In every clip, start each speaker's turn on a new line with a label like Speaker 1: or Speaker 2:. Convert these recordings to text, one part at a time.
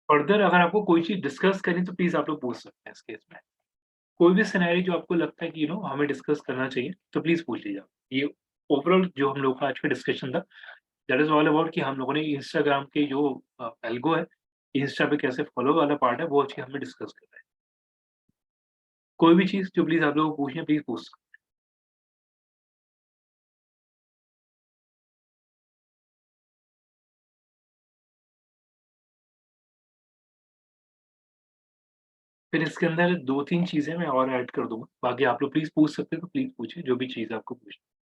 Speaker 1: Further अगर आपको कोई चीज़ डिस्कस करनी तो प्लीज़ आप लोग पूछ सकते हैं इस केस में। कोई भी सिनेरियो जो आपको लगता है कि हमें डिस्कस करना चाहिए, तो प्लीज़ पूछ लीजिए आप। ये ओवरऑल जो हम लोग का आज का डिस्कशन था, दैट इज़ ऑल अबाउट कि हम लोगों ने इंस्टाग्राम के जो एल्गो है, इंस्टा पे कैसे फॉलो वाला पार्ट है, वो चीज़ हमने डिस्कस करा है। कोई भी चीज़ जो प्लीज़ आप लोगों को पूछनी है, प्लीज़ पूछ सकते हैं। फिर इसके अंदर 2-3 चीज़ें मैं और ऐड कर दूँगा, बाकी आप लोग प्लीज़ पूछ सकते हैं, तो प्लीज़ पूछिए, जो भी चीज़ आपको पूछनी है।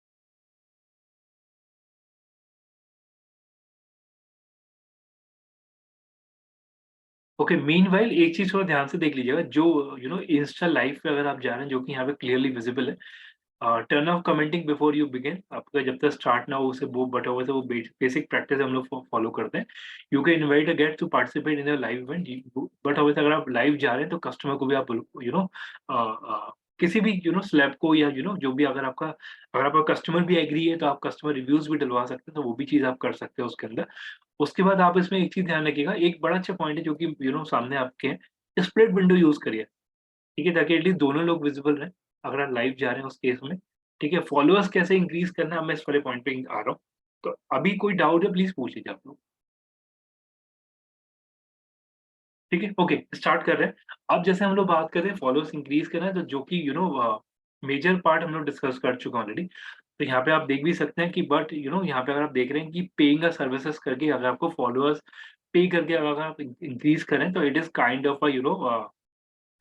Speaker 1: ओके, मीनव्हाइल एक चीज़ थोड़ा ध्यान से देख लीजिएगा, जो इंस्टा लाइव पे अगर आप जा रहे हैं, जो कि यहाँ पे क्लियरली विज़िबल है, turn off commenting before you begin. आपका जब तक स्टार्ट ना हो उसे वो बटा हुआ था, वो बेसिक प्रैक्टिस हम लोग फॉलो करते हैं। You can invite a guest to participate in a live event, but अगर अगर आप लाइव जा रहे हैं तो कस्टमर को भी आप किसी भी स्लैब को, या जो भी, अगर आपका कस्टमर भी एग्री है तो आप कस्टमर रिव्यूज भी डलवा सकते हैं, तो वो भी चीज़ आप कर सकते हैं उसके अंदर। उसके बाद आप इसमें एक चीज़ ध्यान रखिएगा, एक बड़ा अच्छा पॉइंट है जो कि सामने आपके है, स्प्लिट विंडो यूज़ करिए। ठीक है? ताकि एटलीस्ट दोनों लोग विज़िबल रहें, अगर आप लाइव जा रहे हैं उस केस में। ठीक है? फॉलोअर्स कैसे इंक्रीज़ करना है, मैं इस वाले पॉइंट पे आ रहा हूँ। तो अभी कोई डाउट है, प्लीज़ पूछ लीजिए आप लोग। ठीक है? ओके, स्टार्ट कर रहे हैं। अब जैसे हम लोग बात कर रहे हैं फॉलोअर्स इंक्रीज़ करना है, तो जो कि मेजर पार्ट हम लोग डिस्कस कर चुके हैं ऑलरेडी। तो यहाँ पे आप देख भी सकते हैं कि बट यहाँ पे अगर आप देख रहे हैं कि पेइंग सर्विसेज़ करके अगर आपको फॉलोअर्स पे करके अगर आप इंक्रीज़ करें, तो it is kind of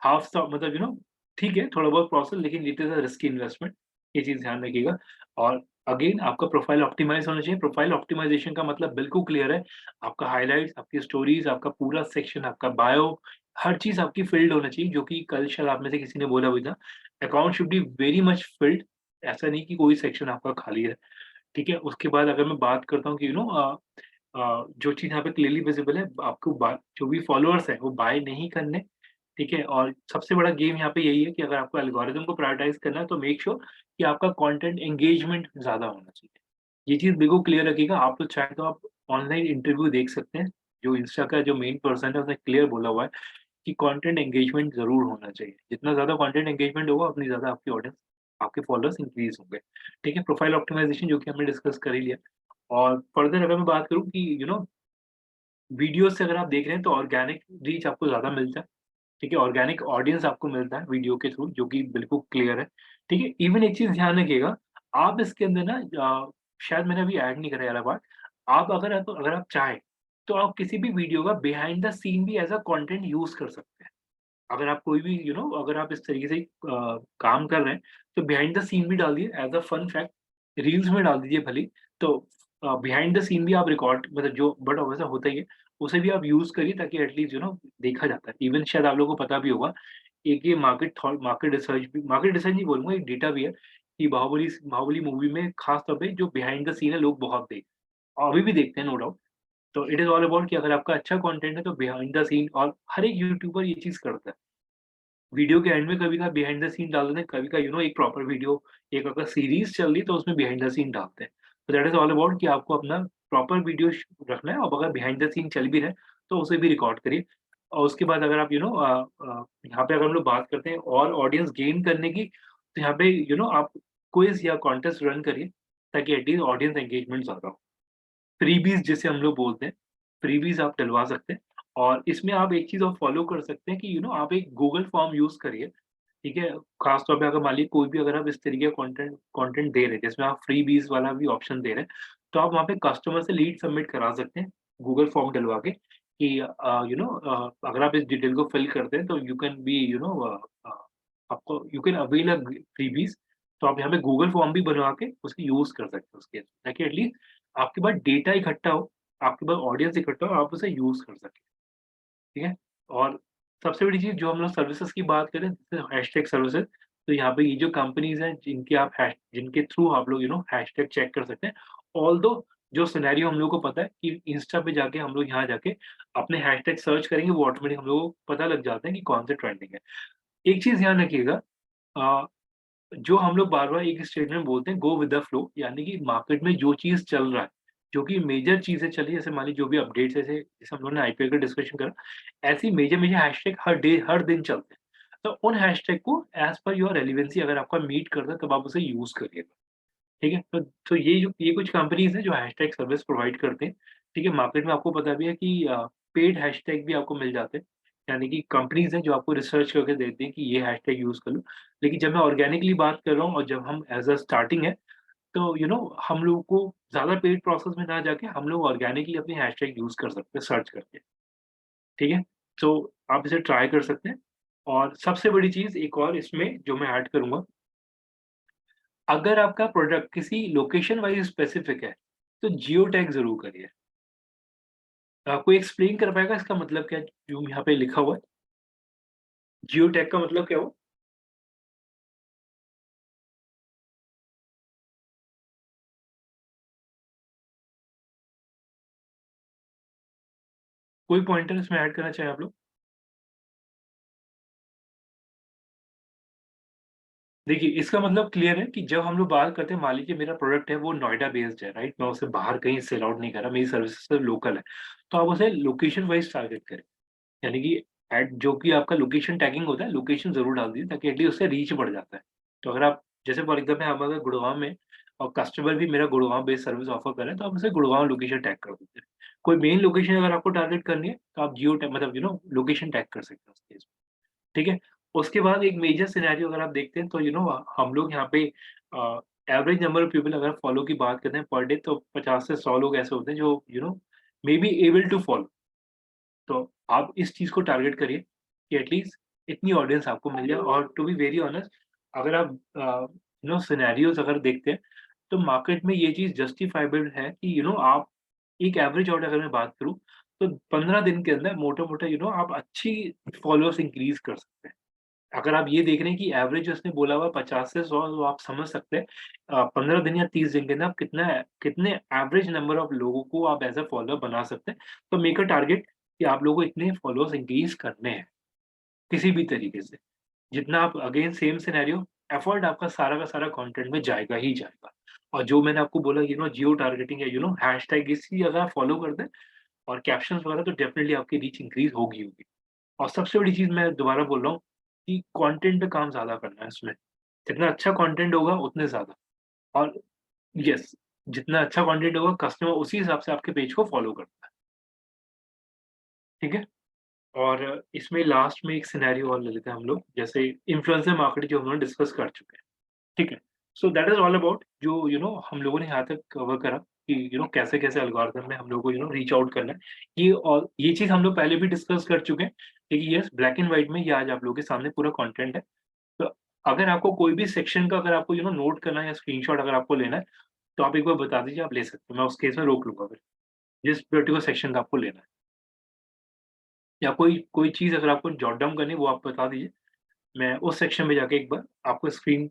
Speaker 1: half स मतलब ठीक है, थोड़ा बहुत प्रोसेस, लेकिन it is a risky investment, ये चीज़ ध्यान रखिएगा। और अगेन आपका प्रोफाइल ऑप्टिमाइज़ होना चाहिए। प्रोफाइल ऑप्टिमाइज़ेशन का मतलब बिल्कुल क्लियर है। आपका हाइलाइट्स, आपकी स्टोरीज़, आपका पूरा सेक्शन, आपका बायो, हर चीज़ आपकी फ़िल्ड होना चाहिए, जो कि कल शायद आप में से किसी ने बोला भी था। Account should be very much field, ऐसा नहीं कि कोई सेक्शन आपका खाली है, ठीक है? उसके बाद अगर मैं बात करता हूँ कि जो चीज़ यहाँ पे क्लियरली विज़िबल है, आपको बा जो भी फॉलोअर्स हैं, वो बाय नहीं करने, ठीक है? और सबसे बड़ा गेम यहाँ पे यही है कि अगर आपको एल्गोरिदम को प्रायोरिटाइज़ करना है, तो मेक श्योर कि आपका कंटेंट एंगेजमेंट ज़्यादा होना चाहिए। ये चीज़ बिल्कुल क्लियर रखिएगा। आप तो चाहें तो आप ऑनलाइन इंटरव्यू देख सकते हैं। जो इंस्टा का जो मेन पर्सन है, उसने क्लियर बोला हुआ है कि कंटेंट एंगेजमेंट ज़रूर होना चाहिए। जितना ज़्यादा कंटेंट एंगेजमेंट होगा, उतनी ज़्यादा आपकी ऑडियंस, आपके फॉलोअर्स इंक्रीज़ होंगे। ठीक है? प्रोफाइल ऑप्टिमाइज़ेशन जो कि हमने डिस्कस कर ही लिया। और फर्दर अगर मैं बात करूँ कि वीडियो से अगर आप देख रहे हैं, तो ऑर्गेनिक रीच आपको ज़्यादा मिलता है। ठीक है? ऑर्गेनिक ऑडियंस आपको मिलता है वीडियो के थ्रू, जो कि बिल्कुल क्लियर है। ठीक है? इवन एक चीज़ ध्यान रखिएगा, आप इसके अंदर ना शायद मैंने अभी ऐड नहीं करा ये वाला पार्ट। अगर आप चाहें, तो आप किसी भी वीडियो का बिहाइंड द सीन भी एज़ अ कंटेंट यूज़ कर सकते हैं। अगर आप कोई भी अगर आप इस तरीके से काम कर रहे हैं, तो बिहाइंड द सीन भी डाल दिए as a fun fact, reels में डाल दीजिए भले ही। तो बिहाइंड द सीन भी आप रिकॉर्ड, मतलब जो बट वैसा होता ही है, उसे भी आप यूज़ करिए, ताकि एटलीस्ट देखा जाता है। इवन शायद आप लोगों को पता भी होगा, एक ये मार्केट रिसर्च नहीं बोलूँगा, एक डेटा भी है कि बाहुबली मूवी में खास तौर पे जो बिहाइंड द सीन है, लोग बहुत अभी भी देखते हैं, नो डाउट। तो इट इज़ ऑल अबाउट कि अगर आपका अच्छा कंटेंट है, तो बिहाइंड द सीन, और हर एक यूट्यूबर ये चीज़ करता है। वीडियो के एंड में कभी का बिहाइंड द सीन डाल देते हैं, कभी का एक प्रॉपर वीडियो, एक अगर सीरीज़ चल रही है, तो उसमें बिहाइंड द सीन डालते हैं। तो दैट इज़ ऑल अबाउट कि आपको अपना प्रॉपर वीडियो रखना है, और अगर बिहाइंड द सीन चल भी रहा है, तो उसे भी रिकॉर्ड करिए। और उसके बाद अगर आप यहाँ पे अगर हम लोग बात करते हैं और ऑडियंस गेन करने की, तो यहाँ पे आप क्विज़ या कॉन्टेस्ट रन करिए, ताकि एटलीस्ट ऑडियंस एंगेजमेंट ज़्यादा हो। फ्रीबीज़ जिसे हम लोग बोलते हैं, फ्रीबीज़ आप डलवा सकते हैं। और इसमें आप एक चीज़ और फ़ॉलो कर सकते हैं कि आप एक गूगल फॉर्म यूज़ करिए, ठीक है? ख़ास तौर पे अगर मान लीजिए कोई भी, अगर आप इस तरीके का कंटेंट कंटेंट दे रहे हैं, जिसमें आप फ्रीबीज़ वाला भी ऑप्शन दे रहे हैं, तो आप वहाँ पे कस्टमर से लीड सबमिट करा सकते हैं, गूगल फॉर्म डलवा के, कि अगर आप इस डिटेल को फिल करते हैं, तो यू कैन बी आपको you can avail a freebies. तो आप यहाँ पे गूगल फॉर्म भी बनवा के उसे यूज़ कर सकते हैं उसके, ताकि एटलीस्ट आपके पास डेटा इकट्ठा हो, आपके पास ऑडियंस इकट्ठा हो, आप उसे यूज़ कर सकें, ठीक है? और सबसे बड़ी चीज़, जो हम लोग सर्विसेज़ की बात करें, जैसे हैशटैग सर्विसेज़, तो यहाँ पे ये जो कंपनीज़ हैं, जिनके थ्रू आप लोग हैशटैग चेक कर सकते हैं। ऑल्दो जो सिनेरियो हम लोगों को पता है कि इंस्टा पे जाके हम लोग यहाँ जाके अपने हैशटैग सर्च करेंगे, वो ऑटोमेटिक हम लोगों को पता लग जाता है कि कौन से ट्रेंडिंग है। एक चीज़ ध्यान रखिएगा, अ, जो हम लोग बार-बार एक स्टेटमेंट बोलते हैं, गो विद द फ्लो, यानी कि मार्केट में जो चीज़ चल रहा है, जो कि मेजर चीज़ें चली, जैसे मान लीजिए जो भी अपडेट्स जैसे जैसे हम लोगों ने आईपीएल का डिस्कशन करा, ऐसी मेजर-मेजर हैशटैग हर दिन चलते हैं। तो उन हैशटैग को एज़ पर योर रेलेवेंसी अगर आपका मीट करता है तब आप उसे यूज़ करिएगा, ठीक है? तो ये कुछ कंपनीज़ हैं जो हैशटैग सर्विस प्रोवाइड करते हैं, ठीक है? मार्केट में आपको पता भी है कि पेड हैशटैग भी आपको मिल जाते हैं, यानी कि कंपनीज़ हैं जो आपको रिसर्च करके देती हैं कि ये हैशटैग यूज़ कर लो। लेकिन जब मैं ऑर्गेनिकली बात कर रहा हूँ और जब हम एज़ अ स्टार्टिंग है, तो हम लोगों को ज़्यादा पेड प्रोसेस में ना जाके हम लोग ऑर्गेनिकली अपनी हैशटैग यूज़ कर सकते हैं सर्च करके, ठीक है? तो आप इसे ट्राई कर सकते हैं। और सबसे बड़ी चीज़ एक और इसमें जो मैं ऐड करूँगा, अगर आपका प्रोडक्ट किसी लोकेशन वाइज़ स्पेसिफिक है, तो जियो टैग ज़रूर करिए। कोई एक्सप्लेन कर पाएगा इसका मतलब क्या है, जो यहाँ पे लिखा हुआ है? जियो टैग का मतलब क्या हुआ? कोई पॉइंटर इसमें ऐड करना चाहें आप लोग? देखिए, इसका मतलब क्लियर है कि जब हम लोग बात करते हैं, मान लीजिए मेरा प्रोडक्ट है वो नोएडा बेस्ड है, राइट? मैं उसे बाहर कहीं सेल आउट नहीं कर रहा, मेरी सर्विसेज़ सिर्फ लोकल है। तो आप उसे लोकेशन वाइज़ टारगेट करें। यानी कि एट जो कि आपका लोकेशन टैगिंग होता है, लोकेशन ज़रूर डाल दीजिए ताकि एटलीस्ट उससे रीच बढ़ जाता है। तो अगर आप जैसे फॉर एग्ज़ाम्पल हम अगर गुड़गाँव में और कस्टमर भी मेरा गुड़गाँव बेस्ड सर्विस ऑफ़र कर रहे हैं, तो आप उसे गुड़गाँव लोकेशन टैग कर दीजिए। कोई मेन लोकेशन अगर आपको टारगेट करनी है, तो आप जियो टैग मतलब लोकेशन टैग कर सकते हैं उस केस में, ठीक है? उसके बाद एक मेजर सिनेरियो अगर आप देखते हैं तो हम लोग यहाँ पे एवरेज नंबर ऑफ पीपल अगर फॉलो की बात करते हैं पर डे, तो 50 से 100 लोग ऐसे होते हैं जो may be able to follow. तो आप इस चीज़ को टारगेट करिए कि एटलीस्ट इतनी ऑडियंस आपको मिल जाए। और टू बी वेरी ऑनेस्ट, अगर आप सिनेरियोज़ अगर देखते हैं, तो मार्केट में ये चीज़ जस्टिफाइबल है कि आप एक एवरेज ऑर्डर अगर मैं बात करूँ, तो 15 दिन के अंदर मोटा-मोटा आप अच्छी फॉलोअर्स इंक्रीज़ कर सकते हैं। अगर आप ये देख रहे हैं कि एवरेज उसने बोला हुआ 50 से 100, तो आप समझ सकते हैं 15 दिन या 30 दिन के अंदर आप कितने एवरेज नंबर ऑफ लोगों को आप एज़ अ फॉलोअर बना सकते हैं। तो मेक अ टारगेट कि आप लोगों को इतने फॉलोअर्स इंक्रीज़ करने हैं, किसी भी तरीके से। जितना आप अगेन सेम सिनेरियो, एफर्ट आपका सारा का सारा कंटेंट में जाएगा ही जाएगा। और जो मैंने आपको बोला जियो टारगेटिंग या हैशटैग इस चीज़ अगर आप फॉलो करते हैं और कैप्शंस वगैरह, तो डेफिनिटली आपकी रीच इंक्रीज़ होगी होगी। और सबसे बड़ी चीज़ मैं दोबारा बोल रहा हूँ कि कंटेंट पे काम ज़्यादा करना है इसमें। जितना अच्छा कंटेंट होगा उतने ज़्यादा। और यस, जितना अच्छा कंटेंट होगा कस्टमर उसी हिसाब से आपके पेज को फॉलो करता है। ठीक है? और इसमें लास्ट में एक सिनेरियो और ले लेते हैं हम लोग, जैसे इन्फ्लुएंसर मार्केटिंग जो हम लोग डिस्कस कर चुके हैं। ठीक है? So that is all about जो हम लोगों ने यहाँ तक कवर करा कि कैसे-कैसे एल्गोरिथम में हम लोगों को रीच आउट करना है। ये चीज़ हम लोग पहले भी डिस्कस कर चुके हैं। देखिए यस, ब्लैक एंड व्हाइट में ये आज आप लोगों के सामने पूरा कंटेंट है। तो अगर आपको कोई भी सेक्शन का अगर आपको नोट करना है या स्क्रीनशॉट अगर आपको लेना है, तो आप एक बार बता दीजिए, आप ले सकते हो। मैं उस केस में रोक लूँगा फिर, जिस पर्टिकुलर सेक्शन का आपको लेना है। या कोई कोई चीज़ अगर आपको जॉट डाउन करनी है वो आप बता दीजिए। मैं उस सेक्शन में जाके एक बार आपको स्क्रीन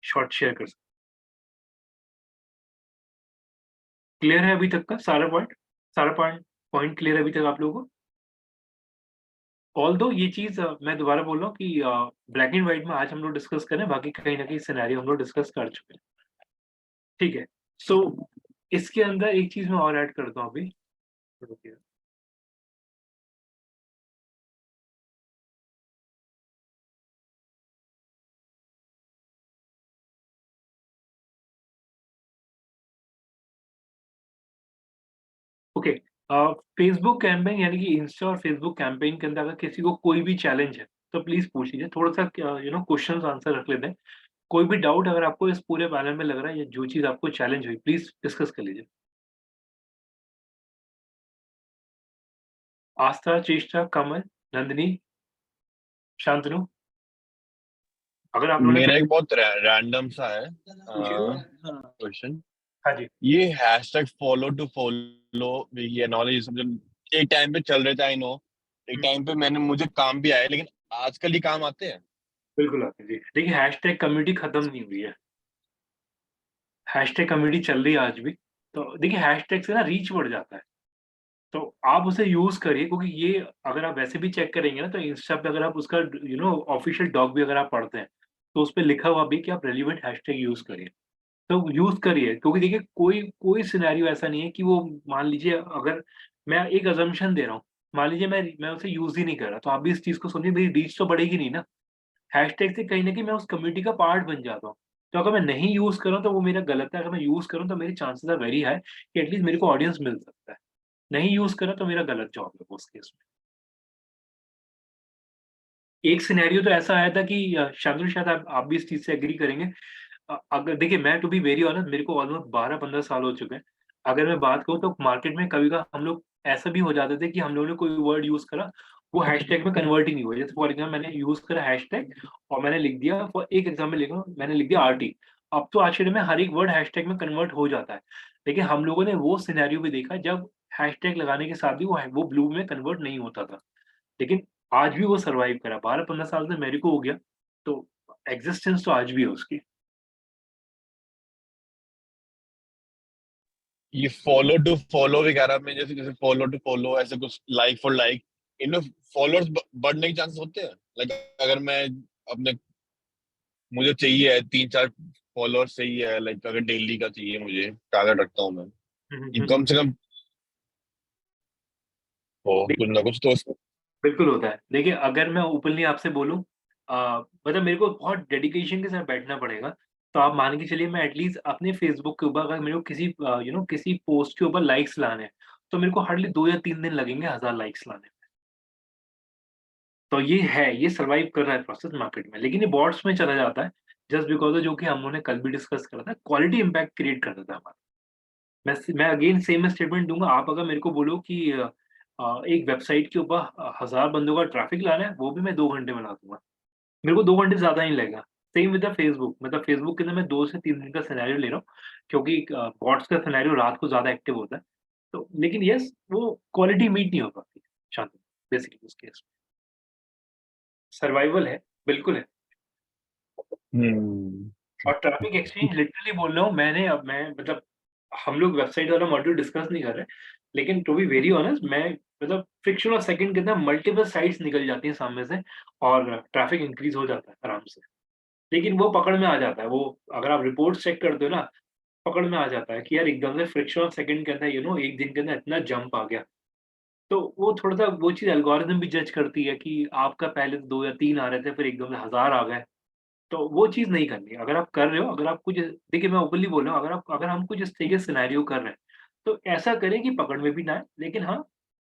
Speaker 1: शॉट शेयर कर सकता हूँ। क्लियर है अभी तक का सारा पॉइंट? सारा पॉइंट पॉइंट क्लियर है अभी तक आप लोगों को? ऑल्दो ये चीज़ मैं दोबारा बोल रहा हूँ कि ब्लैक एंड व्हाइट में आज हम लोग डिस्कस कर रहे हैं, बाकी कहीं न कहीं सिनेरियो हम लोग डिस्कस कर चुके हैं। ठीक है? सो इसके अंदर एक चीज़ मैं और ऐड करता हूँ अभी। रुकिए। ओके। फेसबुक कैंपेन यानी कि इंस्टा और फेसबुक कैंपेन के अंदर अगर किसी को कोई भी चैलेंज है, तो प्लीज़ पूछ लीजिए। थोड़ा-सा क्वेश्चन्स आंसर रख लेते हैं। कोई भी डाउट अगर आपको इस पूरे पैनल में लग रहा है या जो चीज़ आपको चैलेंज हुई, प्लीज़ डिस्कस कर लीजिए। आस्था, चेष्टा, कमल, नंदिनी, शांतनु, अगर आप लोगों ने
Speaker 2: मेरा
Speaker 1: पहले
Speaker 2: एक बहुत रैंडम सा है
Speaker 1: पूछिए।
Speaker 2: क्वेश्चन।
Speaker 1: हाँ जी,
Speaker 2: ये हैशटैग फॉलो टू फॉलो ये नॉलेज सब एक टाइम पे चल रहे थे, आई नो। एक
Speaker 1: हुँ,
Speaker 2: टाइम पे मैंने मुझे काम भी आया, लेकिन आजकल ये काम आते हैं।
Speaker 1: बिल्कुल आते हैं जी। देखिए हैशटैग कम्युनिटी खत्म नहीं हुई है। हैशटैग कम्युनिटी चल रही है आज भी। तो देखिए हैशटैग से ना रीच बढ़ जाता है। तो आप उसे यूज़ करिए, क्योंकि ये अगर आप वैसे भी चेक करेंगे ना, तो इंस्टा पे अगर आप उसका ऑफिशियल डॉक भी अगर आप पढ़ते हैं, तो उसपे लिखा हुआ भी कि आप रेलेवेंट हैशटैग यूज़ करिए। तो यूज़ करिए, क्योंकि देखिए कोई कोई सिनेरियो ऐसा नहीं है कि वो, मान लीजिए अगर मैं एक असम्पशन दे रहा हूँ, मान लीजिए मैं उसे यूज़ ही नहीं कर रहा, तो आप भी इस चीज़ को सुनिए, मेरी रीच तो बढ़ेगी नहीं ना। हैशटैग से कहीं न कहीं मैं उस कम्युनिटी का पार्ट बन जाता हूँ। तो अगर मैं नहीं यूज़ कर रहा हूँ तो वो मेरा गलत है, अगर मैं यूज़ करूँ तो मेरे चांसेस आर वेरी हाई कि एटलीस्ट मेरे को ऑडियंस मिल सकता है। नहीं यूज़ करा तो मेरा गलत जॉब है उस केस में। एक सिनेरियो तो ऐसा आया था कि शामिल, शायद आप भी इस चीज़ से एग्री करेंगे। अगर देखिए, मैं टू बी वेरी ऑनेस्ट, मेरे को ऑलमोस्ट 12-15 साल हो चुके हैं। अगर मैं बात करूँ तो मार्केट में कभी-कभार हम लोग ऐसा भी हो जाते थे कि हम लोगों ने कोई वर्ड यूज़ करा, वो हैशटैग में कन्वर्ट ही नहीं हुआ। जैसे फॉर एग्ज़ाम्पल मैंने यूज़ करा हैशटैग और मैंने लिख दिया, फॉर एक एग्ज़ाम्पल लिख रहा हूँ, मैंने लिख दिया आरटी। अब तो आज के डेट में हर एक वर्ड हैशटैग में कन्वर्ट हो जाता है। लेकिन हम लोगों ने वो सिनेरियो भी देखा जब हैशटैग लगाने के साथ भी वो ब्लू में कन्वर्ट नहीं होता था। लेकिन आज भी वो सर्वाइव करा, 12-15 साल से मेरे को हो गया, तो एक्जिस्टेंस तो आज भी है उसकी।
Speaker 2: ये फॉलो टू फॉलो वगैरह में, जैसे जैसे फॉलो टू फॉलो, ऐसे कुछ लाइक फॉर लाइक, इनमें फॉलोअर्स बढ़ने के चांसेस होते हैं? लाइक अगर मैं अपने, मुझे चाहिए 3-4 फॉलोअर्स चाहिए, लाइक अगर डेली का चाहिए, मुझे टारगेट रखता हूँ मैं
Speaker 1: हुँ, हुँ,
Speaker 2: कि
Speaker 1: हुँ,
Speaker 2: कम
Speaker 1: हुँ।
Speaker 2: से कम हो कुछ ना कुछ तो
Speaker 1: बिल्कुल होता है। देखिए, अगर मैं ओपनली आपसे बोलूँ, मतलब मेरे को बहुत डेडिकेशन के साथ बैठना पड़ेगा, तो आप मान के चलिए मैं एटलीस्ट अपने फ़ेसबुक के ऊपर अगर मेरे को किसी किसी पोस्ट के ऊपर लाइक्स लाने हैं, तो मेरे को हार्डली 2 या 3 दिन लगेंगे 1000 लाइक्स लाने में। तो ये है, ये सर्वाइव कर रहा है प्रोसेस मार्केट में, लेकिन ये बॉट्स में चला जाता है, जस्ट बिकॉज़ ऑफ जो कि हम लोगों ने कल भी डिस्कस करा था, क्वालिटी इम्पैक्ट क्रिएट कर देता है हमारा। मैं अगेन सेम स्टेटमेंट दूँगा, आप अगर मेरे को बोलो कि एक वेबसाइट के ऊपर 1000 बंदों का ट्रैफिक लाना है, वो भी मैं 2 घंटे में ला दूँगा। मेरे को 2 घंटे से ज़्यादा नहीं लगेगा। सेम विद द फेसबुक, मतलब फेसबुक के अंदर मैं 2 से 3 दिन का सिनेरियो ले रहा हूँ, क्योंकि बॉट्स का सिनेरियो रात को ज़्यादा एक्टिव होता है। तो लेकिन येस, वो क्वालिटी मीट नहीं हो पाती, शांति बेसिकली उस केस में। सर्वाइवल है, बिल्कुल है।
Speaker 2: हम्म।
Speaker 1: और ट्रैफिक एक्सचेंज लिटरली बोल रहा हूँ, मैंने अब मैं मतलब हम लोग वेबसाइट वाला मॉड्यूल डिस्कस नहीं कर रहे, लेकिन टू बी वेरी ऑनेस्ट, मैं मतलब फ्रैक्शन ऑफ सेकंड के अंदर मल्टीपल साइट्स निकल जाती हैं सामने से और ट्रैफिक इंक्रीज़ हो जाता है आराम से। लेकिन वो पकड़ में आ जाता है, वो अगर आप रिपोर्ट्स चेक करते हो ना, पकड़ में आ जाता है कि यार एकदम से फ्रैक्शन ऑफ सेकंड के अंदर 1 दिन के अंदर इतना जंप आ गया। तो वो थोड़ा-सा वो चीज़ एल्गोरिदम भी जज करती है कि आपका पहले तो 2 या 3 आ रहे थे, फिर एकदम से 1000 आ गए। तो वो चीज़ नहीं करनी है। अगर आप कर रहे हो, अगर आप कुछ, देखिए मैं ओपनली बोल रहा हूँ, अगर हम कुछ इस तरीके से सिनेरियो कर रहे हैं, तो ऐसा करें कि पकड़ में भी ना आए, लेकिन हाँ,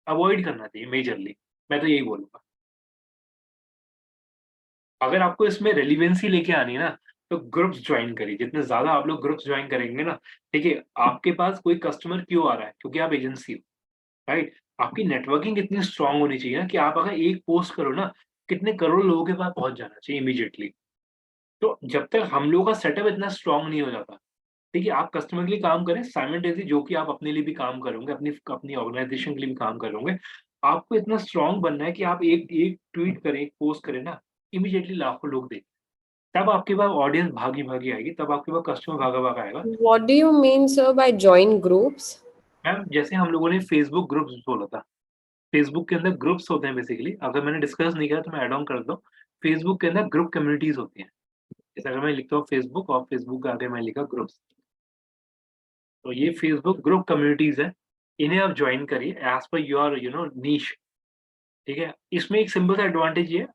Speaker 1: अवॉइड करना चाहिए मेजरली। मैं तो यही बोलूँगा। अगर आपको इसमें रेलेवेंसी लेके आनी है ना, तो ग्रुप्स जॉइन करिए। जितने ज़्यादा आप लोग ग्रुप्स जॉइन करेंगे ना, देखिए आपके पास कोई कस्टमर क्यों आ रहा है? क्योंकि आप एजेंसी हो, राइट? आपकी नेटवर्किंग इतनी स्ट्रॉन्ग होनी चाहिए ना कि आप अगर एक पोस्ट करो ना, कितने करोड़ लोगों के पास पहुँच जाना चाहिए इमीडिएटली। तो जब तक हम लोगों का सेटअप इतना स्ट्रॉन्ग नहीं हो जाता, देखिए, आप कस्टमर के लिए काम करें, साइमल्टेनियसली जो कि आप अपने लिए भी काम करोगे, अपनी अपनी ऑर्गनाइज़ेशन के लिए भी काम करोगे। आपको इतना स्ट्रॉन्ग बनना है कि आप एक एक ट्वीट करें, एक पोस्ट करें ना, इमीडिएटली लाखों लोग देखें। तब आपके पास ऑडियंस भागी-भागी आएगी, तब आपके पास कस्टमर भागा-भागा आएगा।
Speaker 3: What do you mean, sir, by join groups?
Speaker 1: Ma'am, जैसे हम लोगों ने फेसबुक ग्रुप्स बोला था, फेसबुक के अंदर ग्रुप्स होते हैं बेसिकली, अगर मैंने डिस्कस नहीं किया तो मैं ऐड ऑन कर देता हूँ। फेसबुक के अंदर ग्रुप कम्युनिटीज़ होती हैं। जैसे अगर मैं लिखता हूँ फेसबुक और फेसबुक के आगे मैं लिखा ग्रुप्स, तो ये फेसबुक ग्रुप कम्युनिटीज़ हैं। इन्हें आप जॉइन करिए एज़ पर योर नीश, ठीक है? इसमें एक सिंपल सा एडवांटेज ये है,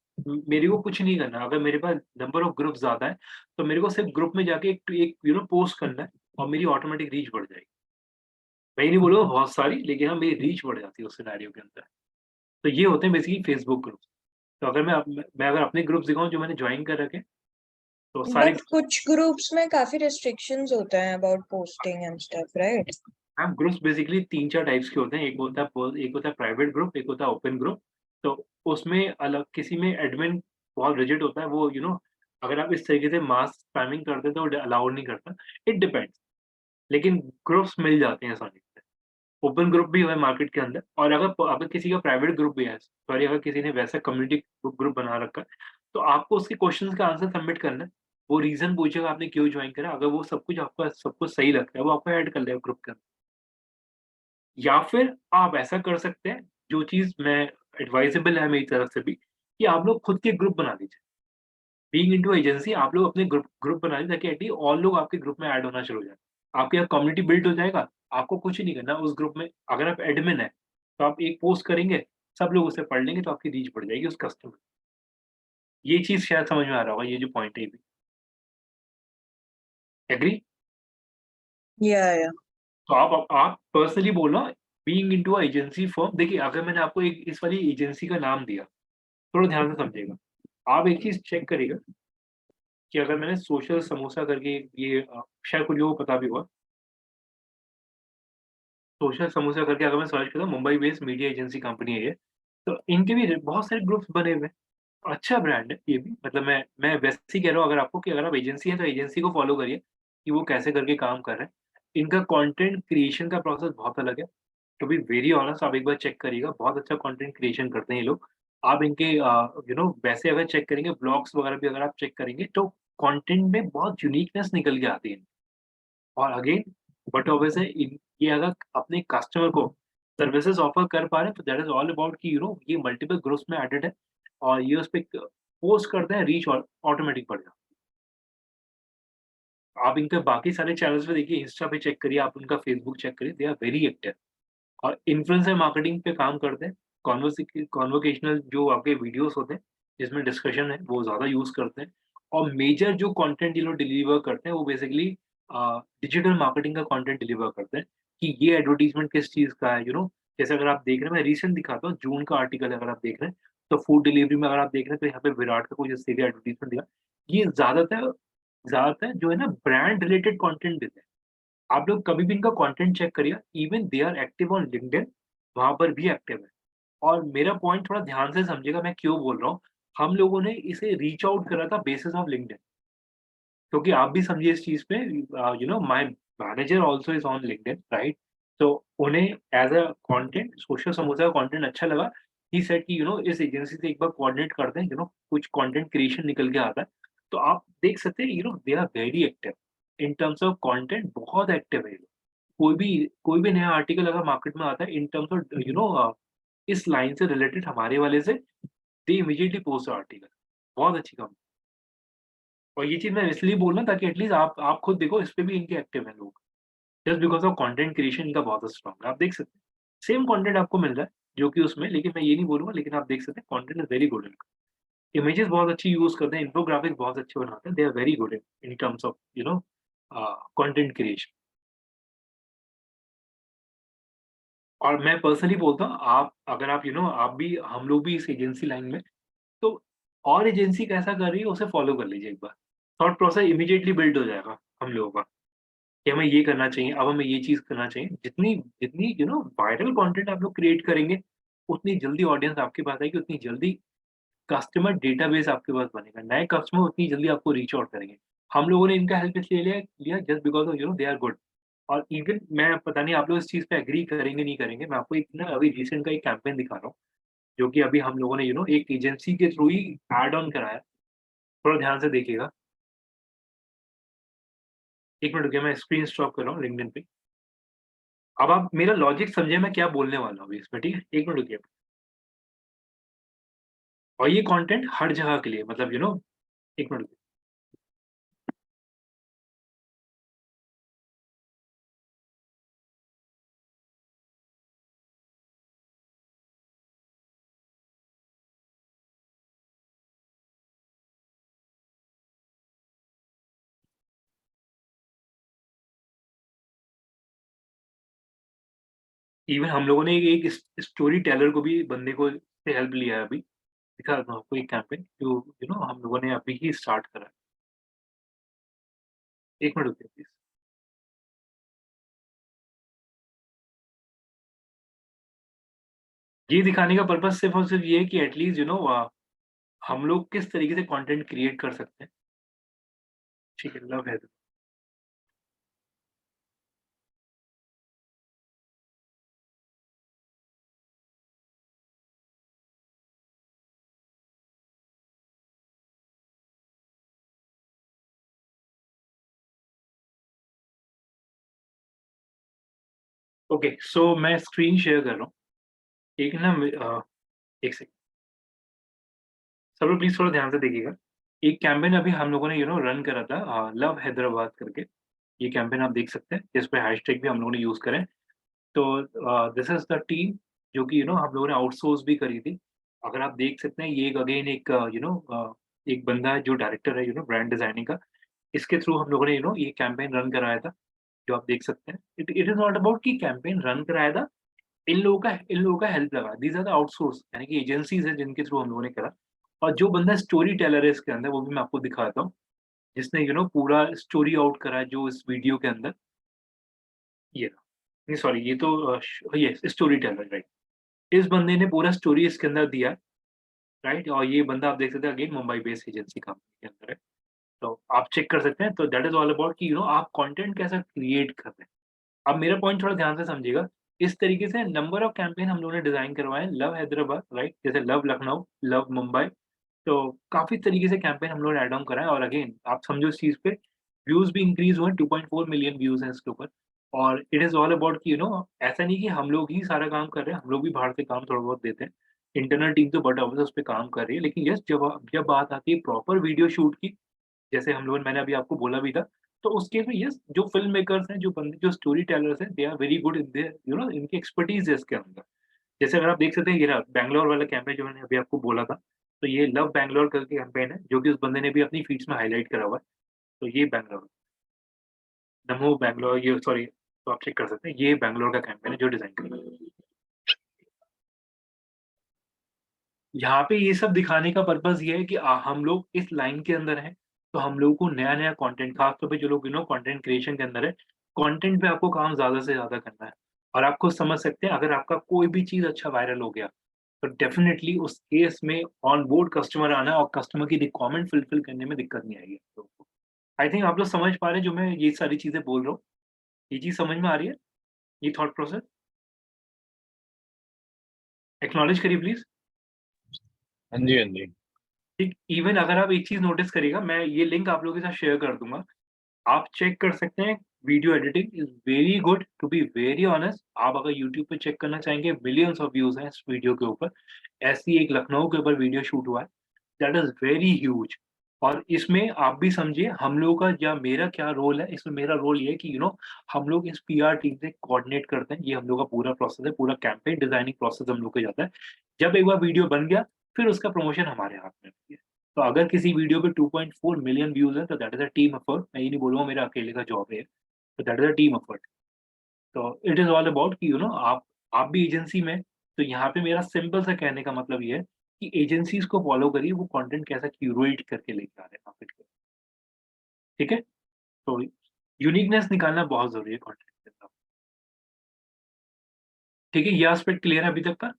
Speaker 1: मेरे को कुछ नहीं करना। अगर मेरे पास नंबर ऑफ ग्रुप ज़्यादा है, तो मेरे को सिर्फ ग्रुप में जाके एक एक पोस्ट करना है और मेरी ऑटोमेटिक रीच बढ़ जाएगी। मैं ये नहीं बोलूँगा बहुत सारी, लेकिन हाँ, मेरी रीच बढ़ जाती है उस सिनेरियो के अंदर। तो ये होते हैं बेसिकली फेसबुक ग्रुप्स। तो अगर मैं अगर अपने ग्रुप्स दिखाऊँ जो मैंने जॉइन कर रखे, तो सारे
Speaker 4: बट कुछ ग्रुप्स में काफी रिस्ट्रिक्शंस होते हैं about posting and stuff, right?
Speaker 1: Ma'am, groups basically 3-4 types के होते हैं। एक होता है प्राइवेट ग्रुप, एक होता है ओपन ग्रुप। तो उसमें अलग किसी में एडमिन बहुत रिजिड होता है, वो अगर आप इस तरीके से मास स्पैमिंग करते हैं तो वो अलाउड नहीं करता। इट डिपेंड्स, लेकिन ग्रुप्स मिल जाते हैं आसानी से। ओपन ग्रुप भी है मार्केट के अंदर, और अगर किसी का प्राइवेट ग्रुप भी है, सॉरी, अगर किसी ने वैसा कम्युनिटी ग्रुप बना रखा है, तो आपको उसके क्वेश्चंस का आंसर सबमिट करना है। वो रीज़न पूछेगा आपने क्यों जॉइन करा, अगर वो सब कुछ सही लगता है, वो आपको ऐड कर लेगा ग्रुप के अंदर। या फिर आप ऐसा कर सकते हैं, जो चीज़ मैं एडवाइज़ेबल है मेरी तरफ से भी, कि आप लोग खुद के ग्रुप बना लीजिए। बीइंग इनटू एजेंसी आप लोग अपने ग्रुप बना लीजिए ताकि एटलीस्ट और लोग आपके ग्रुप में ऐड होना शुरू हो जाए। आपके यहाँ कम्युनिटी बिल्ड हो जाएगा, आपको कुछ नहीं करना उस ग्रुप में अगर आप एडमिन हैं, तो आप एक पोस्ट करेंगे, सब लोग उसे पढ़ लेंगे तो आपकी रीच बढ़ जाएगी उस कस्टमर। ये चीज़ शायद समझ में आ रहा होगा, ये जो पॉइंट है ये भी। एग्री?
Speaker 4: Yeah.
Speaker 1: तो आप पर्सनली बोलना being into a agency firm देखिए अगर मैंने आपको एक इस वाली एजेंसी का नाम दिया, थोड़ा ध्यान से समझिएगा। आप एक चीज़ चेक करिएगा कि अगर मैंने सोशल समोसा करके ये शायद कुछ लोगों को पता भी होगा। सोशल समोसा करके अगर मैं सर्च करूँ Mumbai based media agency company है ये। तो इनके भी बहुत सारे ग्रुप्स बने हुए हैं। अच्छा ब्रांड है ये भी मतलब मैं वैसे ही कह रहा हूँ अगर आपको कि अगर आप एजेंसी है तो एजेंसी को फॉलो करिए कि वो कैसे करके काम कर रहे हैं। इनका कंटेंट क्रिएशन का प्रोसेस बहुत अलग है। टू बी वेरी ऑनेस्ट आप एक बार चेक करिएगा, बहुत अच्छा कंटेंट क्रिएशन करते हैं ये लोग। आप इनके वैसे अगर चेक करेंगे ब्लॉग्स वगैरह भी अगर आप चेक करेंगे तो कंटेंट में बहुत यूनिकनेस निकल के आती है। और अगेन बट ऑब्वियस है ये अगर अपने कस्टमर को सर्विसेज ऑफर कर पा रहे हैं तो दैट इज ऑल अबाउट कि ये मल्टीपल ग्रुप्स में एडेड है और ये उस पे पोस्ट करते हैं रीच ऑटोमेटिक बढ़ जाता है। आप इनके बाकी सारे चैनल्स पे देखिए, इंस्टा पे चेक करिए, आप उनका फेसबुक चेक करिए, दे आर वेरी एक्टिव और इन्फ्लुएंसर मार्केटिंग पे काम करते हैं। कॉन्वर्सेशनल जो आपके वीडियोस होते हैं जिसमें डिस्कशन है वो ज़्यादा यूज़ करते हैं और मेजर जो कंटेंट ये लोग डिलीवर करते हैं वो बेसिकली डिजिटल मार्केटिंग का कंटेंट डिलीवर करते हैं कि ये एडवर्टाइजमेंट किस चीज़ का है जैसे अगर आप देख रहे हैं मैं रिसेंट दिखाता हूँ जून का आर्टिकल अगर आप देख रहे हैं तो फूड डिलीवरी में अगर आप देख रहे हैं तो यहाँ पे विराट का कुछ इस तरह का एडवर्टाइजमेंट दिया। ये ज़्यादातर ज़्यादातर जो है ना ब्रांड रिलेटेड कंटेंट देते हैं। आप लोग कभी भी इनका कंटेंट चेक करिए, even they are active on LinkedIn, वहाँ पर भी एक्टिव है। और मेरा पॉइंट थोड़ा ध्यान से समझिएगा मैं क्यों बोल रहा हूँ। हम लोगों ने इसे रीच आउट करा था बेसिस ऑफ लिंक्डइन, क्योंकि आप भी समझिए इस चीज़ पे my manager also is on LinkedIn right? तो उन्हें as a content social samosa का कंटेंट अच्छा लगा। ही सेड कि इस एजेंसी से एक बार कोऑर्डिनेट करते हैं, कुछ कंटेंट क्रिएशन निकल के आता है। तो आप देख सकते हैं they are very active in terms of content बहुत एक्टिव है ये लोग। कोई भी नया आर्टिकल अगर मार्केट में आता है इन टर्म्स ऑफ इस लाइन से रिलेटेड हमारे वाले से दे इमीडिएटली पोस्ट आर्टिकल। बहुत अच्छी कंपनी। और ये चीज़ मैं इसलिए बोल रहा हूँ ताकि एटलीस्ट आप खुद देखो इस पे भी इनके एक्टिव हैं लोग। Just because of content creation इनका बहुत स्ट्रॉन्ग है। आप देख सकते हैं। सेम कंटेंट आपको मिल रहा है जो कि उसमें लेकिन मैं ये नहीं बोलूँगा लेकिन आप देख सकते हैं कंटेंट इज़ वेरी गुड इनका। इमेजेस बहुत अच्छी यूज़ करते हैं, इन्फोग्राफिक्स बहुत अच्छे बनाते हैं। They are very good in terms of content creation. और मैं पर्सनली बोलता हूँ आप अगर आप आप भी हम लोग भी इस एजेंसी लाइन में तो और एजेंसी कैसा कर रही है उसे फॉलो कर लीजिए एक बार। थॉट प्रोसेस इमीडिएटली बिल्ड हो जाएगा हम लोगों का कि हमें ये करना चाहिए, अब हमें ये चीज़ करना चाहिए। जितनी जितनी वायरल कंटेंट आप लोग क्रिएट करेंगे, उतनी जल्दी ऑडियंस आपके पास आएगी, उतनी जल्दी कस्टमर डेटाबेस आपके पास बनेगा। नए कस्टमर उतनी जल्दी आपको रीच आउट करेंगे। हम लोगों ने इनका हेल्प इसलिए लिया लिया just because of they are good. और इवन मैं पता नहीं आप लोग इस चीज़ पे एग्री करेंगे नहीं करेंगे, मैं आपको एक ना अभी रिसेंट का एक कैंपेन दिखा रहा हूँ, जो कि अभी हम लोगों ने एक एजेंसी के थ्रू ही ऐड ऑन कराया। थोड़ा ध्यान से देखिएगा। 1 मिनट रुकिए मैं स्क्रीन स्टॉप कर रहा हूँ लिंक्डइन पे। अब आप मेरा लॉजिक समझिए मैं क्या बोलने वाला हूँ अभी इसमें, ठीक है? 1 मिनट रुकिए। और ये कंटेंट हर जगह के लिए मतलब 1 मिनट रुकिए। इवन हम लोगों ने एक स्टोरी टेलर को भी बंदे को से हेल्प लिया है अभी। दिखा देता हूँ आपको एक कैंपेन जो हम लोगों ने अभी ही स्टार्ट करा है। 1 मिनट रुकिए प्लीज़। ये दिखाने का पर्पज़ सिर्फ़ और सिर्फ़ ये है कि एट लीस्ट हम लोग किस तरीके से कंटेंट क्रिएट कर सकते हैं। ठीक है, लव है। ओके, सो मैं स्क्रीन शेयर कर रहा हूँ। एक ना एक सेकंड। सब लोग प्लीज़ थोड़ा ध्यान से देखिएगा। एक कैंपेन अभी हम लोगों ने रन करा था लव हैदराबाद करके। ये कैंपेन आप देख सकते हैं, इस पे हैशटैग भी हम लोगों ने यूज़ करा है। तो दिस इज़ द टीम जो कि हम लोगों ने आउटसोर्स भी करी थी। अगर आप देख सकते हैं ये एक अगेन एक एक बंदा है जो डायरेक्टर है ब्रांड डिज़ाइनिंग का। इसके थ्रू हम लोगों ने ये कैंपेन रन कराया था, जो आप देख सकते हैं। It it is not about कि कैंपेन रन कराया था, इन लोगों का हेल्प लगा। दीज़ आर द आउटसोर्स यानी कि एजेंसीज़ हैं जिनके थ्रू हम लोगों ने करा। और जो बंदा स्टोरी टेलर है इसके अंदर वो भी मैं आपको दिखाता हूँ, जिसने पूरा स्टोरी आउट करा है जो इस वीडियो के अंदर ये रहा। नहीं सॉरी ये तो ये स्टोरी टेलर राइट। इस बंदे ने पूरा स्टोरी इसके अंदर दिया है, राइट? और ये बंदा आप देख सकते हैं again Mumbai based agency company के अंदर है। तो आप चेक कर सकते हैं। तो दैट इज़ ऑल अबाउट कि आप कंटेंट कैसा क्रिएट कर रहे हैं। अब मेरा पॉइंट थोड़ा ध्यान से समझिएगा। इस तरीके से नंबर ऑफ कैंपेन हम लोगों ने डिज़ाइन करवाए हैं, लव हैदराबाद राइट? जैसे लव लखनऊ, लव मुंबई। तो काफ़ी तरीके से कैंपेन हम लोगों ने ऐड ऑन करा है और अगेन आप समझो इस चीज़ पे व्यूज़ भी इंक्रीज़ हुए हैं, 2.4 मिलियन व्यूज़ हैं इसके ऊपर। और इट इज़ ऑल अबाउट कि ऐसा नहीं कि हम लोग ही सारा काम कर रहे हैं, हम लोग भी बाहर से काम थोड़ा बहुत देते हैं। इंटरनल टीम तो बट ऑब्वियस उस पे काम कर रही है, लेकिन यस जब जब बात आती है प्रॉपर वीडियो शूट की, जैसे हम लोग मैंने अभी आपको बोला भी था, तो उस केस में यस जो फ़िल्म मेकर्स हैं, जो बंदे जो स्टोरी टेलर्स हैं, they are very good in their इनकी एक्सपर्टीज़ है इसके अंदर। जैसे अगर आप देख सकते हैं ये रहा बैंगलोर वाला कैंपेन जो मैंने अभी आपको बोला था, तो ये लव बैंगलोर करके कैंपेन है, जो कि उस बंदे ने भी अपनी फीड्स में हाइलाइट करा हुआ है। तो ये बैंगलोर, नमो बैंगलोर ये सॉरी तो आप चेक कर सकते हैं, ये बैंगलोर का कैंपेन है जो डिज़ाइन करा है। यहाँ पे ये सब दिखाने का पर्पज़ ये है कि हम लोग इस लाइन के अंदर हैं, तो हम लोगों को नया-नया कंटेंट ख़ास तौर पे जो लोग कंटेंट क्रिएशन के अंदर है, कंटेंट पे आपको काम ज़्यादा से ज़्यादा करना है। और आप खुद समझ सकते हैं अगर आपका कोई भी चीज़ अच्छा वायरल हो गया, तो डेफ़िनिटली उस केस में ऑन बोर्ड कस्टमर आना और कस्टमर की रिक्वायरमेंट फुलफ़िल करने में दिक्कत नहीं आएगी आप लोगों को। आई थिंक आप लोग समझ पा रहे हैं जो मैं ये सारी चीज़ें बोल रहा हूँ। ये चीज़ समझ में आ रही है? ये थॉट प्रोसेस? एक्नॉलेज करिए प्लीज़।
Speaker 2: हाँ जी, हाँ जी।
Speaker 1: ठीक, इवन अगर आप एक चीज़ नोटिस करिएगा, मैं ये लिंक आप लोगों के साथ शेयर कर दूँगा। आप चेक कर सकते हैं, video editing is very good to be very honest. आप अगर यूट्यूब पे चेक करना चाहेंगे, मिलियंस ऑफ व्यूज़ हैं इस वीडियो के ऊपर। ऐसी एक लखनऊ के ऊपर वीडियो शूट हुआ है, दैट इज़ वेरी ह्यूज। और इसमें आप भी समझिए हम लोगों का या मेरा क्या रोल है, इसमें मेरा रोल ये है कि हम लोग इस पीआर टीम से कोऑर्डिनेट करते हैं, ये हम लोग का पूरा प्रोसेस है, पूरा कैंपेन डिज़ाइनिंग प्रोसेस हम लोग को जाता है। जब एक बार वीडियो बन गया, फिर उसका प्रमोशन हमारे हाथ में होती है। तो अगर किसी वीडियो पे 2.4 मिलियन व्यूज़ हैं, तो that is a team effort. मैं ये नहीं बोलूँगा मेरा अकेले का जॉब है, तो that is a team effort. तो इट इज़ ऑल अबाउट कि आप भी एजेंसी में, तो यहाँ पे मेरा सिंपल सा कहने का मतलब ये है कि एजेंसीज़ को फॉलो करिए, वो कंटेंट कैसा क्यूरेट करके लेके आ रहे हैं मार्केट में, ठीक है? तो यूनिकनेस निकालना बहुत ज़रूरी है कंटेंट के अंदर, ठीक है? ये एस्पेक्ट क्लियर है अभी तक का?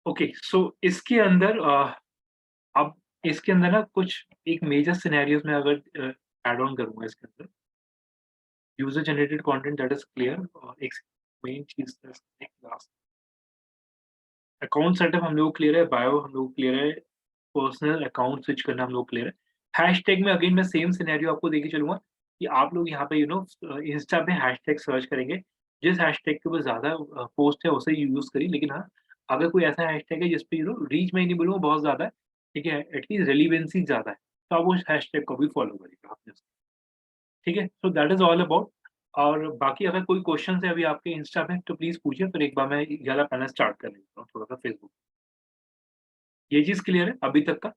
Speaker 1: ओके, सो इसके अंदर अब इसके अंदर ना कुछ एक मेजर सिनेरियोज़ में अगर ऐड ऑन करूँगा इसके अंदर, user generated content that is clear और एक मेन चीज़ एक लास्ट अकाउंट सेटअप हम लोग को क्लियर है, बायो हम लोग को क्लियर है, पर्सनल अकाउंट स्विच करना हम लोग को क्लियर है। हैशटैग में अगेन मैं सेम सिनेरियो आपको देके चलूँगा कि आप लोग यहाँ पे इंस्टा पे हैशटैग सर्च करेंगे। जिस हैशटैग के ऊपर ज़्यादा पोस्ट है उसे यूज़ करिए। लेकिन हाँ, अगर कोई ऐसा हैशटैग है जिस पे रीच मैं नहीं बोलूँगा बहुत ज़्यादा है, ठीक है? एटलीस्ट रेलेवेंसी ज़्यादा है, तो आप उस हैशटैग को भी फॉलो करिएगा आपने। ठीक है? So that is all about. और बाकी अगर कोई क्वेश्चन्स है अभी आपके इंस्टा पे तो प्लीज़ पूछिए, फिर एक बार मैं ये वाला पैनल स्टार्ट कर लेता हूँ थोड़ा-सा फेसबुक। ये चीज़ क्लियर है अभी तक का?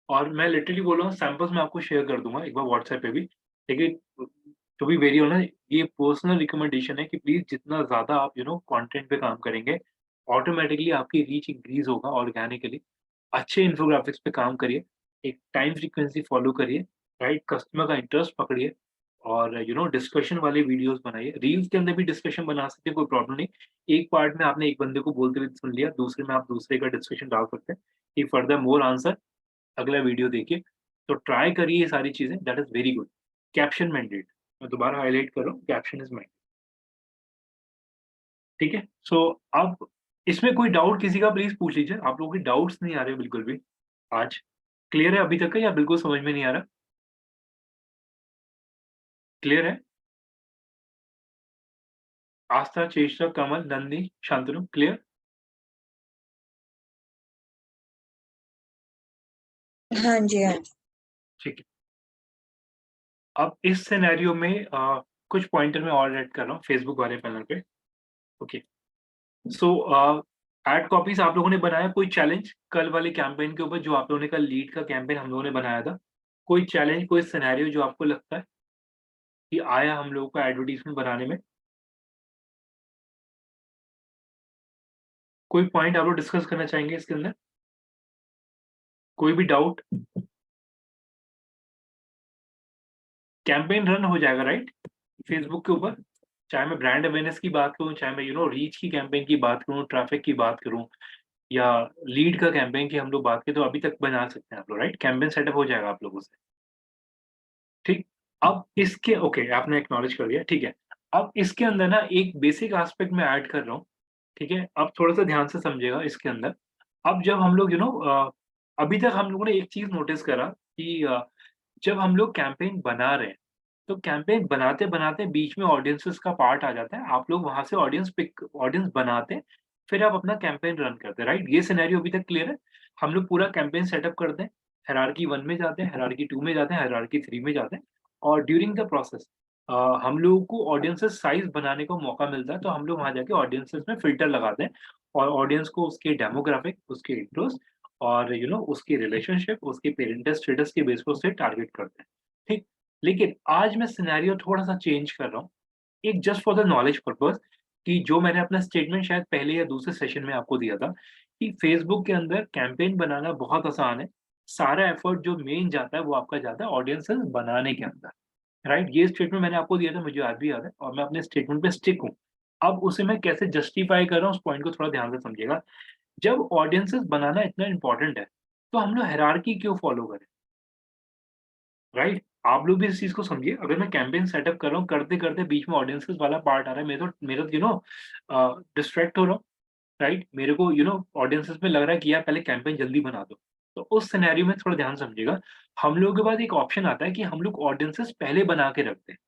Speaker 1: और मैं लिटरली बोल रहा हूँ सैंपल्स मैं आपको शेयर कर दूँगा एक बार व्हाट्सएप पे भी। लेकिन टू बी वेरी ऑनेस्ट ये पर्सनल रिकमेंडेशन है कि प्लीज़ जितना ज़्यादा आप कंटेंट पे काम करेंगे, ऑटोमैटिकली आपकी रीच इंक्रीज़ होगा ऑर्गेनिकली। अच्छे इन्फोग्राफिक्स पे काम करिए, एक टाइम फ्रीक्वेंसी फॉलो करिए, राइट? कस्टमर का इंटरेस्ट पकड़िए और डिस्कशन वाले वीडियोज़ बनाइए। रील्स के अंदर भी डिस्कशन बना सकते हैं, कोई प्रॉब्लम नहीं। एक पार्ट में आपने एक बंदे को बोलते हुए सुन लिया, दूसरे में आप दूसरे का डिस्कशन डाल सकते हैं कि फर्दर मोर आंसर अगला वीडियो देखिए। तो ट्राई करिए ये सारी चीज़ें, that is very good. Caption mandate, मैं दोबारा हाइलाइट कर रहा हूँ, कैप्शन इज़ मैंडेट, ठीक है? सो अब इसमें कोई डाउट किसी का प्लीज़ पूछ लीजिए। आप लोगों के डाउट्स नहीं आ रहे बिल्कुल भी आज। क्लियर है अभी तक का या बिल्कुल समझ में नहीं आ रहा? क्लियर है? आस्था, चेष्टा, कमल, नंदिनी, शांतनु क्लियर?
Speaker 4: हाँ जी, हाँ जी।
Speaker 1: ठीक है। अब इस सिनेरियो में कुछ पॉइंटर मैं और ऐड कर रहा हूँ फेसबुक वाले पैनल पे। ओके। सो एड कॉपीज आप लोगों ने बनाया, कोई चैलेंज कल वाले कैंपेन के ऊपर जो आप लोगों ने कल लीड का कैंपेन हम लोगों ने बनाया था, कोई चैलेंज, कोई सिनेरियो जो आपको लगता है कि आया हम लोगों को एडवर्टाइजमेंट बनाने में? कोई पॉइंट आप लोग डिस्कस करना चाहेंगे इसके अंदर? कोई भी डाउट? कैंपेन रन हो जाएगा राइट? फेसबुक के ऊपर, चाहे मैं ब्रांड अवेयरनेस की बात करूँ, चाहे मैं रीच की कैंपेन की बात करूँ, ट्रैफिक की बात करूँ या लीड का कैंपेन की हम लोग बात करें, तो अभी तक बना सकते हैं आप लोग राइट? कैंपेन सेटअप हो जाएगा आप लोगों से, ठीक? अब इसके ओके, आपने एक्नॉलेज कर दिया, ठीक है। अब इसके अंदर ना एक बेसिक एस्पेक्ट मैं ऐड कर रहा हूँ, ठीक है? अब थोड़ा-सा ध्यान से समझिएगा इसके अंदर। अब जब हम लोग अभी तक हम लोगों ने एक चीज़ नोटिस करा कि जब हम लोग कैंपेन बना रहे हैं, तो कैंपेन बनाते-बनाते बीच में ऑडियंसेस का पार्ट आ जाता है। आप लोग वहाँ से ऑडियंस बनाते हैं, फिर आप अपना कैंपेन रन करते हैं, राइट? ये सिनेरियो अभी तक क्लियर है? हम लोग पूरा कैंपेन सेटअप करते हैं, हायरार्की 1 में जाते हैं, हायरार्की 2 में जाते हैं, हायरार्की 3 में जाते हैं और ड्यूरिंग द प्रोसेस हम लोगों को ऑडियंसेस साइज़ बनाने का मौका मिलता है, तो हम लोग वहाँ जाके ऑडियंसेस में फ़िल्टर लगाते हैं और ऑडियंस को उसके डेमोग्राफिक, उसके इंटरेस्ट और उसकी रिलेशनशिप, उसके पेरेंटल स्टेटस के बेस पे उसे टारगेट करते हैं, ठीक? लेकिन आज मैं सिनेरियो थोड़ा-सा चेंज कर रहा हूँ, एक just for the knowledge purpose कि जो मैंने अपना स्टेटमेंट शायद पहले या दूसरे सेशन में आपको दिया था कि फेसबुक के अंदर कैंपेन बनाना बहुत आसान है। सारा एफर्ट जो मेन जाता है, वो आपका जाता है ऑडियंसेस बनाने के अंदर, राइट? ये स्टेटमेंट मैंने आपको दिया था, मुझे आज भी याद है और मैं अपने स्टेटमेंट पे स्टिक हूँ। अब उसे मैं कैसे जस्टिफाई कर रहा हूँ, उस पॉइंट को थोड़ा ध्यान से समझिएगा। जब ऑडियंसेस बनाना इतना इम्पोर्टेंट है, तो हम लोग हायरार्की क्यों फॉलो करें? राइट? आप लोग भी इस चीज़ को समझिए, अगर मैं कैंपेन सेटअप कर रहा हूँ, करते-करते बीच में ऑडियंसेस वाला पार्ट आ रहा है, मेरा तो डिस्ट्रैक्ट हो रहा हूँ, राइट? मेरे को ऑडियंसेस में लग रहा है कि यार पहले कैंपेन जल्दी बना दो। तो उस सिनेरियो में थोड़ा ध्यान समझिएगा, हम लोगों के पास एक ऑप्शन आता है कि हम लोग ऑडियंसेस पहले बना के रखते हैं।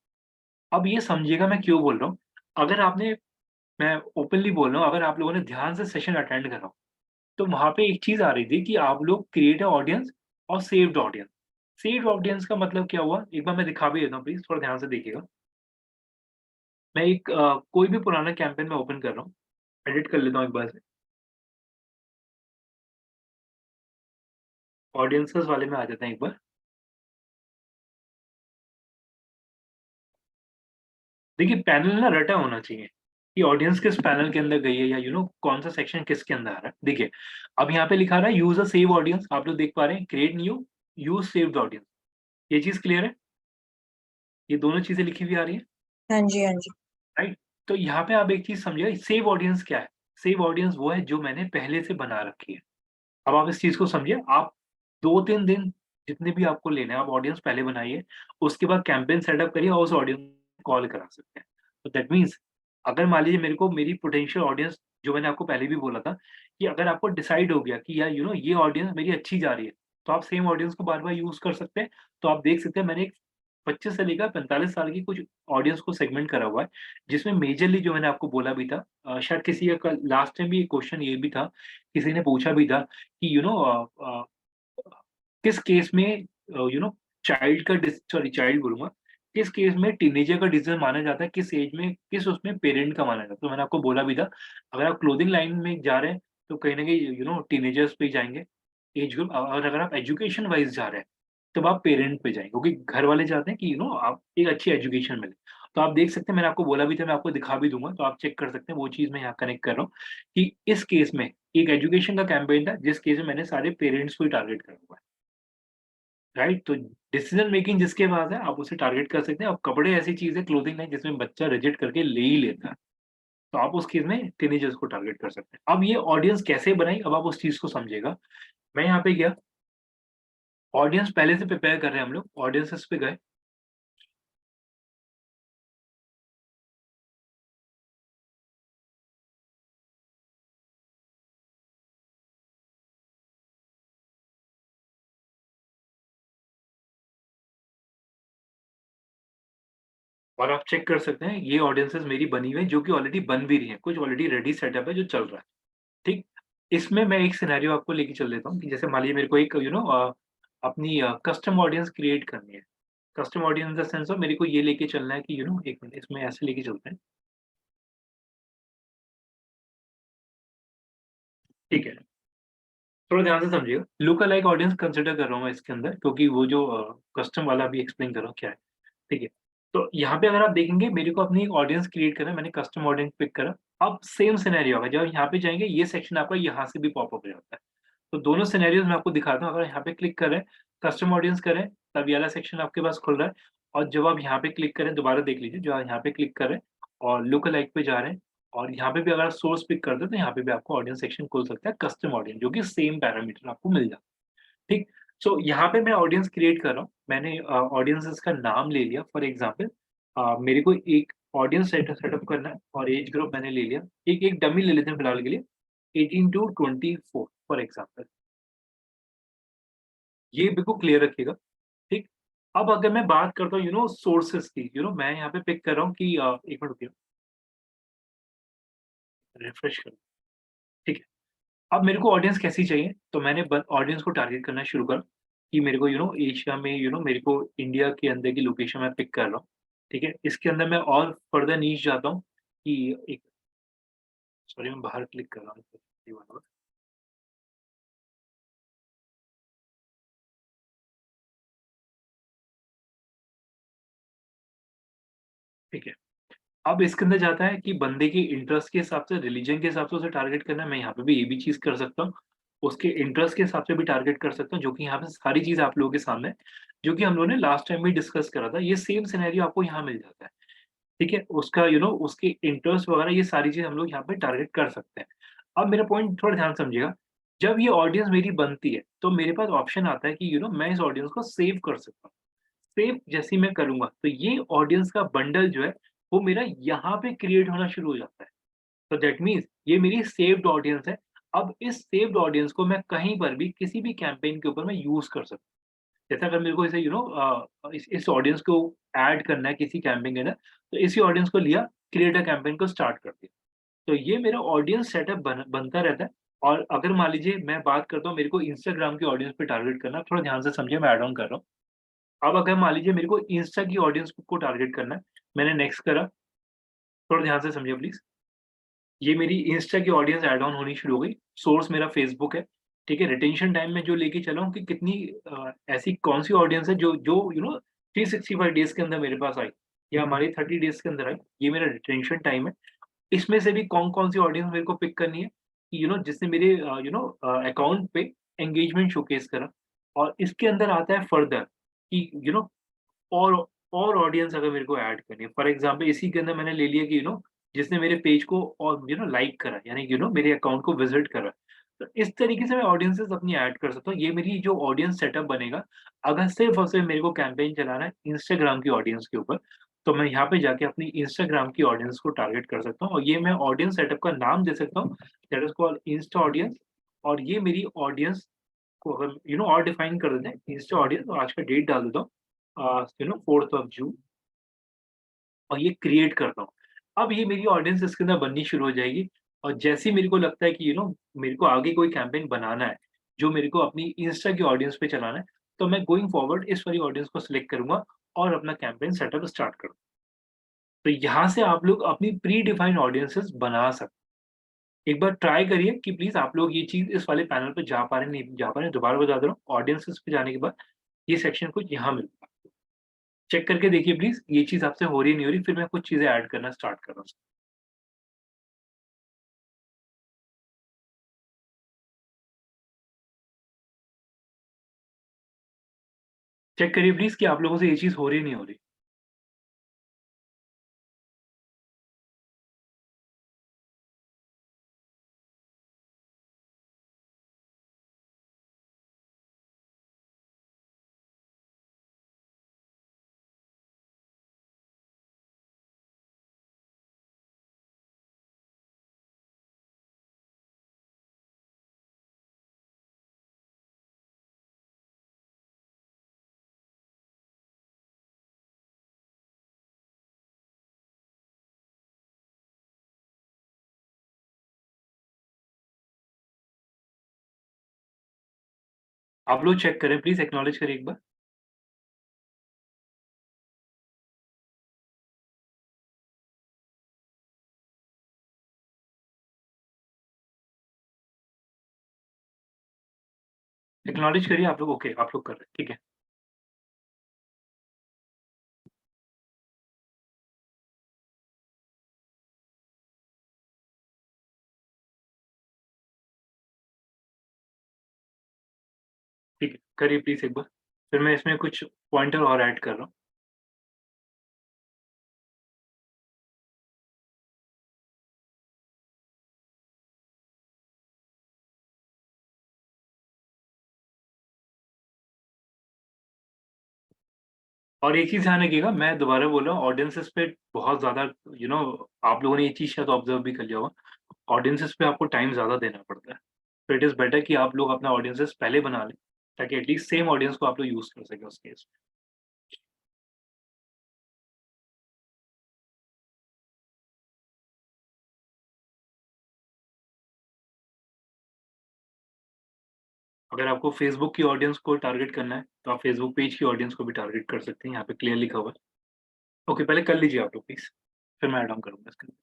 Speaker 1: अब ये समझिएगा मैं क्यों बोल रहा हूँ, अगर आपने मैं ओपनली बोल रहा हूँ, अगर आप लोगों ने ध्यान से सेशन अटेंड करा हो, तो वहाँ पे एक चीज़ आ रही थी कि आप लोग क्रिएट अ ऑडियंस और सेव्ड ऑडियंस। सेव्ड ऑडियंस का मतलब क्या हुआ? एक बार मैं दिखा भी देता हूँ प्लीज़, थोड़ा ध्यान से देखिएगा। मैं कोई भी पुराना कैंपेन मैं ओपन कर रहा हूँ, एडिट कर लेता हूँ एक बार से। ऑडियंसेस वाले में आ जाते हैं एक बार। देखिए पैनल ना रटा होना चाहिए, कि ऑडियंस किस पैनल के अंदर गई है या कौन सा सेक्शन किसके अंदर आ रहा है। देखिए, अब यहाँ पे लिखा रहा है यूज़ अ सेव ऑडियंस, आप लोग देख पा रहे हैं, create new, use saved audience. ये चीज़ क्लियर है? ये दोनों चीज़ें लिखी हुई आ रही हैं,
Speaker 4: हाँ जी, हाँ जी।
Speaker 1: राइट? तो यहाँ पे आप एक चीज़ समझिए, सेव ऑडियंस क्या है? सेव ऑडियंस वो है जो मैंने पहले से बना रखी है। अब आप इस चीज़ को समझिए, आप 2-3 दिन जितने भी आपको लेने हैं, आप ऑडियंस पहले बनाइए, उसके बाद कैंपेन सेटअप करिए और उस ऑडियंस को कॉल करा सकते हैं। तो दैट मीन्स अगर मान लीजिए मेरे को मेरी पोटेंशियल ऑडियंस, जो मैंने आपको पहले भी बोला था कि अगर आपको डिसाइड हो गया कि यार ये ऑडियंस मेरी अच्छी जा रही है, तो आप सेम ऑडियंस को बार-बार यूज़ कर सकते हैं। तो आप देख सकते हैं मैंने एक 25 से लेकर 45 साल की कुछ ऑडियंस को सेगमेंट करा हुआ है, जिसमें मेजरली जो मैंने आपको बोला भी था शायद किसी का कल लास्ट टाइम भी एक क्वेश्चन ये भी था, किसी ने पूछा भी था कि किस केस में चाइल्ड का सॉरी चाइल्ड बोलूँगा, किस केस में टीनेजर का डिसीज़न माना जाता है, किस एज में, किस उसमें पेरेंट का माना जाता है। तो मैंने आपको बोला भी था, अगर आप क्लोथिंग लाइन में जा रहे हैं, तो कहीं न कहीं टीनेजर्स पे ही जाएँगे, एज ग्रुप और अगर आप एजुकेशन वाइज़ जा रहे हैं, तब आप पेरेंट पे जाएँगे क्योंकि घर वाले चाहते हैं कि आप एक अच्छी एजुकेशन मिले। तो आप देख सकते हैं मैंने आपको बोला भी था, मैं आपको दिखा भी दूँगा, तो आप चेक कर सकते हैं, वो चीज़ मैं यहाँ कनेक्ट कर रहा हूँ कि इस केस में एक एजुकेशन का कैंपेन था, जिस केस में मैंने सारे पेरेंट्स को ही टारगेट करा हुआ है। राइट? तो डिसीज़न मेकिंग जिसके पास है, आप उसे टारगेट कर सकते हैं। अब कपड़े ऐसी चीज़ है, क्लोथिंग लाइन जिसमें बच्चा रिजेक्ट करके ले ही लेता है। तो आप उस केस में टीनेजर्स को टारगेट कर सकते हैं। अब ये ऑडियंस कैसे बनाई, अब आप उस चीज़ को समझिएगा। मैं यहाँ पे गया, ऑडियंस पहले से प्रिपेयर कर रहे हैं हम लोग, ऑडियंसेस पे गए। और आप चेक कर सकते हैं, ये ऑडियंसेस मेरी बनी हुई है, जो कि ऑलरेडी बन भी रही हैं। कुछ ऑलरेडी रेडी सेटअप है जो चल रहा है। ठीक? इसमें मैं एक सिनेरियो आपको लेके चल देता हूँ कि जैसे मान लीजिए मेरे को एक अपनी कस्टम ऑडियंस क्रिएट करनी है। Custom audience in the sense of मेरे को ये लेके चलना है कि एक मिनट इसमें ऐसे लेके चलते हैं। ठीक है, थोड़ा ध्यान से समझिएगा। लुक अलाइक ऑडियंस कंसिडर कर रहा हूँ मैं इसके अंदर, क्योंकि वो जो कस्टम वाला अभी एक्सप्लेन कर रहा हूँ क्या है। ठीक है, तो यहाँ पे अगर आप देखेंगे मेरे को अपनी ऑडियंस क्रिएट करना है, मैंने कस्टम ऑडियंस पिक करा। अब सेम सिनेरियो होगा, जब यहाँ पे जाएँगे ये सेक्शन आपका यहाँ से भी पॉप अप हो जाता है। तो दोनों सिनेरियोज़ मैं आपको दिखाता हूँ। अगर यहाँ पे क्लिक करें, कस्टम ऑडियंस करें, तब ये वाला सेक्शन आपके पास खुल रहा है। और जब आप यहाँ पे क्लिक करें, दोबारा देख लीजिए, जो आप यहाँ पे क्लिक करें और लुक अलाइक पे जा रहे हैं और यहाँ पे भी अगर आप सोर्स पिक कर दें, तो यहाँ पे भी आपको ऑडियंस सेक्शन खुल सकता है, कस्टम ऑडियंस, जो कि सेम पैरामीटर आपको मिल जाता है। ठीक? सो यहाँ पे मैं ऑडियंस क्रिएट कर रहा हूँ। मैंने ऑडियंसेस का नाम ले लिया, फॉर एग्ज़ाम्पल मेरे को एक ऑडियंस सेटअप करना है और एज ग्रुप मैंने ले लिया। एक एक डमी ले लेते हैं फिलहाल के लिए, 18 टू 24 फॉर एग्ज़ाम्पल। ये बिल्कुल क्लियर रखिएगा, ठीक? अब अगर मैं बात करता हूँ सोर्सेज़ की, मैं यहाँ पे पिक कर रहा हूँ कि 1 मिनट रुकिए, रिफ्रेश करूँ, ठीक है। अब मेरे को ऑडियंस कैसी चाहिए? तो मैंने ब ऑडियंस को टारगेट करना शुरू करा कि मेरे को एशिया में मेरे को इंडिया के अंदर की लोकेशन मैं पिक कर रहा हूँ, ठीक है? इसके अंदर मैं और फर्दर नीच जाता हूँ कि एक सॉरी मैं बाहर क्लिक कर रहा हूँ। ये वाला, ठीक है। अब इसके अंदर जाता है कि बंदे के इंटरेस्ट के हिसाब से, रिलीजन के हिसाब से उसे टारगेट करना है। मैं यहाँ पे भी ये भी चीज़ कर सकता हूँ। उसके इंटरेस्ट के हिसाब से भी टारगेट कर सकता हूँ, जो कि यहाँ पे सारी चीज़ आप लोगों के सामने है, जो कि हम लोगों ने लास्ट टाइम भी डिस्कस करा था। ये सेम सिनेरियो आपको यहाँ मिल जाता है, ठीक है? उसका उसके इंटरेस्ट वगैरह ये सारी चीज़ हम लोग यहाँ पे टारगेट कर सकते हैं। अब मेरा पॉइंट थोड़ा ध्यान से समझिएगा। जब ये ऑडियंस मेरी बनती है, तो मेरे पास ऑप्शन आता है कि मैं इस ऑडियंस को सेव कर सकता हूँ। सेव जैसे ही मैं करूँगा, तो ये ऑडियंस का बंडल जो है, वो मेरा यहाँ पे क्रिएट होना शुरू हो जाता है। तो दैट मीन्स ये मेरी सेव्ड ऑडियंस है। अब इस सेव्ड ऑडियंस को मैं कहीं पर भी किसी भी कैंपेन के ऊपर मैं यूज़ कर सकता हूँ। जैसे अगर मेरे को इसे इस ऑडियंस को ऐड करना है किसी कैंपेन के अंदर, तो इसी ऑडियंस को लिया, क्रिएट अ कैंपेन को स्टार्ट कर दिया। तो ये मेरा ऑडियंस सेटअप बनता रहता है। और अगर मान लीजिए मैं बात करता हूँ, मेरे को इंस्टाग्राम की ऑडियंस पे टारगेट करना है, थोड़ा ध्यान से समझिए, मैं ऐड ऑन कर रहा हूँ। अब अगर मान लीजिए मेरे को इंस्टा की ऑडियंस को टारगेट करना है, मैंने नेक्स्ट करा, थोड़ा ध्यान से समझिए प्लीज़। ये मेरी इंस्टा की ऑडियंस ऐड ऑन होनी शुरू हो गई। सोर्स मेरा फेसबुक है, ठीक है? रिटेंशन टाइम में जो लेके चला हूँ कि कितनी ऐसी कौन-सी ऑडियंस है जो जो 365 डेज़ के अंदर मेरे पास आई या हमारी 30 डेज़ के अंदर आई, ये मेरा रिटेंशन टाइम है। इसमें से भी कौन-कौन सी ऑडियंस मेरे को पिक करनी है कि जिसने मेरे अकाउंट पे एंगेजमेंट शोकेस करा। और इसके अंदर आता है फर्दर कि और और ऑडियंस अगर मेरे को ऐड करनी है। फॉर एग्ज़ाम्पल इसी के अंदर मैंने ले लिया कि जिसने मेरे पेज को और लाइक करा, यानी मेरे अकाउंट को विज़िट करा। तो इस तरीके से मैं ऑडियंसेस अपनी ऐड कर सकता हूँ। ये मेरी जो ऑडियंस सेटअप बनेगा, अगर सिर्फ़ और सिर्फ़ मेरे को कैंपेन चलाना है इंस्टाग्राम की ऑडियंस के ऊपर, तो मैं यहाँ पे जाके अपनी इंस्टाग्राम की ऑडियंस को टारगेट कर सकता हूँ और ये मैं ऑडियंस सेटअप का नाम दे सकता हूँ, that is called Insta audience. और ये मेरी ऑडियंस को अगर और डिफाइन कर देते हैं इंस्टा ऑडियंस, और आज का डेट डाल देता हूँ 4th ऑफ जून, और ये क्रिएट करता हूँ। अब ये मेरी ऑडियंस इसके अंदर बननी शुरू हो जाएगी। और जैसे ही मेरे को लगता है कि मेरे को आगे कोई कैंपेन बनाना है, जो मेरे को अपनी इंस्टा की ऑडियंस पे चलाना है, तो मैं गोइंग फॉरवर्ड इस वाली ऑडियंस को सिलेक्ट करूँगा और अपना कैंपेन सेटअप स्टार्ट करूँ। तो यहाँ से आप लोग अपनी प्री डिफाइंड ऑडियंसेस बना सकते हैं। एक बार ट्राई करिए कि प्लीज़ आप लोग ये चीज़ इस वाले पैनल पे जा पा रहे हैं, नहीं जा पा रहे हैं, दोबारा बता दे रहा हूँ, ऑडियंसेस पे जाने के बाद ये सेक्शन कुछ यहाँ मिलता है। चेक करके देखिए प्लीज़, ये चीज़ आपसे हो रही है, नहीं हो रही, फिर मैं कुछ चीज़ें ऐड करना स्टार्ट कर रहा हूँ। चेक करिए प्लीज़ कि आप लोगों से ये चीज़ हो रही है, नहीं हो रही। आप लोग चेक करें प्लीज़ एक्नॉलेज करिए एक बार। एक्नॉलेज करिए आप लोग, ओके आप लोग कर रहे हैं, ठीक है। ठीक है, करिए प्लीज़ एक बार। फिर मैं इसमें कुछ पॉइंटर और ऐड कर रहा हूँ। और एक चीज़ ध्यान रखिएगा, मैं दोबारा बोल रहा हूँ ऑडियंसेस पे बहुत ज़्यादा आप लोगों ने ये चीज़ शायद ऑब्ज़र्व भी कर लिया होगा, ऑडियंसेस पे आपको टाइम ज़्यादा देना पड़ता है। तो इट इज़ बेटर कि आप लोग अपना ऑडियंसेस पहले बना लें, ताकि एटलीस्ट सेम ऑडियंस को आप लोग यूज़ कर सकें उस केस में। अगर आपको फेसबुक की ऑडियंस को टारगेट करना है, तो आप फेसबुक पेज की ऑडियंस को भी टारगेट कर सकते हैं, यहाँ पे क्लियर लिखा हुआ है। ओके, पहले कर लीजिए आप लोग प्लीज़, फिर मैं ऐड ऑन करूँगा इसके अंदर।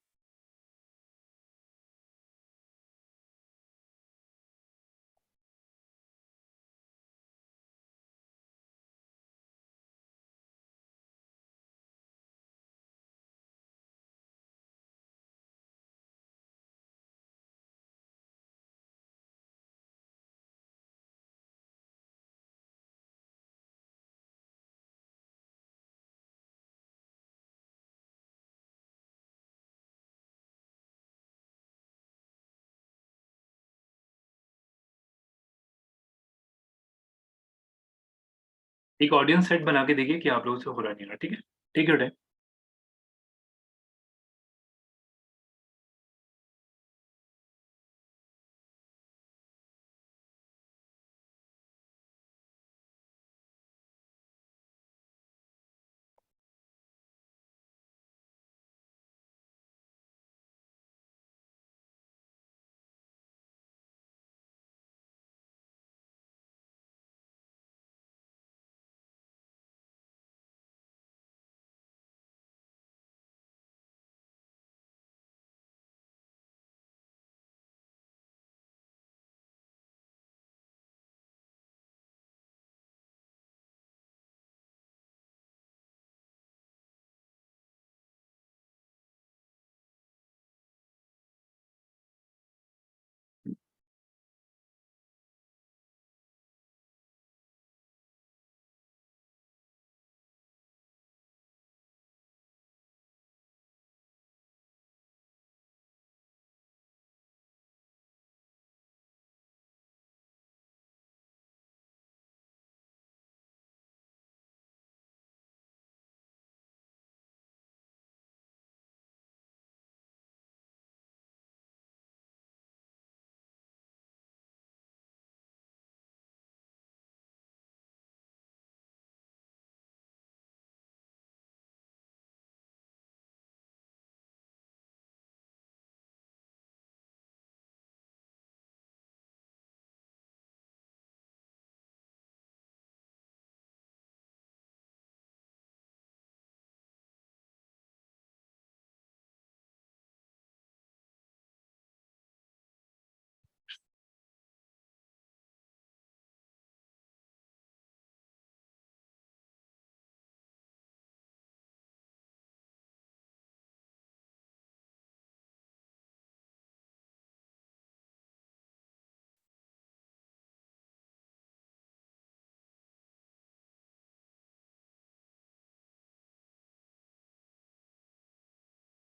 Speaker 1: एक ऑडियंस सेट बना के देखिए कि आप लोगों से हो रहा नहीं हो रहा, ठीक है? Take your time.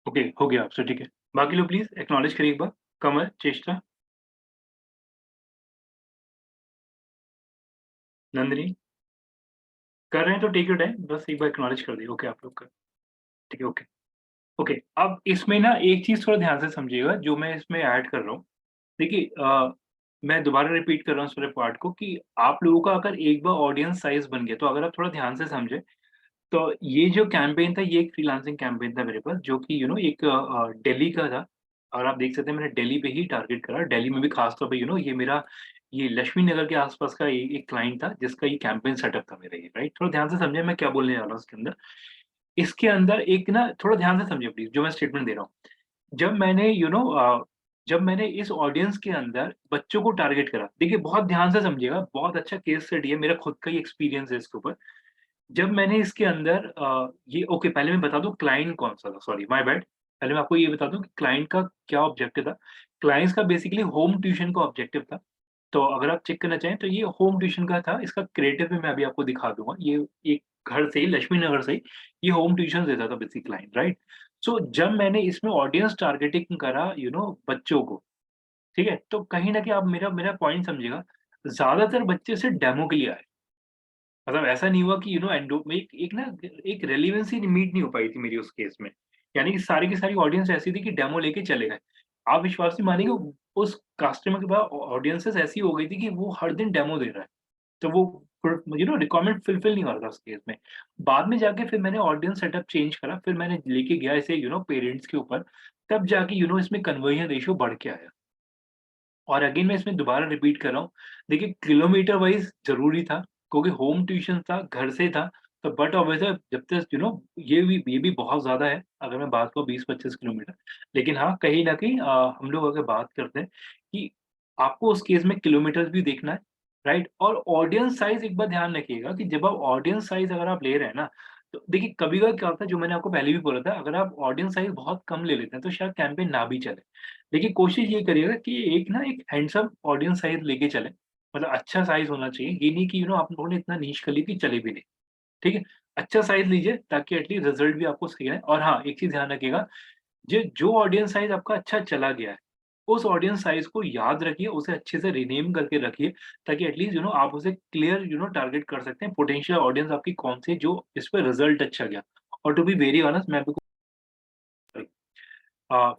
Speaker 1: ओके, हो गया आपसे, ठीक है। बाकी लोग प्लीज़ एक्नॉलेज करिए एक बार। कमल, चेष्टा, नंदिनी, कर रहे हैं तो टेक योर टाइम, बस एक बार एक्नॉलेज कर दिए। ओके, आप लोग कर, ठीक है, ओके। ओके, अब इसमें ना एक चीज़ थोड़ा ध्यान से समझिएगा, जो मैं इसमें ऐड कर रहा हूँ। देखिए मैं दोबारा रिपीट कर रहा हूँ इस वाले पार्ट को कि आप लोगों का अगर एक बार ऑडियंस साइज़ बन गया, तो अगर आप थोड़ा ध्यान से समझें, तो ये जो कैंपेन था, ये एक फ्रीलांसिंग कैंपेन था मेरे पास, जो कि एक दिल्ली का था और आप देख सकते हैं मैंने दिल्ली पे ही टारगेट करा। दिल्ली में भी खास तौर पे ये मेरा ये लक्ष्मी नगर के आसपास का एक क्लाइंट था जिसका ये कैंपेन सेटअप था मेरा ये, राइट? थोड़ा ध्यान से समझिए मैं क्या बोलने जा रहा हूँ इसके अंदर। इसके अंदर एक ना थोड़ा ध्यान से समझिए प्लीज़ जो मैं स्टेटमेंट दे रहा हूँ। जब मैंने जब मैंने इस ऑडियंस के अंदर बच्चों को टारगेट करा, देखिए बहुत ध्यान से समझिएगा, बहुत अच्छा केस स्टडी है, मेरा खुद का ही एक्सपीरियंस है इसके ऊपर। जब मैंने इसके अंदर ये ओके पहले मैं बता दूँ क्लाइंट कौन-सा था, सॉरी माय बैड। पहले मैं आपको ये बता दूँ कि क्लाइंट का क्या ऑब्जेक्टिव था। क्लाइंट्स का बेसिकली होम ट्यूशन का ऑब्जेक्टिव था। तो अगर आप चेक करना चाहें तो ये होम ट्यूशन का था, इसका क्रिएटिव भी मैं अभी आपको दिखा दूँगा। ये एक घर से ही लक्ष्मी नगर से ही ये होम ट्यूशन देता था बेसिक क्लाइंट, राइट? सो जब मैंने इसमें ऑडियंस टारगेटिंग करा बच्चों को, ठीक है? तो कहीं न कहीं आप मेरा मेरा पॉइंट समझिएगा, ज़्यादातर बच्चे सिर्फ डेमो के लिए आए। मतलब ऐसा नहीं हुआ कि एंडो में एक ना एक रेलेवेंसी मीट नहीं हो पाई थी मेरी उस केस में। यानी कि सारी की सारी ऑडियंस ऐसी थी कि डेमो लेके चले गए। आप विश्वास नहीं मानेंगे उस कस्टमर के पास ऑडियंसेस ऐसी हो गई थी कि वो हर दिन डेमो दे रहा है। तो वो रिक्वायरमेंट फुलफिल नहीं हो रहा था उस केस में। बाद में जाके फिर मैंने ऑडियंस सेटअप चेंज करा, फिर मैंने लेके गया इसे पेरेंट्स के ऊपर, तब जाके इसमें कन्वर्जन रेशियो बढ़ के आया। और अगेन मैं इसमें दोबारा रिपीट कर रहा हूँ, देखिए किलोमीटर वाइज़ ज़रूरी था, क्योंकि होम ट्यूशन था, घर से था, तो बट ऑब्वियसली जब तक ये भी बहुत ज़्यादा है, अगर मैं बात करूँ 20-25 किलोमीटर। लेकिन हाँ, कहीं न कहीं हम लोग अगर बात करते हैं कि आपको उस केस में किलोमीटर्स भी देखना है, राइट? और ऑडियंस साइज़ एक बात ध्यान रखिएगा कि जब आप ऑडियंस साइज़ अगर आप ले रहे हैं ना, तो देखिए कभी-कभार क्या होता है जो मैंने आपको पहले भी बोला था, अगर आप ऑडियंस साइज़ बहुत कम ले लेते हैं, तो शायद कैंपेन ना भी चले। देखिए, कोशिश ये करिएगा कि एक हैंडसम ऑडियंस साइज़ लेके चलें। मतलब अच्छा साइज़ होना चाहिए। ये नहीं कि आप लोगों ने इतना नीश कर ली कि चले भी नहीं, ठीक है? अच्छा साइज़ लीजिए ताकि एटलीस्ट रिज़ल्ट भी आपको सही आए। और हाँ, एक चीज़ ध्यान रखिएगा, जो ऑडियंस साइज़ आपका अच्छा चला गया है, उस ऑडियंस साइज़ को याद रखिए, उसे अच्छे से रीनेम करके रखिए, ताकि एटलीस्ट आप उसे क्लियर टारगेट कर सकते हैं पोटेंशियल ऑडियंस आपकी कौन-सी है, जो इस पे रिज़ल्ट अच्छा गया। और टू बी वेरी ऑनेस्ट मैं आपको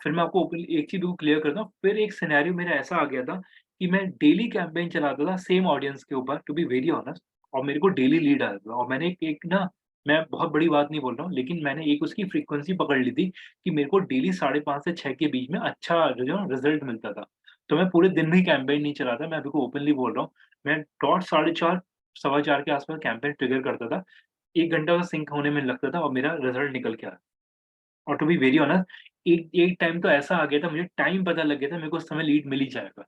Speaker 1: फिर मैं आपको ओपनली एक चीज़ बिल्कुल क्लियर करता हूँ, फिर एक सिनेरियो मेरा ऐसा आ गया था कि मैं डेली कैंपेन चलाता था सेम ऑडियंस के ऊपर टू बी वेरी ऑनेस्ट, और मेरे को डेली लीड आता था, और मैंने एक एक ना मैं बहुत बड़ी बात नहीं बोल रहा हूँ, लेकिन मैंने एक उसकी फ्रीक्वेंसी पकड़ ली थी कि मेरे को डेली 5:30 से 6 के बीच में अच्छा रिज़ल्ट मिलता था। तो मैं पूरे दिन भी कैंपेन नहीं चलाता, मैं आपको ओपनली बोल रहा हूँ। मैं डॉट 4:30 सवा 4 के आस-पास कैंपेन ट्रिगर करता था। 1 घंटा बस सिंक होने में लगता था और मेरा रिज़ल्ट निकल के आया। और टू बी वेरी ऑनेस्ट एक एक टाइम तो ऐसा आ गया था, मुझे टाइम पता लग गया था, मेरे को उस समय लीड मिल ही जाएगा।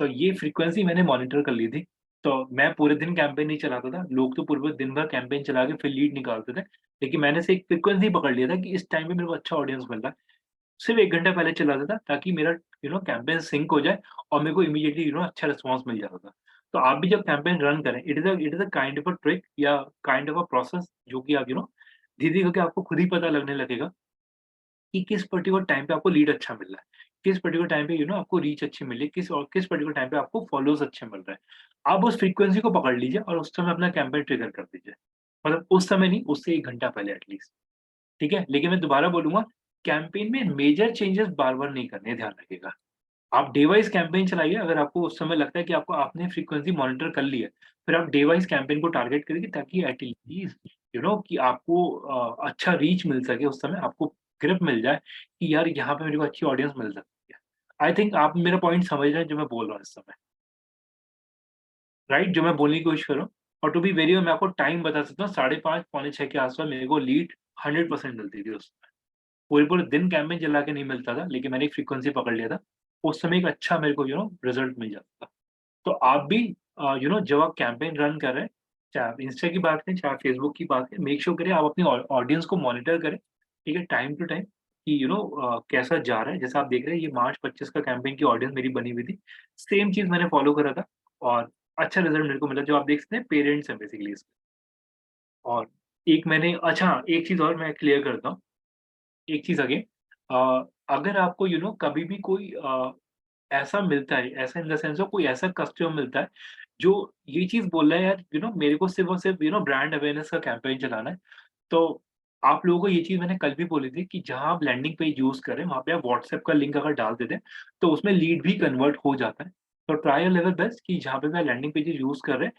Speaker 1: तो ये फ्रीक्वेंसी मैंने मॉनिटर कर ली थी। तो मैं पूरे दिन कैंपेन नहीं चलाता था, लोग तो पूरे दिन भर कैंपेन चला के फिर लीड निकालते थे। लेकिन मैंने से एक फ्रीक्वेंसी पकड़ लिया था कि इस टाइम पे मेरे को अच्छा ऑडियंस मिल रहा है। सिर्फ 1 घंटा पहले चलाता था ताकि मेरा कैंपेन सिंक हो जाए और मेरे को इमीडिएटली अच्छा रिस्पॉन्स मिल जाता था। तो आप भी जब कैंपेन रन करें, it is a kind of a trick या काइंड ऑफ अ प्रोसेस, जो कि आप धीरे-धीरे करके आपको खुद ही पता लगने लगेगा कि किस पर्टिकुलर टाइम पे आपको लीड अच्छा मिल रहा है, किस पर्टिकुलर टाइम पे आपको रीच अच्छी मिल रही है, किस पर्टिकुलर टाइम पे आपको फॉलोअर्स अच्छे मिल रहे हैं। आप उस फ्रीक्वेंसी को पकड़ लीजिए और उस समय अपना कैंपेन ट्रिगर कर दीजिए। मतलब उस समय नहीं, उससे 1 घंटा पहले एटलीस्ट, ठीक है? लेकिन मैं दोबारा बोलूँगा, कैंपेन में मेजर चेंजेस बार-बार नहीं करने हैं, ध्यान रखिएगा। आप डे वाइज़ कैंपेन चलाइए, अगर आपको उस समय लगता है कि आपने फ्रीक्वेंसी मॉनिटर कर ली है, फिर आप डे वाइज़ कैंपेन को टारगेट करिए ताकि एट लीस्ट कि आपको अच्छा रीच मिल सके, उस समय आपको ग्रिप मिल जाए कि यार यहाँ पे मेरे को अच्छी ऑडियंस मिल सकती है। आई थिंक आप मेरा पॉइंट समझ रहे हैं जो मैं बोल रहा हूँ इस समय, राइट? जो मैं बोलने की कोशिश कर रहा हूँ। और टू बी वेरी मैं आपको टाइम बता सकता हूँ, 5:30 पौने 6 के आस-पास मेरे को लीड 100% मिलती थी उस समय। पूरे-पूरे दिन कैंपेन चला के नहीं मिलता था, लेकिन मैंने एक फ्रीक्वेंसी पकड़ लिया था। उस समय एक अच्छा मेरे को रिजल्ट मिल जाता था। तो आप भी जब आप कैंपेन रन कर रहे हैं, चाहे आप इंस्टा की बात करें, चाहे आप फेसबुक की बात करें, मेक श्योर करें आप अपनी ऑडियंस को मॉनिटर करें, ठीक है? टाइम टू टाइम कि कैसा जा रहा है। जैसा आप देख रहे हैं ये मार्च 25 का कैंपेन की ऑडियंस मेरी बनी हुई थी। सेम चीज़ मैंने फॉलो करा था और अच्छा रिजल्ट मेरे को मिला, जो आप देख सकते हैं पेरेंट्स हैं बेसिकली इसमें। और एक चीज़ और मैं क्लियर करता हूँ, एक चीज़ अगेन, अगर आपको कभी भी कोई ऐसा मिलता है, ऐसा इन द सेंस ऑफ कोई ऐसा कस्टमर मिलता है, जो ये चीज़ बोल रहा है यार मेरे को सिर्फ़ और सिर्फ़ ब्रांड अवेयरनेस का कैंपेन चलाना है। तो आप लोगों को ये चीज़ मैंने कल भी बोली थी कि जहाँ आप लैंडिंग पेज यूज़ कर रहे हैं, वहाँ पे आप व्हाट्सएप का लिंक अगर डाल देते हैं, तो उसमें लीड भी कन्वर्ट हो जाता है। तो ट्राई योर लेवल बेस्ट कि जहाँ पे भी आप लैंडिंग पेजेज़ यूज़ कर रहे हैं,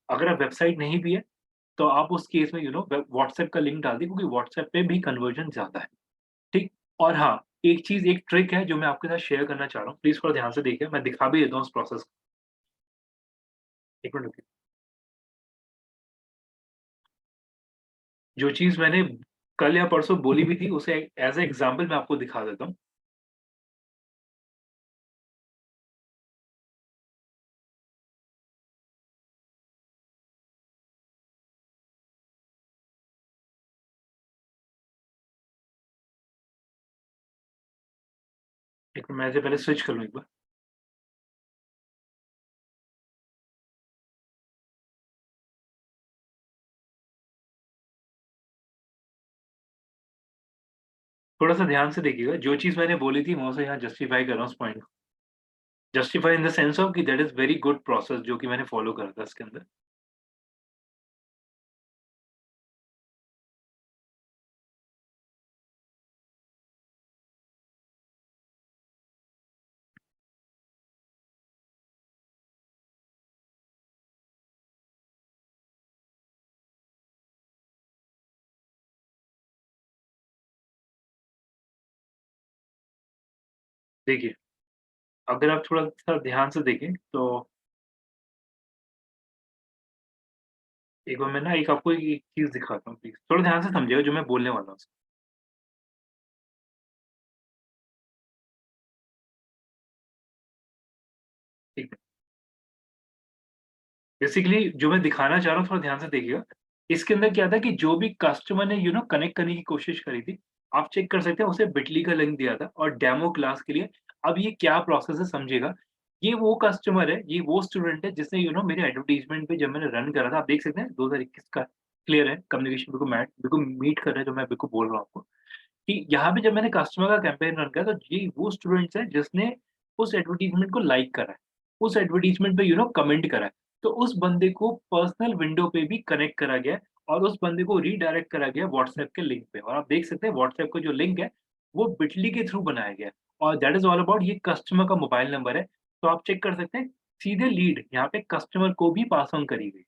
Speaker 1: अगर आप वेबसाइट नहीं भी है, तो आप उस केस में व्हाट्सएप का लिंक डाल दिए, क्योंकि व्हाट्सएप पे भी कन्वर्जन ज़्यादा है। ठीक? और हाँ, एक ट्रिक है जो मैं आपके साथ शेयर करना चाह रहा हूँ, प्लीज़ थोड़ा ध्यान से देखिए, मैं दिखा भी देता हूँ उस प्रोसेस को। एक मिनट रुकिए। जो चीज़ मैंने कल या परसों बोली भी थी उसे एज़ अ एग्ज़ाम्पल मैं आपको दिखा देता हूँ। एक मिनट मैं इसे पहले स्विच कर लूँ एक बार। थोड़ा-सा ध्यान से देखिएगा, जो चीज़ मैंने बोली थी मैं उसे यहाँ जस्टिफ़ाई कर रहा हूँ उस पॉइंट को। Justify in the sense of कि that is very good process जो कि मैंने फॉलो करा था इसके अंदर। देखिए, अगर आप थोड़ा-सा ध्यान से देखें तो एक बार मैं ना एक आपको एक चीज़ दिखाता हूँ प्लीज़, थोड़ा ध्यान से समझिएगा जो मैं बोलने वाला हूँ। ठीक है। बेसिकली जो मैं दिखाना चाह रहा हूँ थोड़ा ध्यान से देखिएगा। इसके अंदर क्या था कि जो भी कस्टमर ने कनेक्ट करने की कोशिश करी थी, आप चेक कर सकते हैं उसे बिटली का लिंक दिया था और डेमो क्लास के लिए अब ये क्या प्रोसेस है समझिएगा। ये वो कस्टमर है, ये वो स्टूडेंट है जिसने मेरे एडवर्टाइज़मेंट पे जब मैंने रन करा था, आप देख सकते हैं 2021 का क्लियर है, कम्युनिकेशन बिल्कुल मीट कर रहा है जो मैं बिल्कुल बोल रहा हूँ आपको। कि यहाँ पे जब मैंने कस्टमर का कैंपेन रन किया तो ये वो स्टूडेंट्स हैं जिसने उस एडवर्टाइज़मेंट को लाइक करा है, उस एडवर्टाइज़मेंट पे कमेंट करा है। तो उस बंदे को पर्सनल विंडो पे भी कनेक्ट करा गया है और उस बंदे को रीडायरेक्ट करा गया व्हाट्सएप के लिंक पे और आप देख सकते हैं व्हाट्सएप का जो लिंक है, वो बिटली के थ्रू बनाया गया है और दैट इज़ ऑल अबाउट ये कस्टमर का मोबाइल नंबर है। तो आप चेक कर सकते हैं, सीधे लीड यहाँ पे कस्टमर को भी पास ऑन करी गई,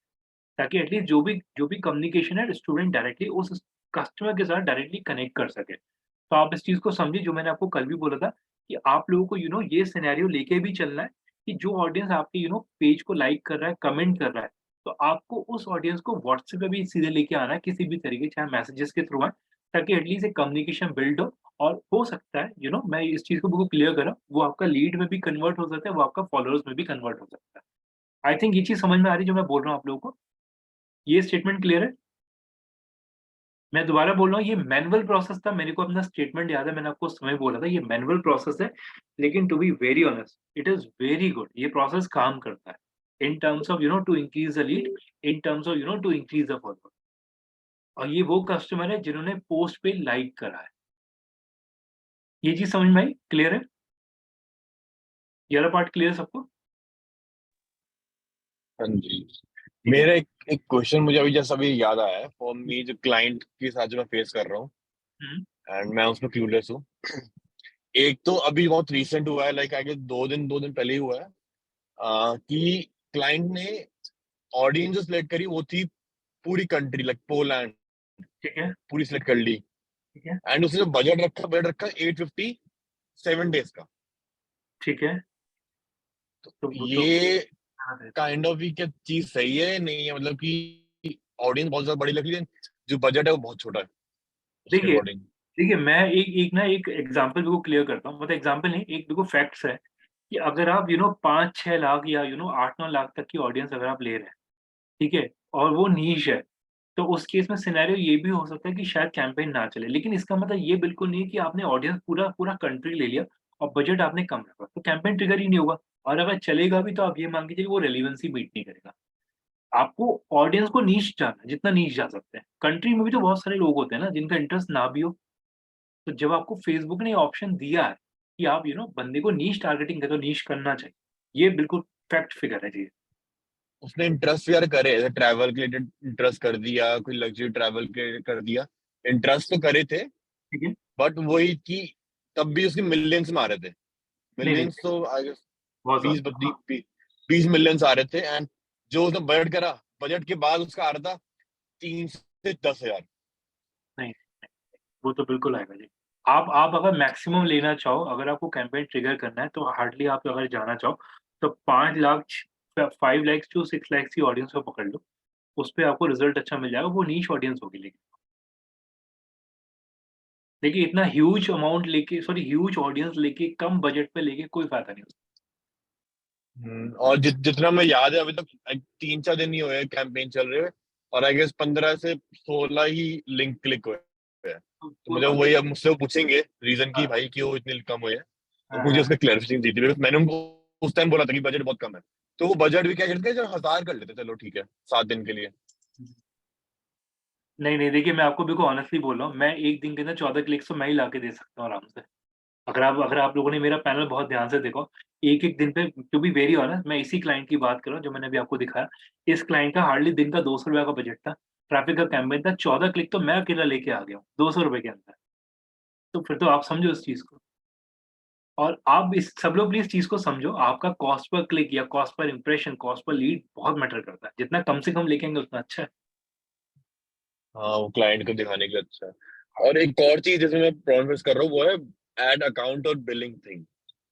Speaker 1: ताकि एटलीस्ट जो भी कम्युनिकेशन है स्टूडेंट डायरेक्टली उस कस्टमर के साथ डायरेक्टली कनेक्ट कर सके। तो आप इस चीज़ को समझिए जो मैंने आपको कल भी बोला था कि आप लोगों को ये सिनेरियो लेके भी चलना है कि जो ऑडियंस आपके पेज को लाइक कर रहा है, कमेंट कर रहा है, तो आपको उस ऑडियंस को व्हाट्सएप पे भी सीधे लेके आना है किसी भी तरीके चाहे मैसेजेस के थ्रू आए, ताकि एटलीस्ट एक कम्युनिकेशन बिल्ड हो और हो सकता है मैं इस चीज़ को बिल्कुल क्लियर कर रहा हूँ, वो आपका लीड में भी कन्वर्ट हो सकता है, वो आपका फॉलोअर्स में भी कन्वर्ट हो सकता है। आई थिंक ये चीज़ समझ में आ रही है जो मैं बोल रहा हूँ आप लोगों को? ये स्टेटमेंट क्लियर है? मैं दोबारा बोल रहा हूँ ये मैनुअल प्रोसेस था, मेरे को अपना स्टेटमेंट याद है, मैंने आपको उस समय बोला था ये मैनुअल प्रोसेस है, लेकिन to be very honest it is very good, ये प्रोसेस काम करता है। In terms of to increase the lead, in terms of to increase the follower और ये वो कस्टमर है जिन्होंने पोस्ट पे लाइक करा है। ये चीज़ समझ में आई? क्लियर है? ये वाला पार्ट क्लियर है सबको?
Speaker 2: हाँ जी।
Speaker 1: ठीक है?
Speaker 2: मेरा एक क्वेश्चन मुझे अभी जस्ट अभी याद आया है फॉर मी, जो क्लाइंट के साथ जो मैं फेस कर रहा हूँ
Speaker 1: हुँ,
Speaker 2: एंड मैं उसमें क्लूलेस हूँ। एक तो अभी बहुत रीसेंट हुआ है, लाइक आई गेस 2 दिन पहले ही हुआ है, कि क्लाइंट ने ऑडियंस जो सिलेक्ट करी वो थी पूरी कंट्री, लाइक पोलैंड
Speaker 1: ठीक है,
Speaker 2: पूरी सिलेक्ट कर ली।
Speaker 1: ठीक है,
Speaker 2: एंड उसने जो बजट रखा 857 डेज का।
Speaker 1: ठीक है। तो वो तो
Speaker 2: ये
Speaker 1: हाँ, है।
Speaker 2: काइंड ऑफ ही क्या चीज सही है नहीं है, मतलब कि ऑडियंस बहुत ज्यादा बड़ी लग रही है, जो बजट है वो बहुत छोटा है उसके
Speaker 1: देखिए
Speaker 2: अकॉर्डिंग।
Speaker 1: देखिए, मैं एक एग्ज़ाम्पल बिल्कुल क्लियर करता हूँ, मतलब एग्ज़ाम्पल नहीं, एक बिल्कुल फैक्ट्स है कि अगर आप 5-6 लाख या 8-9 लाख तक की ऑडियंस अगर आप ले रहे हैं, ठीक है? और वो नीश है, तो उस केस में सिनेरियो ये भी हो सकता है कि शायद कैंपेन ना चले। लेकिन इसका मतलब ये बिल्कुल नहीं है कि आपने ऑडियंस पूरा पूरा कंट्री ले लिया और बजट आपने कम रखा, तो कैंपेन ट्रिगर ही नहीं होगा और अगर चलेगा भी तो आप ये मान के चलिए वो रेलेवेंसी मीट नहीं करेगा। आपको ऑडियंस को नीश जाना है, जितना नीश जा सकते हैं। कंट्री में भी तो बहुत सारे लोग होते हैं ना जिनका इंटरेस्ट ना भी हो, तो जब आपको फेसबुक ने ऑप्शन दिया है कि आप बंदे को नीश टारगेटिंग है तो नीश करना चाहिए। ये बिल्कुल फैक्ट फिगर है जी।
Speaker 2: उसने इंटरेस्ट यार करे, जैसे ट्रैवल के लिए इंटरेस्ट कर दिया, कोई लग्जरी ट्रैवल के लिए कर दिया, इंटरेस्ट तो करे थे।
Speaker 1: ठीक है?
Speaker 2: बट वही कि तब भी उसके मिलियंस में आ रहे थे,
Speaker 1: नहीं, नहीं,
Speaker 2: मिलियंस तो आई गेस
Speaker 1: बहुत
Speaker 2: बीस
Speaker 1: ज़्यादा। हाँ,
Speaker 2: 20 मिलियंस आ रहे थे। एंड जो उसने बजट करा, बजट के बाद उसका आ रहा था 3 से 10 हजार।
Speaker 1: नहीं, वो तो बिल्कुल आएगा जी। आप अगर मैक्सिमम लेना चाहो, अगर आपको कैंपेन ट्रिगर करना है तो हार्डली आप अगर जाना चाहो तो 5 लाख 5 लाख टू 6 लाख की ऑडियंस को पकड़ लो, उस पे आपको रिजल्ट अच्छा मिल जाएगा, वो नीश ऑडियंस होगी। लेकिन देखिए इतना ह्यूज अमाउंट लेके, सॉरी ह्यूज ऑडियंस लेके कम बजट पे लेके कोई फायदा नहीं होता।
Speaker 2: और जितना मैं याद है अभी तक 3-4 दिन ही हुए कैंपेन चल रहे हुए, और आई गेस 15 से 16 ही लिंक क्लिक हुए हैं। तो मुझे
Speaker 1: अगर
Speaker 2: वही, अब मुझसे वो पूछेंगे रीजन की
Speaker 1: हाँ,
Speaker 2: भाई क्यों इतने कम हुए हैं, तो
Speaker 1: हाँ,
Speaker 2: मुझे
Speaker 1: हाँ।
Speaker 2: उसका क्लैरिफिकेशन दी थी because मैंने उनको उस टाइम बोला था कि बजट बहुत कम है, तो वो बजट भी क्या कहते हैं, 1000 कर लेते, चलो ठीक है 7 दिन के लिए।
Speaker 1: नहीं, नहीं, देखिए मैं आपको बिल्कुल ऑनेस्टली बोल रहा हूँ, मैं 1 दिन के अंदर 14 क्लिक्स तो मैं ही लाके दे सकता हूँ आराम से। अगर आप लोगों ने मेरा पैनल बहुत ध्यान से देखा हो, एक-एक दिन पे टू बी वेरी ऑनेस्ट मैं इसी क्लाइंट की बात कर रहा हूँ जो मैंने अभी आपको दिखाया। इस क्लाइंट का हार्डली दिन का ₹200 का बजट था, ट्रैफिक का कैंपेन था, 14 क्लिक तो मैं अकेला लेके आ गया हूँ, ₹200 के अंदर। तो फिर तो आप समझो इस चीज़ को। और आप इस सब लोग प्लीज़ चीज़ को समझो, आपका कॉस्ट पर क्लिक या cost per impression, cost per lead बहुत मैटर करता है। जितना कम से कम लेके आएँगे उतना अच्छा है।
Speaker 2: हाँ, वो क्लाइंट को दिखाने के लिए अच्छा है। और एक और चीज जिसमें मैं प्रॉब्लम फेस कर रहा हूँ वो है एड अकाउंट और बिलिंग थिंग।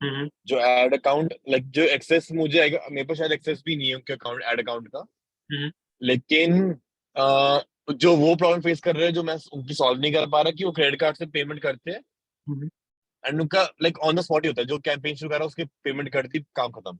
Speaker 1: हुँ, हुँ।
Speaker 2: जो एड अकाउंट लाइक जो एक्सेस मुझे आएगा, मेरे पास शायद एक्सेस भी नहीं है उनके अकाउंट एड अकाउंट का,
Speaker 1: हुँ, हुँ।
Speaker 2: लेकिन अ, जो वो प्रॉब्लम फेस कर रहे हैं जो मैं उनकी सॉल्व नहीं कर पा रहा, कि वो क्रेडिट कार्ड से पेमेंट करते हैं
Speaker 1: हुँ, हुँ।
Speaker 2: एंड उनका लाइक ऑन द स्पॉट ही होता है, जो कैंपेन शुरू कर रहा है उसके पेमेंट करती काम खत्म।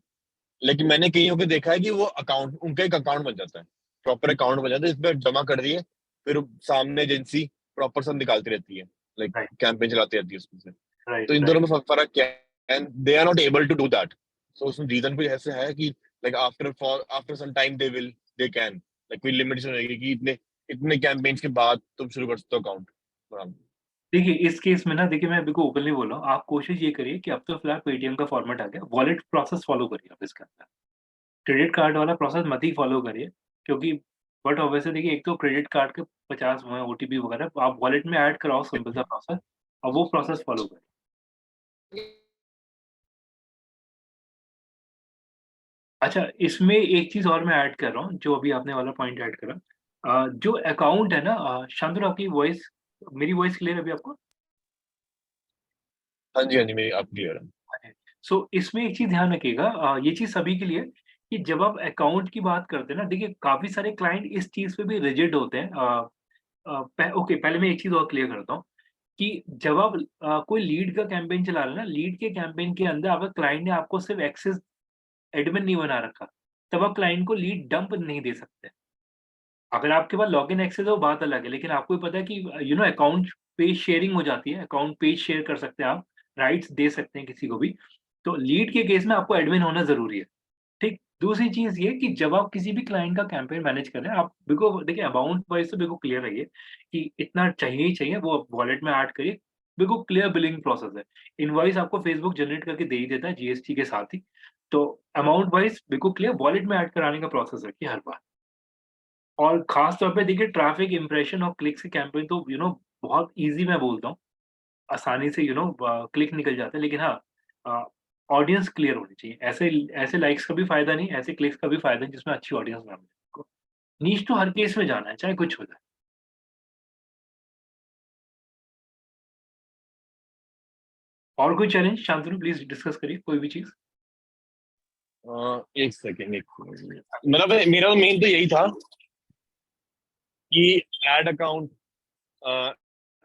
Speaker 2: लेकिन मैंने कईयों को देखा है कि वो अकाउंट उनका एक अकाउंट बन जाता है, प्रॉपर
Speaker 1: हुँ,
Speaker 2: अकाउंट बन जाता है, इसमें जमा कर दिए, फिर सामने एजेंसी प्रॉपर सब निकालती रहती है, लाइक
Speaker 1: राइट,
Speaker 2: कैंपेन चलाती रहती है उसमें से।
Speaker 1: राइट,
Speaker 2: तो इन दोनों
Speaker 1: राइट।
Speaker 2: में फर्क क्या है, and they are not able to do that. So उसमें रीजन कुछ ऐसे है कि like after some time they can, like कोई लिमिटेशन रहेगी कि इतने इतने कैंपेन्स के बाद तुम शुरू कर सकते हो अकाउंट।
Speaker 1: देखिए, इस केस में ना देखिए मैं बिल्कुल ओपनली बोल रहा हूँ, आप कोशिश ये करिए कि अब तो फिलहाल पेटीएम का फॉर्मेट आ गया, वॉलेट प्रोसेस फॉलो करिए आप इसके अंदर। क्रेडिट कार्ड वाला प्रोसेस मत ही फॉलो करिए, क्योंकि बट ऑब्वियसली देखिए एक तो क्रेडिट कार्ड के 50 वो हैं ओटीपी वगैरह, आप वॉलेट में ऐड कराओ सिंपल सा प्रोसेस और वो प्रोसेस फॉलो करिए। अच्छा, इसमें एक चीज़ और मैं ऐड कर रहा हूँ, जो अभी आपने वाला पॉइंट ऐड करा। जो अकाउंट है ना शांतनु आपकी वॉइस मेरी वॉइस क्लियर है अभी आपको?
Speaker 2: हाँ जी, हाँ जी, मेरी आप क्लियर है।
Speaker 1: सो इसमें एक चीज़ ध्यान रखिएगा, ये चीज़ सभी के लिए कि जब आप अकाउंट की बात करते हैं ना, देखिए काफ़ी सारे क्लाइंट इस चीज़ पे भी रिजिड होते हैं। ओके पहले मैं एक चीज़ और क्लियर करता हूँ कि जब आप कोई लीड का कैंपेन चला रहे हैं ना, लीड के कैंपेन के अंदर अगर क्लाइंट ने आपको सिर्फ एक्सेस एडमिन नहीं बना रखा, तब आप क्लाइंट को लीड डंप नहीं दे सकते। अगर आपके पास लॉगिन एक्सेस है वो बात अलग है, लेकिन आपको भी पता है कि अकाउंट पेज शेयरिंग हो जाती है, अकाउंट पेज शेयर कर सकते हैं आप, राइट्स दे सकते हैं किसी को भी। तो लीड के केस में आपको एडमिन होना ज़रूरी है, ठीक? दूसरी चीज़ ये कि जब आप किसी भी क्लाइंट का कैंपेन मैनेज कर रहे हैं, आप बिल्कुल देखिए अमाउंट वाइज़ तो बिल्कुल क्लियर रहिए कि इतना चाहिए ही चाहिए, वो वॉलेट में ऐड करिए, बिल्कुल क्लियर बिलिंग प्रोसेस है। इनवॉइस आपको फेसबुक जनरेट करके दे ही देता है जीएसटी के साथ ही। तो अमाउंट वाइज़ बिल्कुल क्लियर, वॉलेट में ऐड कराने का प्रोसेस रखिए हर बार। और ख़ास तौर पे देखिए ट्रैफ़िक इम्प्रेशन और क्लिक्स के कैंपेन तो बहुत ईज़ी मैं बोलता हूँ। आसानी से क्लिक निकल जाते हैं, लेकिन हाँ अ, ऑडियंस क्लियर होनी चाहिए। ऐसे ऐसे लाइक्स का भी फ़ायदा नहीं, ऐसे क्लिक्स का भी फ़ायदा नहीं जिसमें अच्छी ऑडियंस ना मिले आपको। नीश तो हर केस में जाना है, चाहे कुछ हो जाए। और कोई चैलेंज शांतनु प्लीज़ डिस्कस करिए कोई भी चीज़।
Speaker 2: एक सेकेंड, एक सेकेंड, मतलब मेरा मेन तो यही था कि एड अकाउंट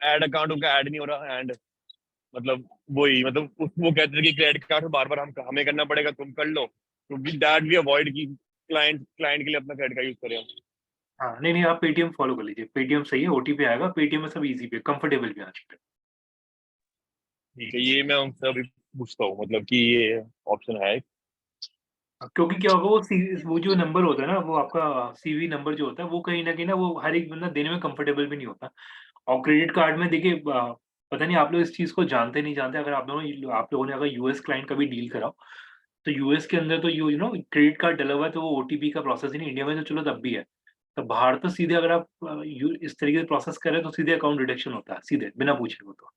Speaker 2: एड अकाउंट उनका ऐड नहीं हो रहा, एंड मतलब वही मतलब वो कहते थे कि क्रेडिट कार्ड बार बार हम हमें करना पड़ेगा, तुम कर लो, क्योंकि दैट भी अवॉइड की क्लाइंट क्लाइंट के लिए अपना क्रेडिट कार्ड यूज करें हम।
Speaker 1: हाँ, नहीं, नहीं आप पेटीएम फ़ॉलो कर लीजिए। पेटीएम सही है, ओटीपी आएगा, पेटीएम में सब ईज़ी पे कंफर्टेबल भी है आजकल।
Speaker 2: ठीक है, ये मैं उनसे अभी पूछता हूँ, मतलब कि ये ऑप्शन है।
Speaker 1: क्योंकि क्या होगा वो जो नंबर होता है ना, वो आपका सीवी नंबर जो होता है, वो कहीं न कहीं ना वो हर एक बंदा देने में कंफर्टेबल भी नहीं होता। और क्रेडिट कार्ड में देखिए पता नहीं आप लोग इस चीज़ को जानते नहीं जानते, अगर आप लोगों ने अगर यूएस क्लाइंट का भी डील करा हो, तो यूएस के अंदर तो क्रेडिट कार्ड डला हुआ है तो वो ओटीपी का प्रोसेस ही नहीं, इंडिया में तो चलो तब भी है। तो बाहर तो सीधे अगर आप इस तरीके से प्रोसेस करें तो सीधे अकाउंट डिडक्शन होता है, सीधे बिना पूछे वो तो।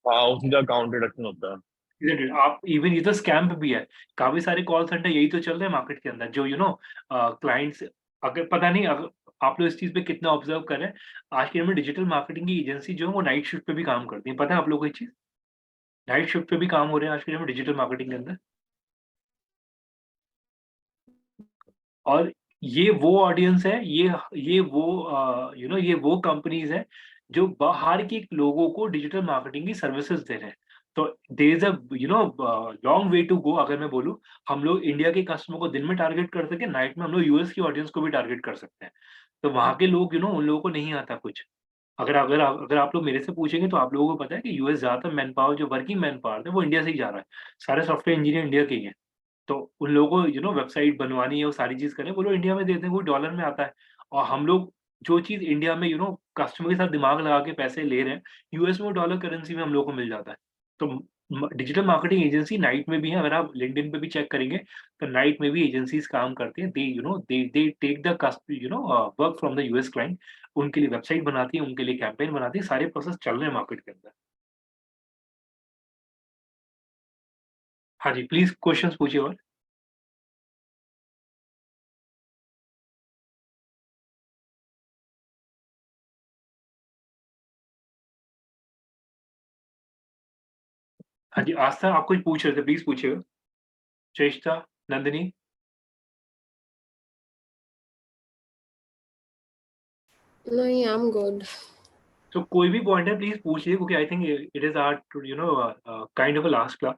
Speaker 2: हाँ, उसी का अकाउंट डिडक्शन होता है।
Speaker 1: सीधे आप इवन ये तो स्कैम भी है। काफ़ी सारे कॉल सेंटर यही तो चल रहे हैं मार्केट के अंदर जो क्लाइंट्स अगर पता नहीं अगर आप लोग इस चीज़ पे कितना ऑब्ज़र्व कर रहे हैं, आज के डेट में डिजिटल मार्केटिंग की एजेंसी जो है वो नाइट शिफ्ट पे भी काम करती है। पता है आप लोगों को ये चीज़? नाइट शिफ्ट पे भी काम हो रहे हैं आज के डेट में डिजिटल मार्केटिंग के अंदर। और ये वो ऑडियंस है, ये वो ये वो कंपनीज है जो बाहर के लोगों को डिजिटल मार्केटिंग की सर्विसेज दे रहे हैं। तो there is a long way to go. अगर मैं बोलूँ, हम लोग इंडिया के कस्टमर को दिन में टारगेट कर सके, नाइट में हम लोग यूएस की ऑडियंस को भी टारगेट कर सकते हैं। तो वहाँ के लोग उन लोगों को नहीं आता कुछ। अगर आप लोग मेरे से पूछेंगे तो आप लोगों को पता है कि यूएस ज्यादातर मैन पावर, जो वर्किंग मैन पावर है, वो इंडिया से ही जा रहा है। सारे सॉफ्टवेयर इंजीनियर इंडिया के ही हैं। तो उन लोगों को वेबसाइट बनवानी है, वो सारी चीज़ करनी है, वो लोग इंडिया में देते हैं, वो डॉलर में आता है। और हम लोग जो चीज़ इंडिया में कस्टमर के साथ दिमाग लगा के पैसे ले रहे हैं, यूएस में वो डॉलर करेंसी में हम लोग को मिल जाता है। तो डिजिटल मार्केटिंग एजेंसी नाइट में भी है। अगर आप लिंक्डइन पे भी चेक करेंगे तो नाइट में भी एजेंसीज काम करती हैं। They take the work from the US client. उनके लिए वेबसाइट बनाती है, उनके लिए कैंपेन बनाती है, सारे प्रोसेस चल रहे हैं मार्केट के अंदर। हाँ जी, प्लीज क्वेश्चंस पूछिए और। हाँ जी, आस्था आप कुछ पूछ रहे थे, प्लीज पूछिएगा। चेष्टा, Nandini.
Speaker 3: No, yeah, I'm good.
Speaker 1: तो कोई भी पॉइंट है प्लीज पूछिए, क्योंकि I think it is our kind of a last class.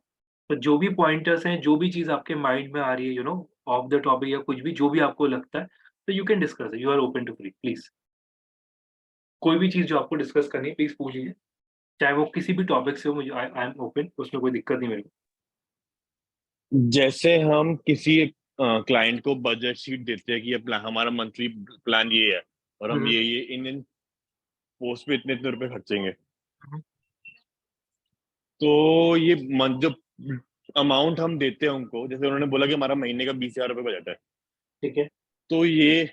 Speaker 1: तो जो भी पॉइंटर्स हैं, जो भी चीज आपके माइंड में आ रही है, ऑफ द टॉपिक, या कुछ भी जो भी आपको लगता है, तो you can discuss it. You are open to free, please. कोई भी चीज जो आपको डिस्कस करनी है, प्लीज पूछिए। चाहे वो किसी भी टॉपिक से हो, मुझे आई एम ओपन, उसमें कोई दिक्कत नहीं मेरे को।
Speaker 2: जैसे हम किसी क्लाइंट को बजट शीट देते हैं कि ये हमारा मंथली प्लान ये है और हम
Speaker 1: हम्म,
Speaker 2: ये इन इन पोस्ट पे इतने इतने रुपए खर्चेंगे।
Speaker 1: हम्म,
Speaker 2: तो ये मंथ जो अमाउंट हम देते हैं उनको, जैसे उन्होंने बोला कि हमारा महीने का 20,000 रुपये बजट है,
Speaker 1: ठीक है।
Speaker 2: तो ये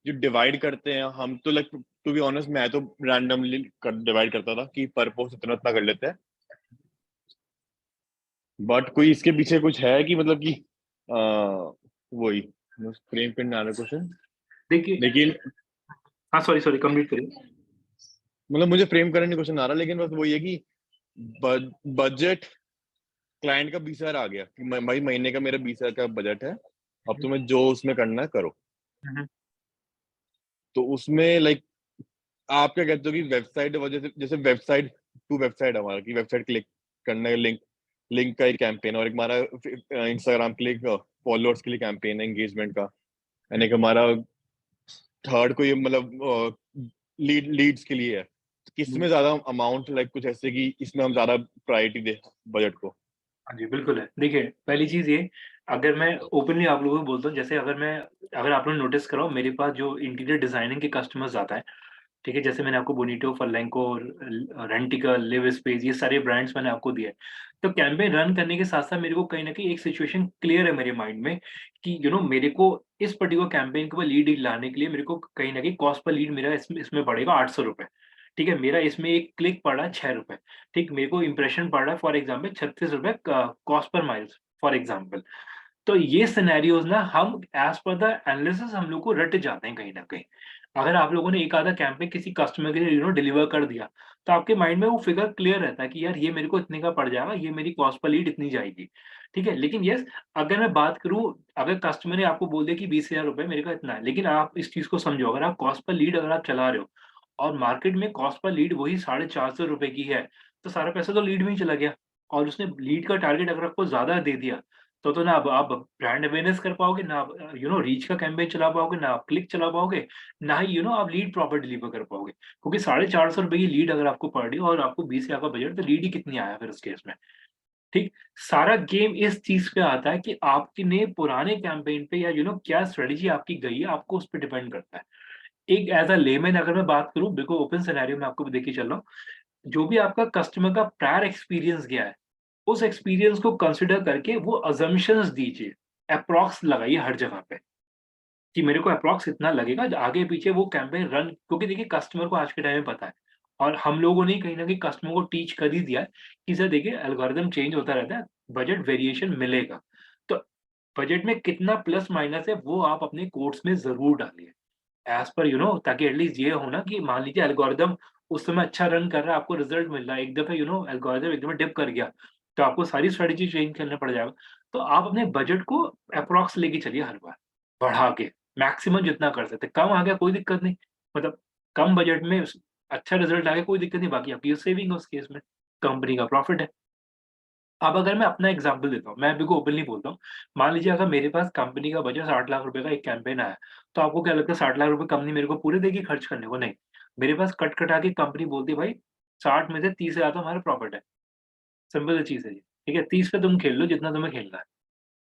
Speaker 2: जो डिवाइड करते हैं हम, तो लाइक टू बी ऑनेस्ट मैं तो रैंडमली डिवाइड करता था कि पर पोस्ट इतना इतना कर लेते हैं। बट कोई इसके पीछे कुछ है कि मतलब कि वही फ्रेम पिन आना क्वेश्चन,
Speaker 1: देखिए,
Speaker 2: लेकिन
Speaker 1: हाँ, सॉरी सॉरी, कंप्लीट करिए।
Speaker 2: मतलब मुझे फ्रेम करने क्वेश्चन आ रहा है, लेकिन बस वही है कि बजट क्लाइंट का 20,000 आ गया कि भाई महीने का मेरा 20,000 का बजट है, अब तुम्हें जो उसमें करना है करो।
Speaker 1: हम्म,
Speaker 2: तो उसमें लाइक आप क्या कहते हो कि वेबसाइट वजह से, जैसे वेबसाइट टू वेबसाइट हमारा कि वेबसाइट क्लिक करने का लिंक लिंक का एक कैंपेन, और एक हमारा इंस्टाग्राम के लिए फॉलोअर्स के लिए कैंपेन है एंगेजमेंट का, यानी एक हमारा थर्ड कोई मतलब लीड्स के लिए है। तो किस
Speaker 1: हम्म।
Speaker 2: में ज्यादा अमाउंट लाइक कुछ ऐसे कि इसमें हम ज्यादा प्रायोरिटी दे बजट को।
Speaker 1: हाँ जी, बिल्कुल है। देखिए, पहली चीज़ ये, अगर मैं ओपनली आप लोगों को बोलता हूँ, जैसे अगर आप लोग नोटिस करो, मेरे पास जो इंटीरियर डिज़ाइनिंग के कस्टमर्स ज़्यादा हैं, ठीक है? जैसे मैंने आपको बोनीटो, फरलैंको, रेंटिका, लिव स्पेस, ये सारे ब्रांड्स मैंने आपको दिए हैं। तो कैंपेन रन करने के साथ-साथ मेरे को कहीं न कहीं एक सिचुएशन क्लियर है मेरे माइंड में कि मेरे को इस पर्टिकुलर कैंपेन के ऊपर लीड लाने के लिए मेरे को कहीं न कहीं कॉस्ट पर लीड मेरा इसमें पड़ेगा ₹800। ठीक है? मेरा इसमें एक क्लिक पड़ रहा है ₹6। ठीक? मेरे को इंप्रेशन पड़ रहा है फॉर एग्ज़ाम्पल ₹36 क cost per miles for example. तो ये सिनेरियोज़ ना हम एज़ पर द एनालिसिस हम लोग को रट जाते हैं कहीं न कहीं। अगर आप लोगों ने एक आधा कैंपेन किसी कस्टमर के लिए डिलीवर कर दिया, तो आपके माइंड में वो फिगर क्लियर रहता है कि यार ये मेरे को इतने का पड़ जाएगा, ये मेरी कॉस्ट पर लीड इतनी जाएगी। ठीक है? लेकिन येस, अगर मैं बात करूँ, अगर कस्टमर ने आपको बोल दिया कि ₹20,000 मेरे का इतना है, लेकिन आप इस चीज़ को समझो, अगर आप कॉस्ट पर लीड अगर आप चला रहे हो और मार्केट में कॉस्ट पर लीड वही ₹450 की है, तो सारा पैसा तो लीड में ही चला गया। और उसने लीड का टारगेट अगर आपको ज़्यादा दे दिया, तो ना अब आप ब्रांड अवेयरनेस कर पाओगे, ना आप रीच का कैंपेन चला पाओगे, ना आप क्लिक चला पाओगे, ना ही आप लीड प्रॉपर डिलीवर कर पाओगे। क्योंकि ₹450 की लीड अगर आपको पड़ रही है और आपको 20,000 का बजट, तो लीड ही कितनी आया फिर उस केस में, ठीक? सारा गेम इस चीज़ पे आता है कि आपने पुराने कैंपेन पे या क्या स्ट्रेटजी आपकी गई है, आपको उस पे डिपेंड करता है। एक एज़ अ लेमैन अगर मैं बात करूँ, बिल्कुल ओपन सिनेरियो में आपको भी देके चल रहा हूँ, जो भी आपका कस्टमर का प्रायर एक्सपीरियंस गया है, उस एक्सपीरियंस को कंसिडर करके वो असम्पशन्स दीजिए, एप्रॉक्स लगाइए हर जगह पे, कि मेरे को एप्रॉक्स इतना लगेगा, आगे पीछे वो कैंपेन रन, क्योंकि देखिए कस्टमर को आज के टाइम में पता है, और हम लोगों ने कहीं न कहीं कस्टमर को टीच कर ही दिया है कि सर देखिए, एल्गोरिदम चेंज होता रहता है, बजट वेरिएशन मिलेगा। तो बजट में कितना प्लस माइनस है, वो आप अपने कोट्स में ज़रूर डालिए। एज़ पर ताकि एटलीस्ट ये हो ना कि मान लीजिए एल्गोरिदम उस समय अच्छा रन कर रहा है, आपको रिज़ल्ट मिल रहा है, एक दफ़े एल्गोरिदम एकदम डिप कर गया, तो आपको सारी स्ट्रैटेजी चेंज करना पड़ जाएगा। तो आप अपने बजट को एप्रॉक्स लेके चलिए हर बार। बढ़ा के मैक्सिमम जितना कर सकते हैं। कम आ गया कोई दिक्कत नहीं, मतलब कम बजट में अच्छा रिजल्ट आ गया कोई दिक्कत नहीं, बाकी आपकी सेविंग है उस केस में, कंपनी का प्रॉफिट है। अब अगर मैं अपना एग्जांपल देता हूँ, मैं अभी को ओपनली बोलता हूँ, मान लीजिए अगर मेरे पास कंपनी का बजट 60 लाख रुपए का एक कैंपेन आया, तो आपको क्या लगता है 60 लाख रुपए कंपनी मेरे को पूरे देगी खर्च करने को? नहीं, मेरे पास कट-कटा के कंपनी बोलती है भाई 60 में से 30 हज़ार तो हमारा प्रॉफिट है। सिंपल सी चीज़ है ये, ठीक है? 30 पे तुम खेल लो जितना तुम्हें खेलना है।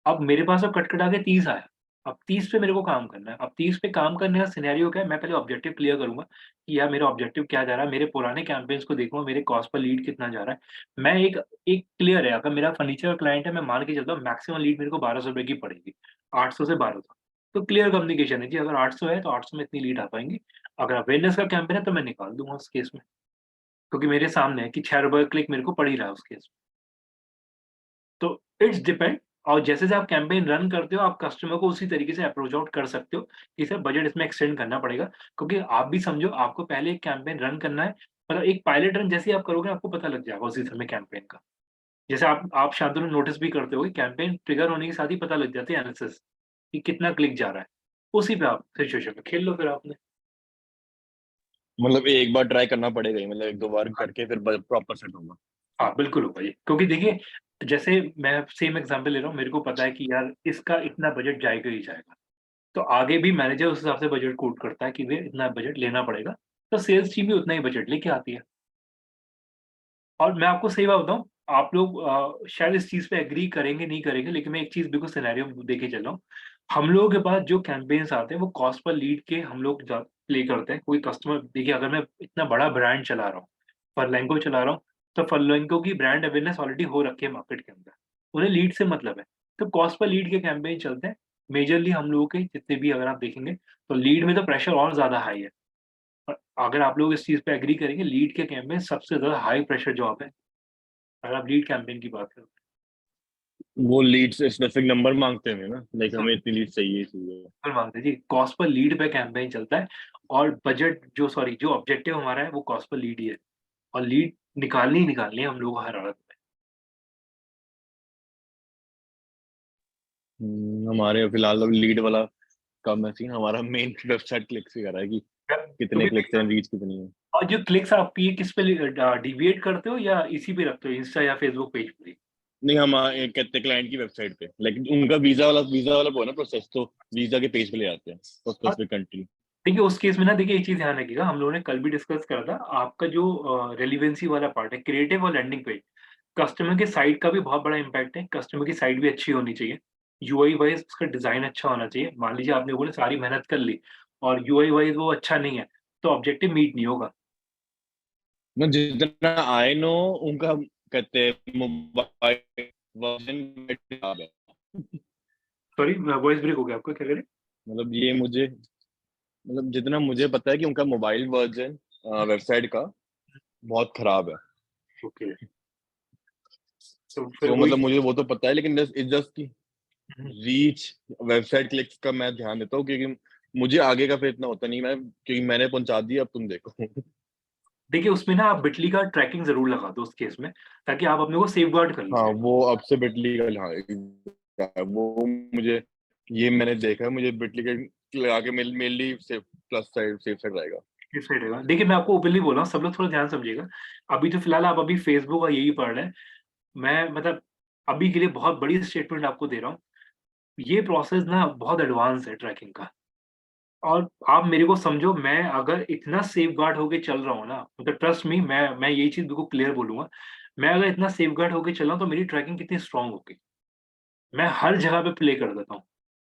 Speaker 1: अब मेरे पास अब कट-कटा के 30 आया, अब 30 पे मेरे को काम करना है। अब 30 पे काम करने का सिनेरियो क्या है, मैं पहले ऑब्जेक्टिव क्लियर करूँगा कि यार मेरा ऑब्जेक्टिव क्या जा रहा है, मेरे पुराने कैम्पेन्स को देखूँगा, मेरे कॉस्ट पर लीड कितना जा रहा है। मैं एक एक क्लियर है, अगर मेरा फर्नीचर का क्लाइंट है, मैं मान के चलता हूँ मैक्सिमम लीड मेरे को ₹1200 की पड़ेगी, 800 से 1200। तो क्लियर कम्युनिकेशन है जी, अगर 800 है तो 800 में इतनी लीड आ पाएँगी। अगर अवेयरनेस का कैंपेन है तो मैं निकाल दूँगा उस केस में, क्योंकि मेरे सामने है कि ₹6 क्लिक मेरे को पड़ ही रहा है उस केस में। तो इट्स डिपेंड, और जैसे-जैसे आप कैंपेन रन करते हो, आप कस्टमर को उसी तरीके से अप्रोच आउट कर सकते हो कि सर बजट इसमें एक्सटेंड करना पड़ेगा। क्योंकि आप भी समझो, आपको पहले एक कैंपेन रन करना है, मतलब एक पायलट रन जैसे ही आप करोगे आपको पता लग जाएगा उसी समय कैंपेन का। जैसे आप शायद नोटिस भी करते होगे, कैंपेन ट्रिगर होने के साथ ही पता लग जाती है एनालिसिस कि कितना क्लिक जा रहा है। उसी पे आप सिचुएशन में खेल लो फिर आपने।
Speaker 2: मतलब एक बार ट्राई करना पड़ेगा ही, मतलब 1-2 बार करके फिर प्रॉपर सेट होगा।
Speaker 1: हाँ, बिल्कुल होगा ये। क्योंकि देखिए, जैसे मैं सेम एग्ज़ाम्पल ले रहा हूँ, मेरे को पता है कि यार इसका इतना बजट जाएगा ही जाएगा। तो आगे भी मैनेजर उस हिसाब से बजट कोट करता है कि भई इतना बजट लेना पड़ेगा, तो सेल्स टीम भी उतना ही बजट लेके आती है। और मैं आपको सही बात बताऊँ, आप लोग शायद इस चीज़ पे एग्री करेंगे, नहीं करेंगे, लेकिन मैं एक चीज़ बिल्कुल सिनेरियो देके चल रहा हूँ। हम लोगों के पास जो कैम्पेन्स आते हैं, वो कॉस्ट पर लीड के हम लोग प्ले करते हैं। कोई कस्टमर देखिए, अगर मैं इतना बड़ा ब्रांड चला रहा हूँ, फरलैंको चला रहा हूँ, तो फरलैंको की ब्रांड अवेयरनेस ऑलरेडी हो रखी है मार्केट के अंदर। उन्हें लीड से मतलब है। तो कॉस्ट पर लीड के कैम्पेन चलते हैं। मेजरली हम लोगों के जितने भी अगर आप देखेंगे, तो लीड में तो प्रेशर और ज़्यादा हाई है। और अगर आप लोग इस चीज़ पे एग्री करेंगे, लीड के कैम्पेन सबसे ज़्यादा हाई प्रेशर जॉब है, अगर आप लीड कैम्पेन की बात करें।
Speaker 2: वो लीड से स्पेसिफिक नंबर माँगते हैं ना, लाइक
Speaker 1: तो
Speaker 2: हमें इतनी लीड चाहिए।
Speaker 1: बिल्कुल मानते हैं जी, कॉस्ट पर लीड पे कैंपेन चलता है, और बजट जो सॉरी जो ऑब्जेक्टिव हमारा है वो कॉस्ट पर लीड ही है, और लीड निकालनी ही निकालनी है हम लोगों को हर हालत में।
Speaker 2: हमारे फिलहाल अब लीड वाला कम है सीन, हमारा मेन वेबसाइट क्लिक्स ही कर रहा है कि कितने
Speaker 1: क्योंकि
Speaker 2: क्लिक्स हैं, रीच कितनी है।
Speaker 1: और जो क्लिक्स आपकी ये किस पे डिविएट करते हो या इसी पे रखते हो, इंस्टा या फेसबुक पेज पे?
Speaker 2: नहीं, हम कहते क्लाइंट की वेबसाइट पे, लेकिन उनका वीज़ा वाला वो है ना प्रोसेस, तो वीज़ा के पेज पे ले जाते हैं फॉर
Speaker 1: और
Speaker 2: स्पेसिफिक कंट्री।
Speaker 1: देखिए उस केस में ना, देखिए एक चीज़ ध्यान रखिएगा, हम लोगों ने कल भी डिस्कस करा था, आपका जो रेलेवेंसी वाला पार्ट है, क्रिएटिव और लैंडिंग पेज, कस्टमर के साइट का भी बहुत बड़ा इम्पैक्ट है। कस्टमर की साइट भी अच्छी होनी चाहिए, यूआई वाइज़ उसका डिज़ाइन अच्छा होना चाहिए। मान लीजिए आपने बोले सारी मेहनत कर ली और यूआई वाइज़ वो अच्छा नहीं है, तो ऑब्जेक्टिव मीट नहीं होगा।
Speaker 2: मैं जितना आई नो, उनका कहते हैं मोबाइल वर्जन खराब है।
Speaker 1: सॉरी, वॉइस ब्रेक हो गया आपका, क्या कह रहे हैं?
Speaker 2: मतलब ये मुझे मतलब जितना मुझे पता है कि उनका मोबाइल वर्जन वेबसाइट का बहुत खराब है।
Speaker 1: ओके, तो फिर
Speaker 2: तो
Speaker 1: वही।
Speaker 2: मतलब मुझे वो तो पता है, लेकिन जस्ट इट्स जस्ट कि
Speaker 1: हुँ,
Speaker 2: रीच, वेबसाइट क्लिक्स का मैं ध्यान देता हूँ, क्योंकि मुझे आगे का फिर इतना होता नहीं, मैं क्योंकि मैंने पहुँचा दिया, अब तुम देखो।
Speaker 1: देखिए उसमें ना आप बिटली का ट्रैकिंग ज़रूर लगा दो उस केस में, ताकि आप अपने को सेफगार्ड कर
Speaker 2: हाँ,
Speaker 1: लीजिए।
Speaker 2: वो अब से बिटली का, हाँ, वो मुझे, ये मैंने देखा है, मुझे बिटली के लगा के mainly safe plus side safe side रहेगा।
Speaker 1: किस साइड रहेगा? देखिए मैं आपको ओपनली बोल रहा हूँ, सब लोग थोड़ा ध्यान समझिएगा। अभी तो फिलहाल आप अभी फेसबुक और यही पढ़ रहे हैं। मैं मतलब अभी के लिए बहुत बड़ी स्टेटमेंट आपको दे रहा हूँ। ये प्रोसेस ना बहुत एडवांस है ट्रैकिंग का, और आप मेरे को समझो, मैं अगर इतना सेफगार्ड होके चल रहा हूँ ना, मतलब ट्रस्ट मी, मैं ये चीज़ बिल्कुल क्लियर बोलूँगा, मैं अगर इतना सेफगार्ड होके चल रहा हूँ तो मेरी ट्रैकिंग कितनी स्ट्रॉन्ग होगी। मैं हर जगह पे प्ले कर देता हूँ।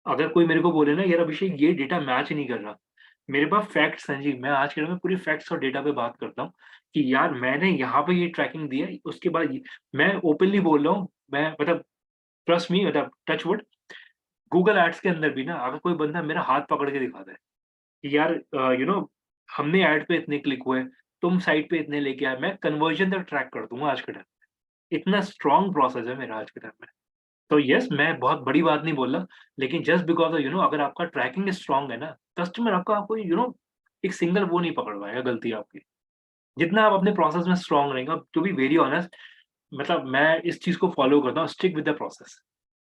Speaker 1: अगर कोई मेरे को बोले ना यार अभिषेक ये डेटा मैच नहीं कर रहा, मेरे पास फैक्ट्स हैं जी, मैं आज के डेट में पूरी फैक्ट्स और डेटा पे बात करता हूँ कि यार मैंने यहाँ पे ये ट्रैकिंग दी है, उसके बाद ये मैं ओपनली बोल रहा हूँ, मैं मतलब ट्रस्ट मी, मतलब टच वुड, गूगल एड्स के अंदर भी ना अगर कोई बंदा मेरा हाथ पकड़ के दिखाता है कि यार हमने ऐड पे इतने क्लिक हुए, तुम साइट पे इतने लेके आए, मैं कन्वर्जन तक ट्रैक कर दूँगा आज के टाइम में। इतना स्ट्रॉन्ग प्रोसेस है मेरा आज के टाइम में। तो येस, मैं बहुत बड़ी बात नहीं बोल रहा, लेकिन जस्ट बिकॉज़ ऑफ अगर आपका ट्रैकिंग स्ट्रॉन्ग है ना, कस्टमर आपका आपको एक सिंगल वो नहीं पकड़ पाएगा गलती आपकी। जितना आप अपने प्रोसेस में स्ट्रॉन्ग रहेंगे, टू बी वेरी ऑनेस्ट, मतलब मैं इस चीज़ को फॉलो करता हूँ, स्टिक विद द प्रोसेस।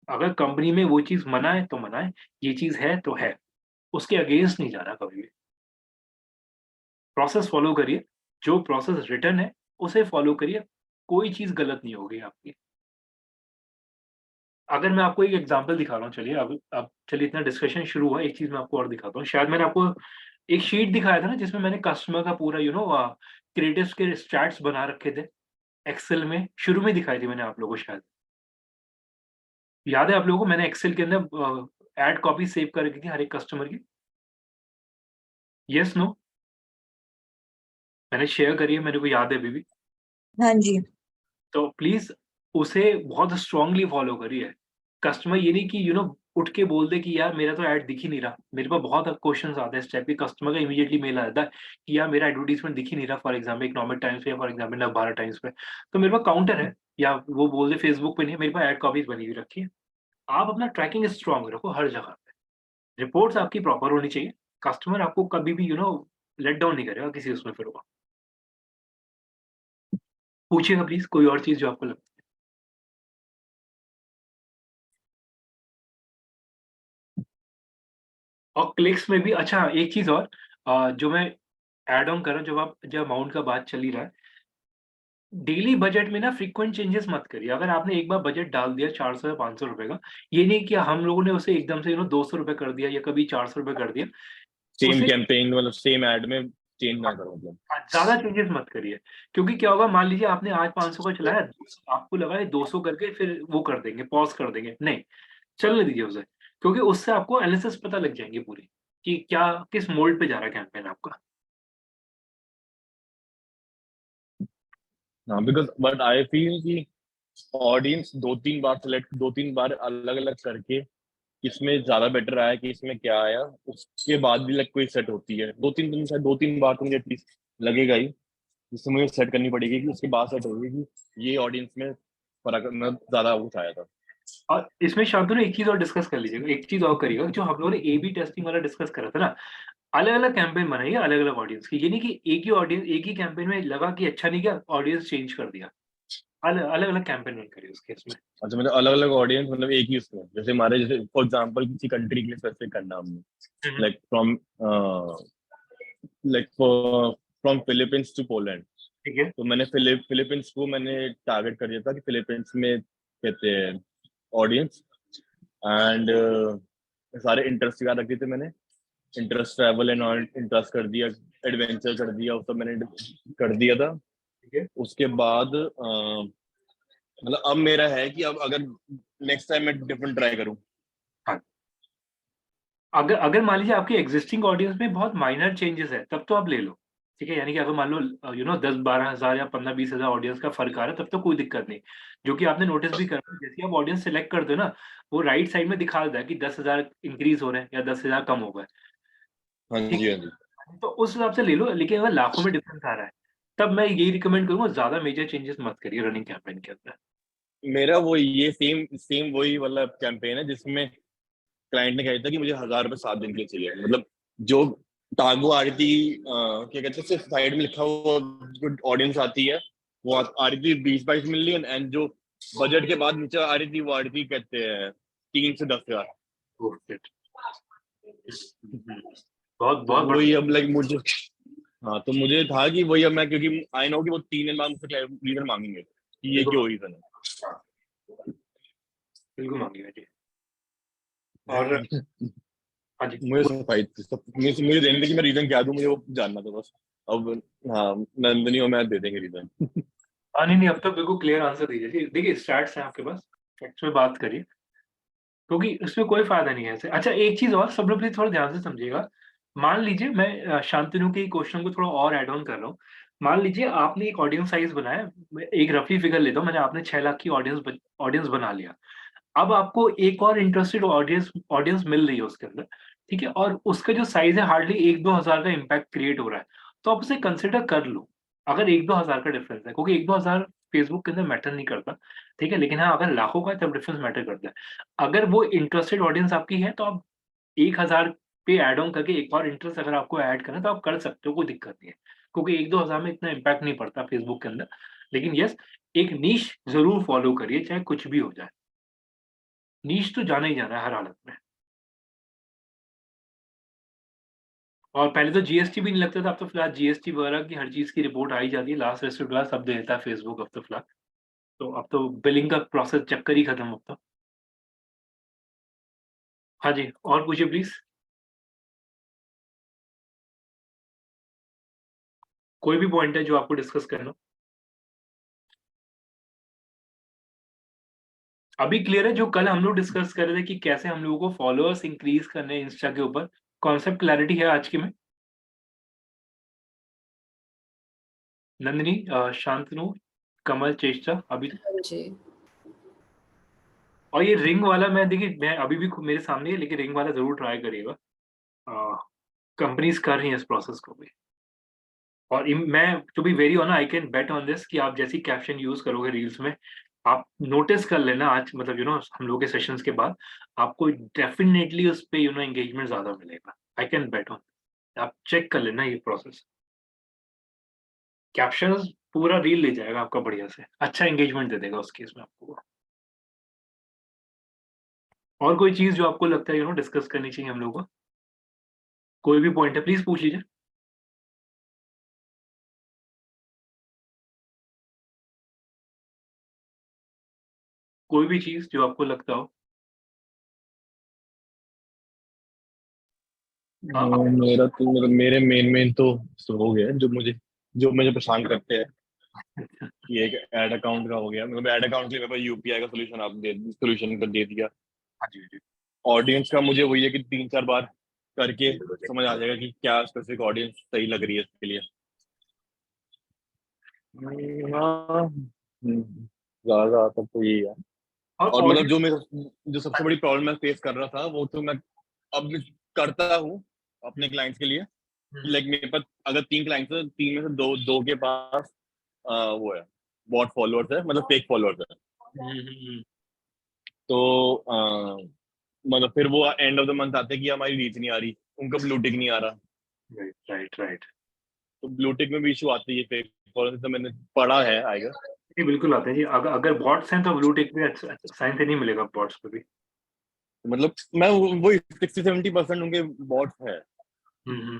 Speaker 1: अगर कंपनी में वो चीज़ मना है तो मना है, ये चीज़ है तो है, उसके अगेंस्ट नहीं जाना कभी भी। प्रोसेस फ़ॉलो करिए, जो प्रोसेस रिटन है, उसे फ़ॉलो करिए, कोई चीज़ गलत नहीं होगी आपकी। अगर मैं आपको एक एग्ज़ाम्पल दिखा रहा हूँ, चलिए अब चलिए इतना डिस्कशन शुरू हुआ, एक चीज़ मैं आपको और दिखाता हूँ। शायद मैंने आपको एक शीट दिखाया था ना जिसमें मैंने कस्टमर का पूरा क्रिएटिव्स के स्टैट्स बना रखे थे, एक्सेल में, शुरू में दिखाई थी मैंने आप लोगों को शायद। याद है आप लोगों को मैंने एक्सेल के अंदर एड कॉपी सेव कर रखी थी हर एक कस्टमर की? Yes, no? मैंने शेयर करी है, मेरे को याद है अभी भी।
Speaker 4: हाँ जी।
Speaker 1: तो प्लीज़ उसे बहुत स्ट्रांगली फ़ॉलो करिए। कस्टमर ये नहीं कि उठ के बोल दे कि यार मेरा तो ऐड दिख ही नहीं रहा। मेरे पास बहुत क्वेश्चन्स आते हैं इस टाइप के, कस्टमर का इमीडिएटली मेल आता है कि यार मेरा एडवर्टाइज़मेंट दिख ही नहीं रहा, फॉर एग्ज़ाम्पल इकोनॉमिक टाइम्स पे या फॉर एग्ज़ाम्पल नवभारत टाइम्स पे। तो मेरे पास काउंटर है, या वो बोल दे फेसबुक पे नहीं है, मेरे पास ऐड कॉपीज़ बनी हुई रखी है। आप अपना ट्रैकिंग स्ट्रांग रखो हर जगह पे। रिपोर्ट्स आपकी प्रॉपर होनी चाहिए। कस्टमर आपको कभी भी लेट डाउन नहीं करेगा किसी उसमें फिर वो। पूछिएगा प्लीज़ कोई और चीज़ जो आपको लगे। और क्लिक्स में भी अच्छा एक चीज़ और, जो मैं ऐड ऑन कर रहा हूँ, जब अमाउंट का बात चल ही रहा है, डेली बजट में ना फ्रीक्वेंट चेंजेस मत करिए। अगर आपने एक बार बजट डाल दिया 400 या 500 रुपए का, ये नहीं कि हम लोगों ने उसे एकदम से 200 रुपए कर दिया या कभी 400 रुपए कर दिया।
Speaker 2: सेम
Speaker 1: उसे
Speaker 2: कैंपेन मतलब सेम एड में चेंज ना
Speaker 1: हाँ,
Speaker 2: करो मतलब।
Speaker 1: हाँ, ज़्यादा चेंजेस मत करिए। क्योंकि क्या होगा, मान लीजिए आपने आज 500 का चलाया, आपको लगा है 200 करके फिर वो कर देंगे, पॉज़ कर देंगे। नहीं, चलने दीजिए उसे। क्योंकि उससे आपको एनालिसिस पता लग जाएँगी पूरी, कि क्या किस मोड पे जा रहा है कैंपेन आपका।
Speaker 2: हाँ, बिकॉज़ बट आई फील कि ऑडियंस 2-3 बार सेलेक्ट 2-3 बार अलग-अलग करके इसमें ज़्यादा बेटर आया कि इसमें क्या आया, उसके बाद भी लाइक कोई सेट होती है। 2-3 दिन शायद 2-3 बार तो मुझे एटलीस्ट लगेगा ही, जिससे मुझे सेट करनी पड़ेगी कि उसके बाद सेट होगी कि ये ऑडियंस में फ़र्क मतलब ज़्यादा कुछ आया था।
Speaker 1: और इसमें शांतनु एक चीज़ और डिस्कस कर लीजिएगा, एक चीज़ और करिएगा, जो हम लोगों ने ए-बी टेस्टिंग वाला डिस्कस करा था ना, अलग-अलग कैंपेन बनाइए अलग-अलग ऑडियंस की। ये नहीं कि एक ही कैंपेन में लगा कि अच्छा नहीं गया, ऑडियंस चेंज कर दिया। अलग-अलग कैंपेन रन करिए उस केस में।
Speaker 2: अच्छा मतलब अलग-अलग ऑडियंस मतलब एक ही उसमें, जैसे हमारे जैसे फॉर एग्ज़ाम्पल किसी कंट्री के लिए स्पेसिफिक करना हमने,
Speaker 1: हुँ, हुँ।
Speaker 2: Like from Philippines to Poland.
Speaker 1: ठीक है,
Speaker 2: तो मैंने फिलीपींस को मैंने टारगेट कर दिया था कि फिलीपींस में कहते हैं ऑडियंस एंड सारे इंटरेस्ट दिखा रखे थे मैंने। इंटरेस्ट ट्रैवल एंड इंटरेस्ट कर दिया, एडवेंचर कर दिया, वो सब मैंने कर दिया था।
Speaker 1: ठीक है।
Speaker 2: उसके बाद मतलब अब मेरा है कि अब अगर नेक्स्ट टाइम मैं डिफरेंट ट्राई करूँ।
Speaker 1: हाँ, अगर अगर मान लीजिए आपकी एक्जिस्टिंग ऑडियंस में बहुत माइनर चेंजेस है, तब तो आप ले लो। ठीक है? यानी कि अगर मान लो 10-12 हज़ार या 15-20 हज़ार ऑडियंस का फ़र्क आ रहा है, तब तो कोई दिक्कत नहीं। जो कि आपने नोटिस भी करा, जैसे ही आप ऑडियंस सेलेक्ट करते हो ना, वो राइट साइड में दिखा देता है कि 10,000 इंक्रीज़ हो रहे हैं या 10,000 कम हो गए।
Speaker 2: हाँ
Speaker 1: ठीक
Speaker 2: जी, हाँ जी।
Speaker 1: है? तो उस हिसाब से ले लो, लेकिन अगर लाखों में डिफरेंस आ रहा है, तब मैं यही रिकमेंड करूँगा, ज़्यादा मेजर चेंजेस मत करिए रनिंग कैंपेन के अंदर।
Speaker 2: मेरा वो ये सेम सेम वही वाला कैंपेन है जिसमें क्लाइंट ने कहा था कि मुझे 1000 रुपए 7 दिन के लिए चाहिए। मतलब जो टागो आ रही थी क्या कहते हैं, सिर्फ साइड में लिखा हुआ जो ऑडियंस आती है वो आ रही थी 20-22 मिलियन, एंड जो बजट के बाद नीचे आ रही थी वो आ रही थी कहते हैं 3 से 10 हजार।
Speaker 1: Oh shit! बहुत
Speaker 2: तो
Speaker 1: बहुत बड़ा।
Speaker 2: वही अब लाइक मुझे, हाँ तो मुझे था कि वही अब मैं, क्योंकि आई नो कि वो 3 दिन बाद मुझसे रीजन मांगेंगे कि ये
Speaker 1: बिल्कुल,
Speaker 2: क्यों रीजन है।
Speaker 1: बिल्कुल माँगिएगा जी। और हाँ जी,
Speaker 2: मुझे सफाई सब मुझे देने थे कि मैं रीजन क्या दूं, मुझे वो जानना था बस। अब हाँ, नंदनी और मैं दे देंगे रीजन।
Speaker 1: हाँ, नहीं, नहीं, अब तो बिल्कुल क्लियर आंसर दीजिए जी। देखिए स्टैट्स हैं आपके पास, फैक्ट्स में बात करिए, क्योंकि इसमें कोई फ़ायदा नहीं है ऐसे। अच्छा एक चीज़ और, सब लोग प्लीज़ थोड़ा ध्यान से समझिएगा। मान लीजिए मैं शांतनु के क्वेश्चन को थोड़ा और ऐड ऑन कर रहा हूँ। मान लीजिए आपने एक ऑडियंस साइज़ बनाया, मैं एक रफली फिगर लेता हूँ, मैंने आपने 6 लाख की ऑडियंस बना लिया। अब आपको एक और इंटरेस्टेड ऑडियंस ऑडियंस मिल रही है उसके अंदर, ठीक है? और उसका जो साइज़ है हार्डली 1-2 हज़ार का इम्पैक्ट क्रिएट हो रहा है, तो आप उसे कंसिडर कर लो। अगर 1-2 हज़ार का डिफरेंस है, क्योंकि 1-2 हज़ार फेसबुक के अंदर मैटर नहीं करता, ठीक है? लेकिन हाँ, अगर लाखों का है तब डिफरेंस मैटर करता है। अगर वो इंटरेस्टेड ऑडियंस आपकी है, तो आप 1,000 पे ऐड ऑन करके एक और इंटरेस्ट अगर आपको ऐड करना है, तो आप कर सकते हो, कोई दिक्कत नहीं है। क्योंकि 1-2 हज़ार में इतना इम्पैक्ट नहीं पड़ता फेसबुक के अंदर। लेकिन येस, एक नीश ज़रूर फॉलो करिए, चाहे कुछ भी हो जाए। नीश तो जाना ही जाना है हर हालत में। और पहले तो जीएसटी भी नहीं लगता था, अब तो फिलहाल जीएसटी वगैरह की हर चीज़ की रिपोर्ट आ ही जाती है, लास्ट रिसिप्ट वगैरह सब दे देता है फेसबुक अब तो फिलहाल। तो अब तो बिलिंग का प्रोसेस चक्कर ही खत्म अब तो। हाँ जी, और पूछिए प्लीज़। कोई भी पॉइंट है जो आपको डिस्कस करना हो? अभी क्लियर है जो कल हम लोग डिस्कस कर रहे थे कि कैसे हम लोगों को फॉलोअर्स इंक्रीज़ करने हैं इंस्टा के ऊपर, कॉन्सेप्ट क्लैरिटी है आज की में? नंदिनी, शांतनु, कमल, चेष्टा अभी।
Speaker 3: हाँ जी।
Speaker 1: और ये रिंग वाला मैं देखिए मैं अभी भी मेरे सामने है, लेकिन रिंग वाला ज़रूर ट्राई करिएगा। कंपनीज़ कर रही हैं इस प्रोसेस को भी। और मैं to be very honest I can bet on this कि आप जैसी कैप्शन यूज़ करोगे रील्स में, आप नोटिस कर लेना आज मतलब हम लोग के सेशंस के बाद, आपको डेफिनिटली उस पे एंगेजमेंट ज़्यादा मिलेगा। आई कैन बेट ऑन। आप चेक कर लेना ये प्रोसेस। कैप्शंस पूरा रील ले जाएगा आपका बढ़िया से। अच्छा एंगेजमेंट दे देगा उस केस में आपको वो। और कोई चीज़ जो आपको लगता है डिस्कस करनी चाहिए हम लोगों को? कोई भी पॉइंट है प्लीज़ पूछ लीजिए। कोई भी चीज़ जो आपको लगता हो।
Speaker 2: मेरा तो मतलब मेरे मेन तो हो गया जो मुझे परेशान करते हैं। ये एक ऐड अकाउंट का हो गया, मतलब ऐड अकाउंट के लिए मेरे पास यूपीआई का सोल्यूशन कर दे दिया।
Speaker 1: हाँ जी, जी।
Speaker 2: ऑडियंस का मुझे वही है कि 3-4 बार करके समझ आ जाएगा कि क्या स्पेसिफिक ऑडियंस सही लग रही है इसके लिए। हाँ, ज्यादा तब तो यही है।
Speaker 1: और
Speaker 2: और मतलब
Speaker 1: ऑडियंस।
Speaker 2: जो सबसे बड़ी प्रॉब्लम मैं फेस कर रहा था वो तो मैं अब करता हूँ अपने क्लाइंट्स के लिए।
Speaker 1: हुँ,
Speaker 2: लाइक मेरे पास अगर 3 क्लाइंट्स है, 3 में से दो दो के पास वो है, बॉट फॉलोअर्स है, मतलब फेक फॉलोअर्स है।
Speaker 1: हुँ, हुँ, हुँ।
Speaker 2: तो मतलब फिर वो एंड ऑफ द मंथ आते हैं कि हमारी रीच नहीं आ रही, उनका ब्लू टिक नहीं आ रहा।
Speaker 1: Right, right, right.
Speaker 2: तो ब्लू टिक में भी इशू आती है फेक फॉलोअर्स, तो मैंने पढ़ा है आएगा।
Speaker 1: जी, बिल्कुल आते हैं जी। अगर बॉट्स हैं तो ब्लू टिक भी साइन से नहीं मिलेगा बॉट्स पे भी।
Speaker 2: मतलब मैं वो 60-70% उनके बॉट्स है।
Speaker 1: हुँ, हुँ।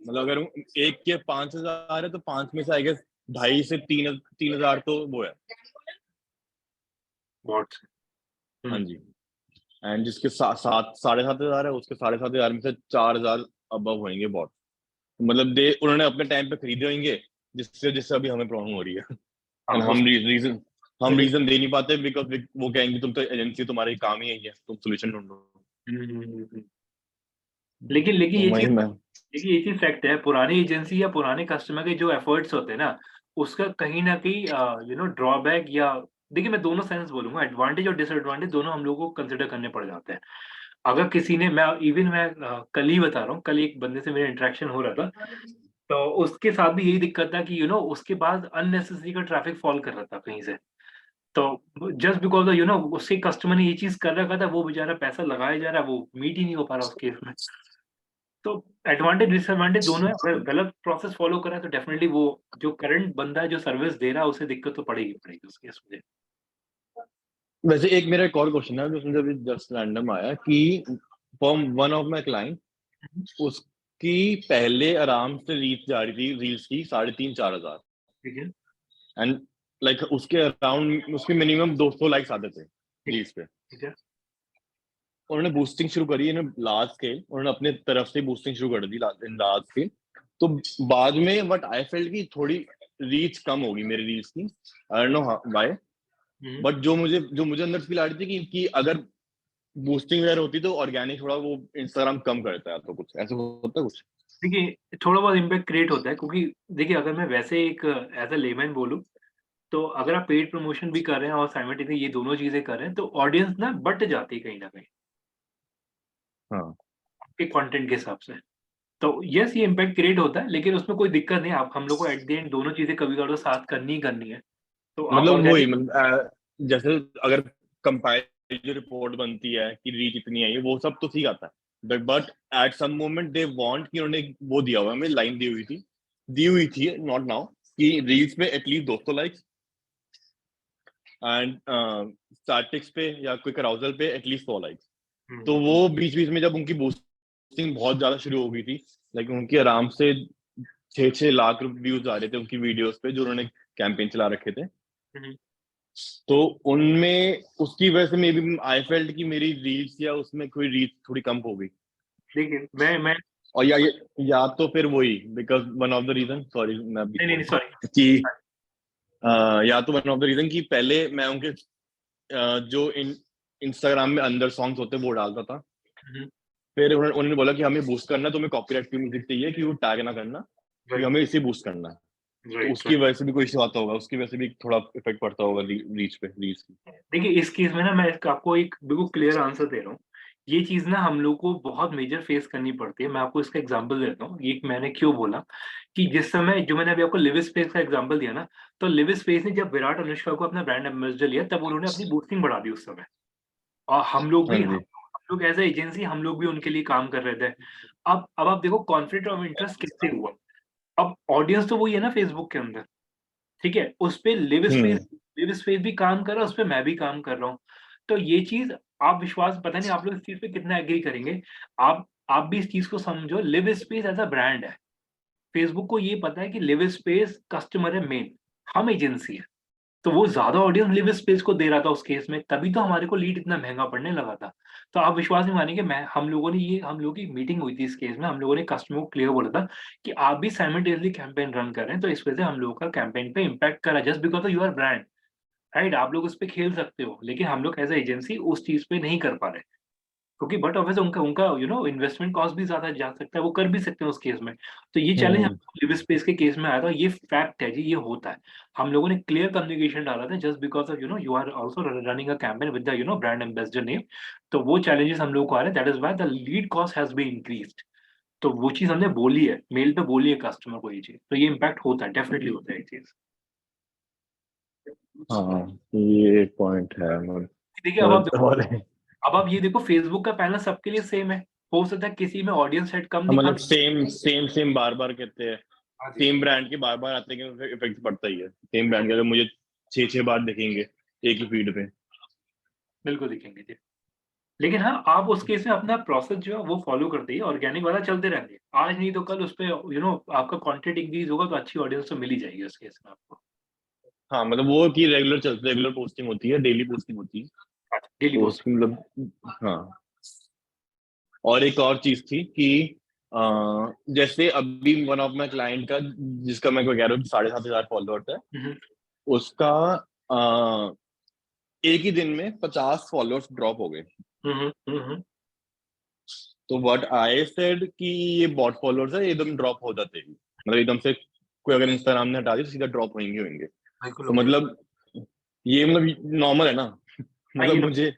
Speaker 2: मतलब अगर एक के 5,000 है तो 5 में से आई गेस 2.5 से 3,000 तो वो है।
Speaker 1: बॉट्स।
Speaker 2: हाँ
Speaker 1: हुँ,
Speaker 2: जी। एंड जिसके 7,500 है उसके 7,500 में से 4,000 अबव होंगे बॉट। मतलब दे उन्होंने अपने टाइम पे खरीदे होंगे, जिससे जिससे अभी हमें प्रॉब्लम हो रही है।
Speaker 1: हाँ,
Speaker 2: एंड
Speaker 1: वो
Speaker 2: हम रीजन दे नहीं पाते बिकॉज वो कहेंगे तुम तो एजेंसी, तुम्हारी काम ही यही है, तुम सोल्यूशन ढूंढो।
Speaker 1: हुँ, हुँ, हुँ, हुँ। लेकिन लेकिन
Speaker 2: तो
Speaker 1: ये
Speaker 2: वही
Speaker 1: चीज़
Speaker 2: मैं
Speaker 1: देखिए ये चीज़ फैक्ट है, पुरानी एजेंसी या पुराने कस्टमर के जो एफर्ट्स होते हैं ना, उसका कहीं न कहीं ड्रॉबैक या देखिए मैं दोनों सेंस बोलूँगा, एडवांटेज और डिसएडवांटेज दोनों हम लोगों को कंसिडर करने पड़ जाते हैं। अगर किसी ने मैं कल ही बता रहा हूँ, कल एक बंदे से मेरा इंटरेक्शन हो रहा था, तो उसके साथ भी यही दिक्कत था कि उसके पास अननेसेसरी का ट्रैफिक फॉल कर रहा था कहीं से। तो जस्ट बिकॉज़ उसके कस्टमर ने ये चीज़ कर रखा था, वो बेचारा पैसा लगाया जा रहा है, वो मीट ही नहीं हो पा रहा उस केस में। तो एडवांटेज डिसएडवांटेज दोनों है, अगर गलत प्रोसेस फॉलो कर रहा है तो डेफिनिटली वो जो करंट बंदा है जो सर्विस दे रहा है उसे दिक्कत तो पड़ेगी पड़ेगी उस केस में।
Speaker 2: वैसे एक मेरा एक और क्वेश्चन है जो मुझे अभी जस्ट रैंडम आया कि from one of my client, उसकी पहले आराम से रीच जा रही थी रील्स की 3,500-4,000।
Speaker 1: ठीक है,
Speaker 2: एंड लाइक उसके अराउंड उसके मिनिमम 200 लाइक्स आते थे
Speaker 1: ठीक
Speaker 2: रील्स पे।
Speaker 1: ठीक है।
Speaker 2: उन्होंने बूस्टिंग शुरू करी है लार्ज स्केल, उन्होंने अपने तरफ से बूस्टिंग शुरू कर दी इन लार्ज स्केल। तो बाद में बट आई फेल्ट की थोड़ी रीच कम होगी मेरी रील्स की, I don't know why.
Speaker 1: Hmm.
Speaker 2: But जो मुझे अंदर फील आ रही थी कि अगर बूस्टिंग वगैरह होती तो ऑर्गेनिक थोड़ा वो इंस्टाग्राम कम करता है, तो कुछ ऐसा होता है कुछ।
Speaker 1: देखिए, थोड़ा बहुत इम्पैक्ट क्रिएट होता है क्योंकि देखिए अगर मैं वैसे एक एज़ अ लेमैन बोलूँ, तो अगर आप पेड प्रमोशन भी कर रहे हैं और साइमल्टेनियसली ये दोनों चीज़ें कर रहे हैं, तो ऑडियंस ना बँट जाती है कहीं न कहीं,
Speaker 2: हाँ,
Speaker 1: आपके कंटेंट के हिसाब से। तो येस ये इम्पैक्ट क्रिएट होता है, लेकिन उसमें कोई दिक्कत नहीं है, आप हम लोग को एट द एंड दोनों चीज़ें कभी-कभार तो साथ करनी ही करनी है। तो आप
Speaker 2: मतलब वही
Speaker 1: ऑर्गेनिक।
Speaker 2: मतलब जैसे अगर कंपाइल जो रिपोर्ट बनती है कि रीच इतनी आई है वो सब तो ठीक आता है, but at some moment they want कि उन्होंने वो दिया हुआ हमें लाइन दी हुई थी नॉट नाउ कि रील्स पे एटलीस्ट 200 लाइक्स एंड स्टैटिक्स पे या क्विक अराउजल पे एटलीस्ट 100 लाइक्स। तो
Speaker 1: हम्म,
Speaker 2: वो बीच बीच में जब उनकी बूस्टिंग बहुत ज्यादा शुरू हो गई थी, लाइक उनकी आराम से 6-6 लाख व्यूज आ रहे थे उनकी वीडियोस पे जो उन्होंने कैंपेन चला रखे थे।
Speaker 1: हम्म।
Speaker 2: तो उनमें उसकी वजह से मे बी आई फेल्ट कि मेरी रील्स या उसमें कोई रीच थोड़ी कम हो गई।
Speaker 1: देखिए मैं
Speaker 2: और या तो फिर वही because one of the reason, sorry मैं बीच
Speaker 1: नहीं
Speaker 2: में
Speaker 1: नहीं सॉरी।
Speaker 2: कि या तो वन ऑफ द रीजन कि पहले मैं उनके जो इंस्टाग्राम में अंदर सॉन्ग्स होते हैं वो डालता था। फिर उन्होंने बोला कि हमें बूस्ट करना है, तो हमें कॉपीराइट की म्यूजिक चाहिए कि वो टैग ना करना, क्योंकि
Speaker 1: राइट
Speaker 2: हमें इसे बूस्ट करना है। तो
Speaker 1: राइट
Speaker 2: उसकी
Speaker 1: राइट।
Speaker 2: वजह से भी कोई इशू आता होगा, उसकी वजह से भी थोड़ा इफेक्ट पड़ता होगा रीच पे, रीच की।
Speaker 1: देखिए इस केस में ना मैं आपको एक बिल्कुल क्लियर आंसर दे रहा हूँ। ये चीज ना हम लोग को बहुत मेजर फेस करनी पड़ती है। मैं आपको इसका एग्जांपल देता हूँ। ये मैंने क्यों बोला कि जिस समय जो मैंने अभी आपको लिव स्पेस का एग्जांपल दिया ना, तो लिव स्पेस ने जब विराट अनुष्का को अपना ब्रांड एम्बेसडर लिया तब उन्होंने अपनी बूस्टिंग बढ़ा दी उस समय। और
Speaker 2: हाँ
Speaker 1: हम
Speaker 2: जी।
Speaker 1: लोग एज ए एजेंसी हम लोग भी उनके लिए काम कर रहे थे। अब आप देखो कॉन्फ्लिक्ट ऑफ इंटरेस्ट किससे हुआ। अब ऑडियंस तो वही है ना फेसबुक के अंदर, ठीक है? उस पे
Speaker 2: हम्म।
Speaker 1: लिव स्पेस भी काम कर रहा है, उस पे मैं भी काम कर रहा हूँ। तो ये चीज़ आप विश्वास पता नहीं आप लोग इस चीज़ पे कितना एग्री करेंगे। आप भी इस चीज़ को समझो, live space as a brand है। फेसबुक को ये पता है कि लिव स्पेस कस्टमर है मेन, हम एजेंसी है। तो वो ज़्यादा ऑडियंस लिव स्पेस को दे रहा था उस केस में, तभी तो हमारे को लीड इतना महँगा पड़ने लगा था। तो आप विश्वास नहीं मानेंगे, हम लोगों की मीटिंग हुई थी इस केस में, हम लोगों ने कस्टमर को क्लियर बोला था कि आप भी साइमल्टेनियसली कैंपेन रन कर रहे हैं, तो इस वजह से हम लोगों का कैंपेन पे इम्पैक्ट करा just because of your brand, right? आप लोग उस पे खेल सकते हो, लेकिन हम लोग एज़ अ एजेंसी उस चीज़ पे नहीं कर पा रहे। क्योंकि बट ऑब्वियस उनका उनका इन्वेस्टमेंट कॉस्ट भी ज़्यादा जा सकता है, वो कर भी सकते हैं उस केस में। तो ये चैलेंज
Speaker 2: हम्म।
Speaker 1: हमको लिव स्पेस के केस में आया था, ये फैक्ट है जी, ये होता है। हम लोगों ने क्लियर कम्युनिकेशन डाला था just because of you are also running a campaign with the brand ambassador name. तो वो चैलेंजेस हम लोगों को आ रहे हैं, that is why the lead cost has been increased. तो वो चीज़ हमने बोली है, मेल पे बोली है कस्टमर को ये चीज़। तो ये इम्पैक्ट होता है, डेफिनिटली होता है ये चीज़।
Speaker 2: हाँ, ये एक पॉइंट है
Speaker 1: देखिए अब आप देखो,
Speaker 2: और
Speaker 1: अब आप ये देखो फेसबुक का पैनल सबके लिए सेम है। हो सकता है किसी में ऑडियंस सेट कम
Speaker 2: हम
Speaker 1: दिखा।
Speaker 2: मतलब सेम सेम सेम बार बार कहते हैं,
Speaker 1: हाँ जी,
Speaker 2: सेम ब्रांड के बार बार आते हैं, इफेक्ट पड़ता ही है। सेम ब्रांड के अगर मुझे 6-6 बार दिखेंगे एक ही फीड पे।
Speaker 1: बिल्कुल दिखेंगे जी। लेकिन हाँ, आप उस केस में अपना प्रोसेस जो है वो फॉलो करते ही ऑर्गेनिक वाला चलते रहते हैं। आज नहीं तो कल उस पे आपका कंटेंट इंक्रीज़ होगा तो अच्छी ऑडियंस तो मिल ही जाएगी उस केस में आपको।
Speaker 2: हाँ मतलब वो कि रेगुलर पोस्टिंग होती है, डेली पोस्टिंग होती है,
Speaker 1: अच्छा, डेली
Speaker 2: तो
Speaker 1: पोस्ट।
Speaker 2: उसकी मतलब। हाँ, और एक और चीज थी कि जैसे अभी वन ऑफ माई क्लाइंट का, जिसका मैं कह रहा हूँ 7,500 फॉलोअर्स है,
Speaker 1: हुँ, हुँ।
Speaker 2: उसका अ, एक ही दिन में 50 फॉलोअर्स ड्रॉप हो गए।
Speaker 1: हुँ, हुँ, हुँ, हुँ।
Speaker 2: तो व्हाट आई सेड कि ये बॉट फॉलोअर्स है, एकदम ड्रॉप हो जाते हैं, मतलब एकदम से कोई अगर इंस्टाग्राम ने हटा दी तो सीधा ड्रॉप होंगे होंगे।
Speaker 1: बिल्कुल
Speaker 2: तो
Speaker 1: होंगे।
Speaker 2: मतलब ये मतलब नॉर्मल है ना।
Speaker 1: हाँ,
Speaker 2: मतलब मुझे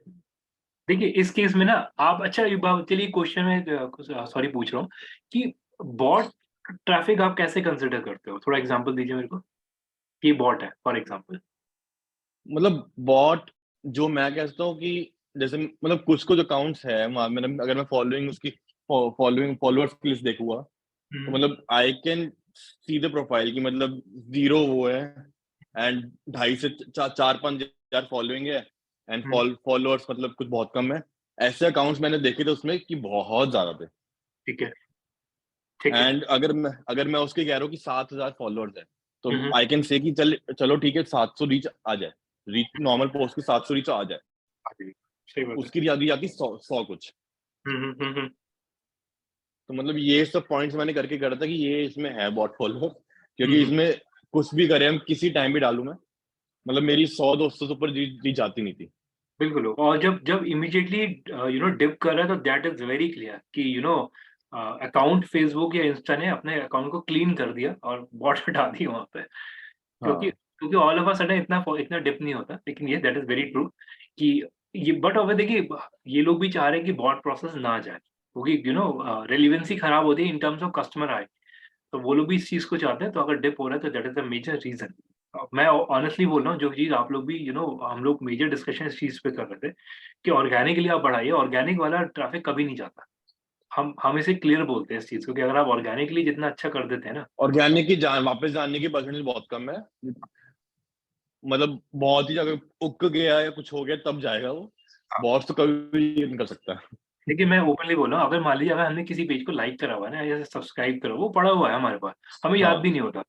Speaker 1: देखिए इस केस में ना आप अच्छा एक बात चलिए क्वेश्चन में सॉरी पूछ रहा हूँ कि बॉट ट्रैफिक आप कैसे कंसीडर करते हो? थोड़ा एग्ज़ाम्पल दीजिए मेरे को, कि बॉट है फॉर एग्ज़ाम्पल।
Speaker 2: मतलब बॉट, जो मैं कहता हूँ कि जैसे मतलब कुछ अकाउंट्स है मतलब अगर मैं फॉलोइंग उसकी फॉलोइंग फॉलोअर्स की लिस्ट देखूंगा, तो
Speaker 1: हुँ,
Speaker 2: मतलब I can see the profile की मतलब 0 वो है, एंड 2.5 से 4-5 हजार फॉलोइंग है, एंड
Speaker 1: हुँ,
Speaker 2: फॉलोअर्स मतलब कुछ बहुत कम है। ऐसे अकाउंट्स मैंने देखे थे उसमें कि बहुत ज्यादा थे।
Speaker 1: ठीक है, ठीक है।
Speaker 2: एंड अगर मैं उसके कह रहा हूँ कि 7,000 फॉलोअर्स है, तो
Speaker 1: हुँ, हुँ।
Speaker 2: आई कैन से कि चलो ठीक है, 700 रीच आ जाए, रीच नॉर्मल पोस्ट की 700 रीच आ जाए,
Speaker 1: हाँ जी, सही बात है।
Speaker 2: उसकी यादी आती 100 कुछ।
Speaker 1: हुँ, हुँ, हुँ, हुँ।
Speaker 2: तो मतलब ये सब पॉइंट्स मैंने करके करा था कि ये इसमें है बॉट फॉलो,
Speaker 1: हुँ,
Speaker 2: क्योंकि
Speaker 1: हुँ।
Speaker 2: इसमें कुछ भी करें हम, किसी टाइम भी डालूं मैं, मतलब मेरी 100-200 से ऊपर रीच जाती नहीं थी।
Speaker 1: बिल्कुल और जब जब इमीडिएटली डिप कर रहा है तो दैट इज़ वेरी क्लियर कि अकाउंट फेसबुक या इंस्टा ने अपने अकाउंट को क्लीन कर दिया और बॉट हटा दी वहाँ पे। क्योंकि
Speaker 2: हाँ।
Speaker 1: क्योंकि ऑल ऑफ अ सडन इतना डिप नहीं होता। लेकिन ये दैट इज़ वेरी ट्रू कि ये बट अब देखिए ये लोग भी चाह रहे हैं कि बॉट प्रोसेस ना जाए क्योंकि रेलेवेंसी खराब होती है इन टर्म्स ऑफ कस्टमर आए। तो वो लोग भी इस चीज़ को चाहते हैं, तो अगर डिप हो रहा है तो that is the major reason. मैं ऑनेस्टली बोल रहा हूँ जो चीज़ आप लोग भी हम लोग मेजर डिस्कशन इस चीज़ पे कर रहे थे कि ऑर्गेनिकली आप बढ़ाइए, ऑर्गेनिक वाला ट्रैफिक कभी नहीं जाता। हम इसे क्लियर बोलते हैं इस चीज़ को कि अगर आप ऑर्गेनिकली जितना अच्छा कर देते हैं ना।
Speaker 2: ऑर्गेनिक की जान वापस जानने की परसेंटेज बहुत कम है। मतलब बहुत ही अगर उक गया या कुछ हो गया तब जाएगा वो। बॉस तो कभी भी नहीं कर सकता।
Speaker 1: देखिए, मैं ओपनली बोल रहा हूँ, अगर मान लीजिए अगर हमने किसी पेज को लाइक करा हुआ है ना, या सब्सक्राइब करा, वो पड़ा हुआ है हमारे पास, हमें याद
Speaker 2: हाँ
Speaker 1: भी नहीं होता।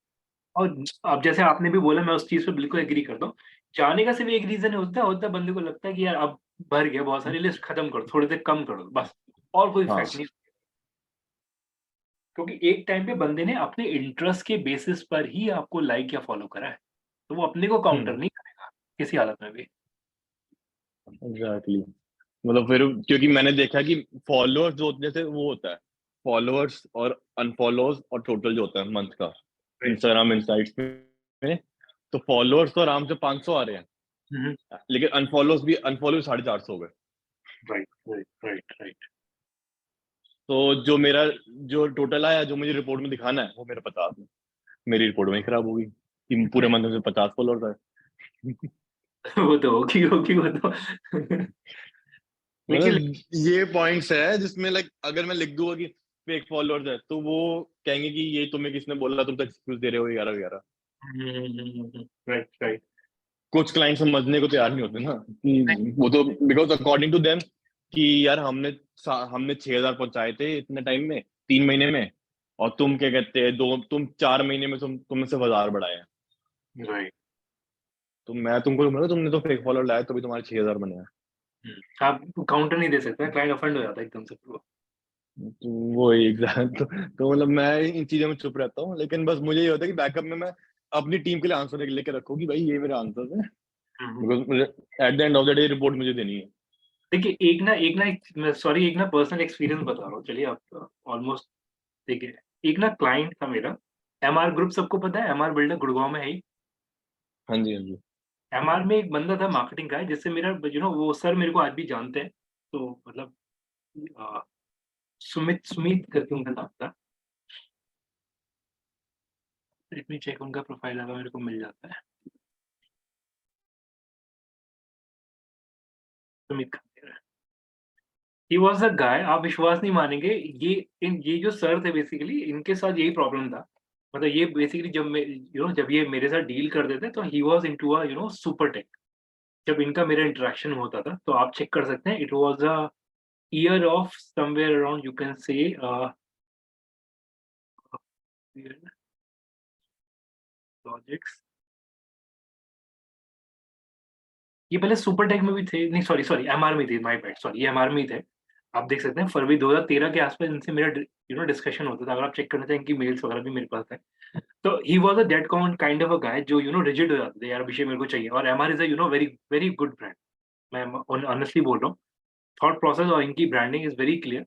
Speaker 1: और अब जैसे आपने भी बोला, मैं उस चीज़ पे बिल्कुल एग्री करता हूँ। जाने का सिर्फ एक रीज़न होता है बंदे को लगता है कि यार अब भर गया बहुत सारी, लिस्ट खत्म करो, थोड़ी देर कम करो, बस। और कोई
Speaker 2: हाँ
Speaker 1: इफ़ेक्ट नहीं। क्योंकि एक टाइम पे बंदे ने अपने इंटरेस्ट के बेसिस पर ही आपको लाइक या फॉलो करा है, तो वो अपने को काउंटर नहीं करेगा, किसी हालत में भी।
Speaker 2: एग्जैक्टली। मतलब फिर क्योंकि मैंने देखा कि फॉलोअर्स जो होते हैं, जैसे वो होता है फॉलोअर्स और अनफॉलोअर्स और टोटल जो होता है मंथ का
Speaker 1: राइट।
Speaker 2: इंस्टाग्राम इनसाइट्स में। तो फॉलोअर्स तो आराम से 500 आ रहे हैं,
Speaker 1: हुँ, हुँ।
Speaker 2: लेकिन अनफॉलो 450 हो गए।
Speaker 1: Right, right, right, right.
Speaker 2: तो जो मेरा जो टोटल आया जो मुझे रिपोर्ट में दिखाना है वो मेरा 50 है। मेरी रिपोर्ट वहीं खराब होगी कि पूरे मंथ में 50 फॉलोअर्स आए।
Speaker 1: वो तो होगी वो तो। लेकिन
Speaker 2: मतलब ये पॉइंट्स है जिसमें लाइक अगर मैं लिख दूंगा कि फेक फॉलोअर्स है तो वो कहेंगे कि ये तुम्हें किसने बोला, तुम तो एक्सक्यूज दे रहे हो वगैरह वगैरह।
Speaker 1: Right, right.
Speaker 2: कुछ क्लाइंट समझने को तैयार नहीं होते ना कि वो तो बिकॉज अकॉर्डिंग टू देम कि यार हमने 6,000 पहुंचाए थे इतने टाइम में, 3 महीने में, और तुम क्या कहते हैं तुम 4 महीने में तुमने सिर्फ 1,000 बढ़ाए हैं।
Speaker 1: राइट।
Speaker 2: तो मैं तुमको बोलूंगा तुमने तो फेक फॉलोअर लाया तभी तुम्हारे 6,000 बने हैं।
Speaker 1: आप काउंटर नहीं दे सकते, क्लाइंट ऑफेंड हो जाता है एकदम से फिर वो।
Speaker 2: तो वो एग्जैक्ट तो मतलब मैं इन चीजों में चुप रहता हूँ, लेकिन बस मुझे ये होता है कि बैकअप में मैं अपनी टीम के लिए आंसर लेके रखूँ कि भाई ये मेरे आंसर है,
Speaker 1: हुँ, हुँ।
Speaker 2: बिकॉज मुझे at the end of the day report मुझे देनी है।
Speaker 1: देखिए, एक ना पर्सनल एक्सपीरियंस बता रहा हूँ, चलिए आप ऑलमोस्ट। देखिए, एक ना क्लाइंट था मेरा, एमआर ग्रुप सबको पता है, एमआर बिल्डर गुड़गाँव में है ही।
Speaker 2: हाँ जी हाँ जी।
Speaker 1: एमआर में एक बंदा था मार्केटिंग का है, जिससे मेरा वो सर मेरे को आज भी जानते हैं। तो मतलब अ, सुमित सुमीत करके उनका नाम था। लेट मी चेक, उनका प्रोफाइल अगर मेरे को मिल जाता है। सुमित खंडेरा। ही वाज़ अ गाय, आप विश्वास नहीं मानेंगे, ये जो सर थे बेसिकली, इनके साथ यही प्रॉब्लम था। मतलब ये बेसिकली जब ये मेरे साथ डील करते थे, तो he was into super tech. जब इनका मेरा इंटरेक्शन होता था, तो आप चेक कर सकते हैं, it was a year of somewhere around, you can say projects. ये पहले सुपरटेक में भी थे, नहीं सॉरी सॉरी एमआर में थे, माय बैड, सॉरी ये एमआर में ही थे। आप देख सकते हैं फरवरी 2013 के आसपास इनसे मेरा डिस्कशन होता था। अगर आप चेक करना चाहें, इनकी मेल्स वगैरह भी मेरे पास है। तो he was a that kind of a guy जो रिजिड हो जाते थे, यार अभिषेक मेरे को चाहिए, और MR is a very very good brand. मैं ऑनेस्टली बोल रहा हूँ, थॉट प्रोसेस और इनकी ब्रांडिंग इज़ वेरी क्लियर।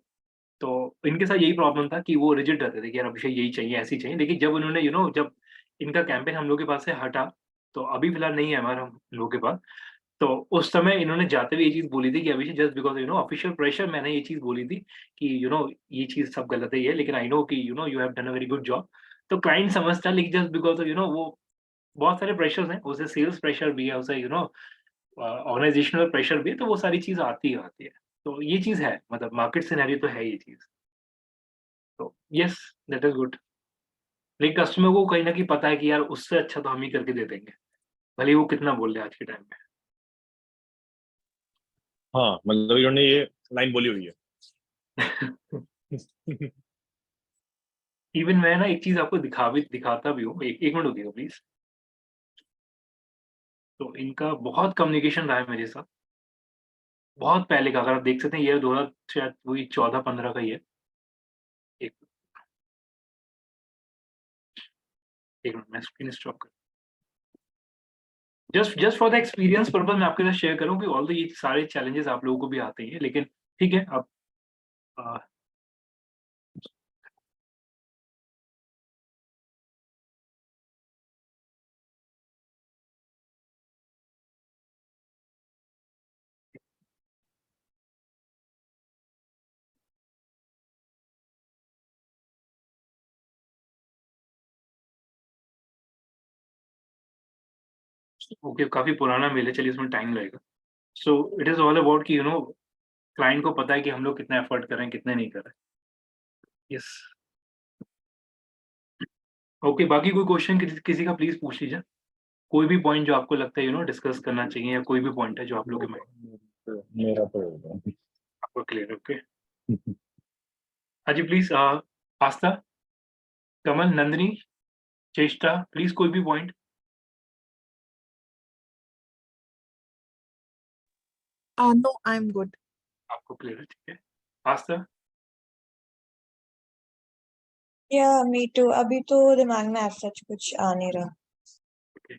Speaker 1: तो इनके साथ यही प्रॉब्लम था कि वो रिजिड रहते थे कि यार अभिषेक यही चाहिए, ऐसे ही चाहिए। लेकिन जब उन्होंने जब इनका कैंपेन हम लोग के पास से हटा, तो अभी फिलहाल नहीं है हमारा हम लोगों के पास। तो उस समय इन्होंने जाते हुए ये चीज़ बोली थी कि अभिषेक, जस्ट बिकॉज़ ऑफिशियल प्रेशर, मैंने ये चीज़ बोली थी कि ये चीज़ सब गलत है ये, लेकिन आई नो कि you have done a very good job. तो क्लाइंट समझता है, लेकिन जस्ट बिकॉज़ ऑफ वो बहुत सारे प्रेशर्स हैं, उसे सेल्स प्रेशर भी है, उसे ऑर्गेनाइजेशनल प्रेशर भी है, तो वो सारी चीज़ आती ही आती है। तो ये चीज़ है, मतलब मार्केट सिनेरियो तो है ये चीज़। तो येस, दैट इज़ गुड। लेकिन कस्टमर को कहीं न कहीं पता है कि यार उससे अच्छा तो हम ही करके दे देंगे, भले ही वो कितना बोल ले आज के टाइम
Speaker 2: हाँ मतलब इन्होंने ये लाइन बोली हुई
Speaker 1: में।
Speaker 2: है।
Speaker 1: इवन मैं ना एक चीज़ आपको दिखाता भी हूँ, एक मिनट रुकिएगा प्लीज़। तो इनका बहुत कम्युनिकेशन रहा है मेरे साथ, बहुत पहले का, अगर आप देख सकते हैं, ये 2000 शायद वही 14-15 का ही है। एक एक मिनट, मैं स्क्रीन स्टॉप कर, just just for the experience purpose मैं आपके साथ शेयर करूँ कि ऑल्दो ये सारे चैलेंजेस आप लोगों को भी आते ही हैं, लेकिन ठीक है, अब अ, ओके, काफ़ी पुराना मेल है, चलिए इसमें टाइम लगेगा। So it is all about कि क्लाइंट को पता है कि हम लोग कितना एफर्ट कर रहे हैं, कितने नहीं कर रहे हैं। यस। ओके, बाकी कोई क्वेश्चन किसी का प्लीज़ पूछ लीजिए। कोई भी पॉइंट जो आपको लगता है डिस्कस करना चाहिए, या कोई भी पॉइंट है जो आप लोगों के माइंड
Speaker 2: मेरा तो होगा।
Speaker 1: आपको क्लियर? ओके, हाँ जी प्लीज। आस्था, कमल, नंदिनी, चेष्टा, प्लीज कोई भी पॉइंट
Speaker 5: No, I'm good.
Speaker 1: आपको क्लियर है? ठीक है, आस्था।
Speaker 4: या मी टू, अभी तो दिमाग में ऐसा कुछ आ नहीं रहा।
Speaker 1: ओके,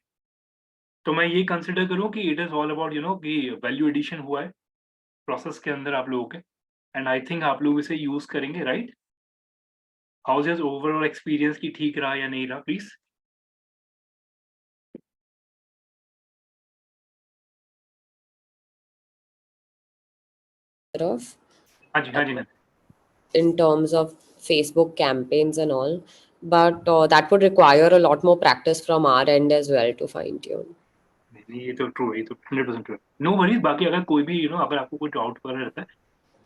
Speaker 1: तो मैं ये कंसिडर करूँ कि इट इज ऑल अबाउट कि वैल्यू एडिशन हुआ है प्रोसेस के अंदर आप लोगों के, एंड आई थिंक आप लोग इसे यूज करेंगे, right? House is overall experience की ठीक रहा या नहीं रहा, प्लीज?
Speaker 3: Of
Speaker 1: हाँ जी, हाँ जी,
Speaker 3: in terms of Facebook campaigns and all, but that would require a lot more practice from our end as well to fine tune.
Speaker 1: नहीं, ये तो ट्रू है, ये तो 100% ट्रू है। नो वरीज, बाकी अगर कोई भी अगर आपको कोई डाउट वगैरह रहता है,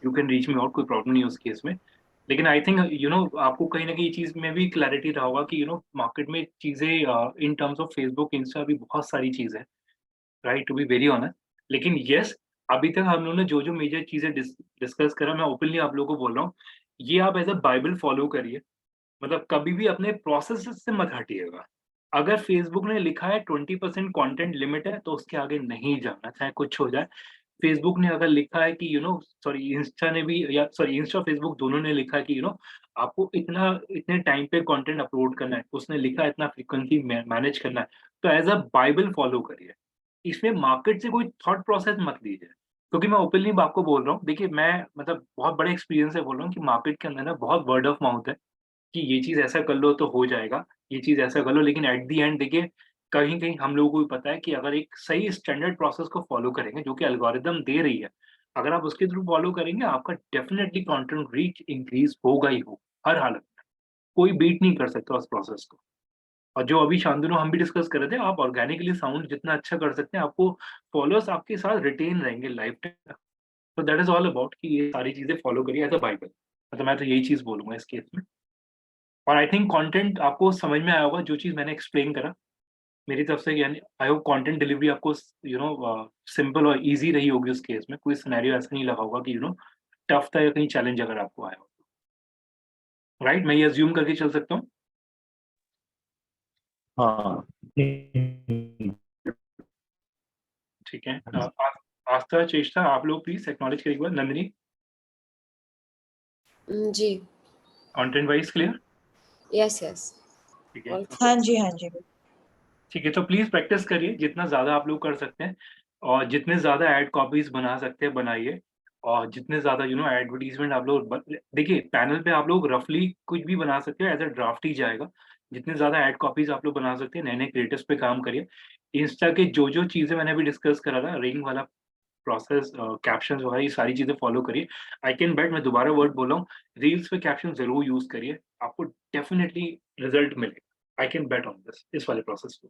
Speaker 1: you can reach me out, कोई प्रॉब्लम नहीं है उस केस में। लेकिन आई थिंक आपको कहीं ना कहीं चीज में भी क्लैरिटी रहा होगा कि मार्केट में चीजें in terms of Facebook, Insta भी बहुत सारी चीजें हैं, right, to be very honest. लेकिन यस, अभी तक हम लोगों ने जो जो मेजर चीजें डिस्कस करा, मैं ओपनली आप लोगों को बोल रहा हूँ, ये आप एज अ बाइबल फॉलो करिए। मतलब कभी भी अपने प्रोसेस से मत हटिएगा। अगर फेसबुक ने लिखा है 20% कंटेंट लिमिट है, तो उसके आगे नहीं जाना, चाहे कुछ हो जाए। फेसबुक ने अगर लिखा है कि सॉरी इंस्टा ने भी, या सॉरी इंस्टा फेसबुक दोनों ने लिखा है कि आपको इतने टाइम पे कंटेंट अपलोड करना है, उसने लिखा है इतना फ्रीक्वेंसी मैनेज करना है, तो एज अ बाइबल फॉलो करिए। इसमें मार्केट से कोई थॉट प्रोसेस मत लीजिए, क्योंकि मैं ओपनली आपको बोल रहा हूँ, देखिए मैं मतलब बहुत बड़े एक्सपीरियंस से बोल रहा हूँ कि मार्केट के अंदर ना बहुत वर्ड ऑफ माउथ है कि ये चीज़ ऐसा कर लो तो हो जाएगा, ये चीज़ ऐसा कर लो, लेकिन एट द एंड देखिए, कहीं-कहीं हम लोगों को भी पता है कि अगर एक सही स्टैंडर्ड प्रोसेस को फॉलो करेंगे, जो कि एल्गोरिदम दे रही है, अगर आप उसके थ्रू फॉलो करेंगे, आपका डेफिनिटली कंटेंट रीच इंक्रीज़ होगा ही हो, हर हालत में। कोई बीट नहीं कर सकता उस प्रोसेस को। और जो अभी शांतनु हम भी डिस्कस कर रहे थे, आप ऑर्गेनिकली साउंड जितना अच्छा कर सकते हैं, आपको फॉलोअर्स आपके साथ रिटेन रहेंगे लाइफ टाइम। तो दैट इज़ ऑल अबाउट कि ये सारी चीज़ें फॉलो करिए एज़ अ बाइबल। मतलब मैं तो यही चीज़ बोलूँगा इस केस में। और आई थिंक कंटेंट आपको समझ में आया होगा, जो चीज़ मैंने एक्सप्लेन करा मेरी तरफ से, यानी आई होप कंटेंट डिलीवरी आपको सिंपल और ईज़ी रही होगी उस केस में। कोई सिनेरियो ऐसा नहीं लगा होगा कि टफ था या कहीं चैलेंज अगर आपको आया हो। राइट? मैं ये अज़्यूम करके चल सकता हूँ?
Speaker 2: हाँ।
Speaker 1: ठीक है। आस्था, चेष्टा, आप लोग प्लीज़ एक्नॉलेज करिए एक बार। Nandini,
Speaker 3: ji,
Speaker 1: content wise clear?
Speaker 3: yes, yes.
Speaker 1: ठीक है।
Speaker 3: All
Speaker 4: हाँ
Speaker 3: clear.
Speaker 4: जी, हाँ जी।
Speaker 1: ठीक है, तो प्लीज़ प्रैक्टिस करिए, जितना ज़्यादा आप लोग कर सकते हैं, और जितने ज़्यादा ऐड कॉपीज़ बना सकते हैं बनाइए, और जितने ज़्यादा एडवर्टाइज़मेंट आप लोग देखिए, पैनल पे आप लोग रफली कुछ भी बना सकते हो, एज़ अ ड्राफ्ट ही जाएगा। जितने ज़्यादा ऐड कॉपीज़ आप लोग बना सकते हैं, नए-नए क्रिएटिव्स पे काम करिए। इंस्टा के जो-जो चीज़ें मैंने अभी डिस्कस करा था, रिंग वाला प्रोसेस, कैप्शंस वगैरह, ये सारी चीज़ें फॉलो करिए। आई कैन बेट, मैं दोबारा वर्ड बोल रहा हूँ, रील्स पे कैप्शन ज़रूर यूज़ करिए, आपको डेफिनिटली रिज़ल्ट मिलेगा। आई कैन बेट ऑन दिस, इस वाले प्रोसेस पे।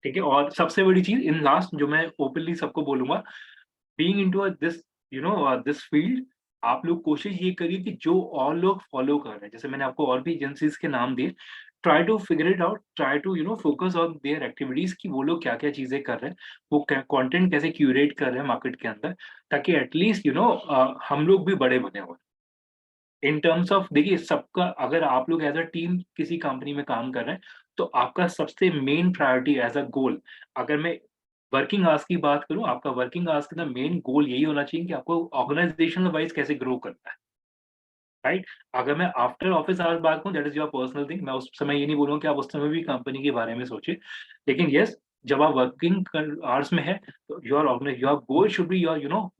Speaker 1: ठीक है? और सबसे बड़ी चीज़ इन लास्ट जो मैं ओपनली सबको बोलूँगा, being into this this field, आप लोग कोशिश ये करिए कि जो और लोग फॉलो कर रहे हैं, जैसे मैंने आपको और भी एजेंसीज़ के नाम दिए, try to figure it out, try to focus on their activities कि वो लोग क्या-क्या चीज़ें कर रहे हैं, वो क कंटेंट कैसे क्यूरेट कर रहे हैं मार्केट के अंदर, ताकि एट लीस्ट हम लोग भी बड़े बने हुए। इन टर्म्स ऑफ देखिए, सबका अगर आप लोग एज़ अ टीम किसी कंपनी में काम कर रहे हैं, तो आपका सबसे मेन प्रायोरिटी एज़ अ गोल, अगर मैं वर्किंग आवर्स की बात करूँ, आपका वर्किंग आवर्स का मेन गोल यही होना चाहिए कि आपको ऑर्गनाइजेशनल वाइज़ कैसे ग्रो करना है, राइट? अगर मैं आफ्टर ऑफिस आवर्स बात करूँ, that is your personal thing, मैं उस समय ये नहीं बोलूँगा कि आप उस समय भी कंपनी के बारे में सोचिए। लेकिन येस, जब आप वर्किंग आवर्स में हैं, तो your goal should be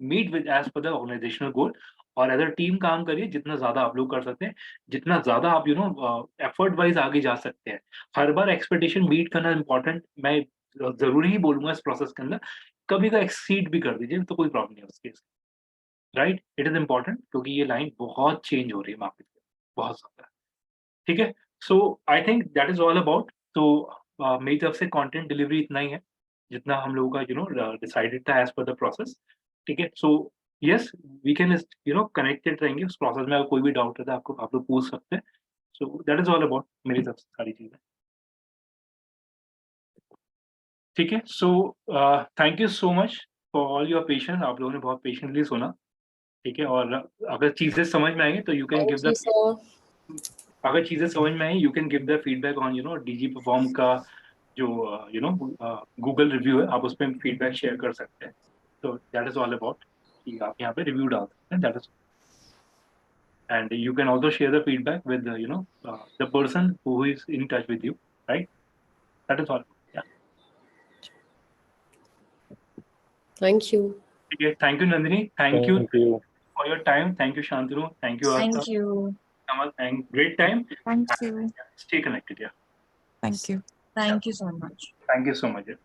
Speaker 1: meet with as per the organisational goal, और एज़ अ टीम काम करिए, जितना ज़्यादा आप लोग कर सकते हैं, जितना ज़्यादा आप एफर्ट वाइज़ आगे जा सकते हैं। हर बार एक्सपेक्टेशन मीट करना इम्पोर्टेंट, मैं ज़रूरी ही बोलूँगा इस प्रोसेस के अंदर, कभी का एक्सीड भी कर दीजिए, तो कोई प्रॉब्लम नहीं है उस case, right? It is important, क्योंकि ये लाइन बहुत चेंज हो रही है मार्केट में, बहुत ज़्यादा। ठीक है? So I think that is all about. तो मेरी तरफ से कंटेंट डिलीवरी इतना ही है, जितना हम लोगों का डिसाइडेड था एज़ पर द प्रोसेस। ठीक है? So yes, we can connected रहेंगे उस प्रोसेस में, अगर कोई भी डाउट रहता है, आपको आप लोग पूछ सकते हैं। So that is all about मेरी तरफ से सारी चीज़ें। ठीक है, so thank you so much for all your patience. आप लोगों ने बहुत पेशेंटली सुना, ठीक है। और अगर चीजें समझ में आएंगी तो you can give
Speaker 3: Thank you,
Speaker 1: the,
Speaker 3: sir.
Speaker 1: अगर चीजें समझ में आई you can give the feedback on DG perform का जो गूगल रिव्यू है, आप उस पर फीडबैक शेयर कर सकते हैं। तो दैट इज ऑल अबाउट कि आप यहाँ पे रिव्यू डाल सकते हैं, that is, and you can also share the feedback with the person who is in touch with you, right? That is all. Yeah.
Speaker 3: Thank you.
Speaker 1: Okay, thank you Nandini, thank you
Speaker 2: Thank you.
Speaker 1: for your time, thank you Shantanu, thank you Asta,
Speaker 4: Thank you.
Speaker 1: Kamal, and great time.
Speaker 5: Thank you.
Speaker 1: Stay connected. Yeah,
Speaker 5: Thank you.
Speaker 4: Thank you so much.
Speaker 1: thank you so much. Yeah.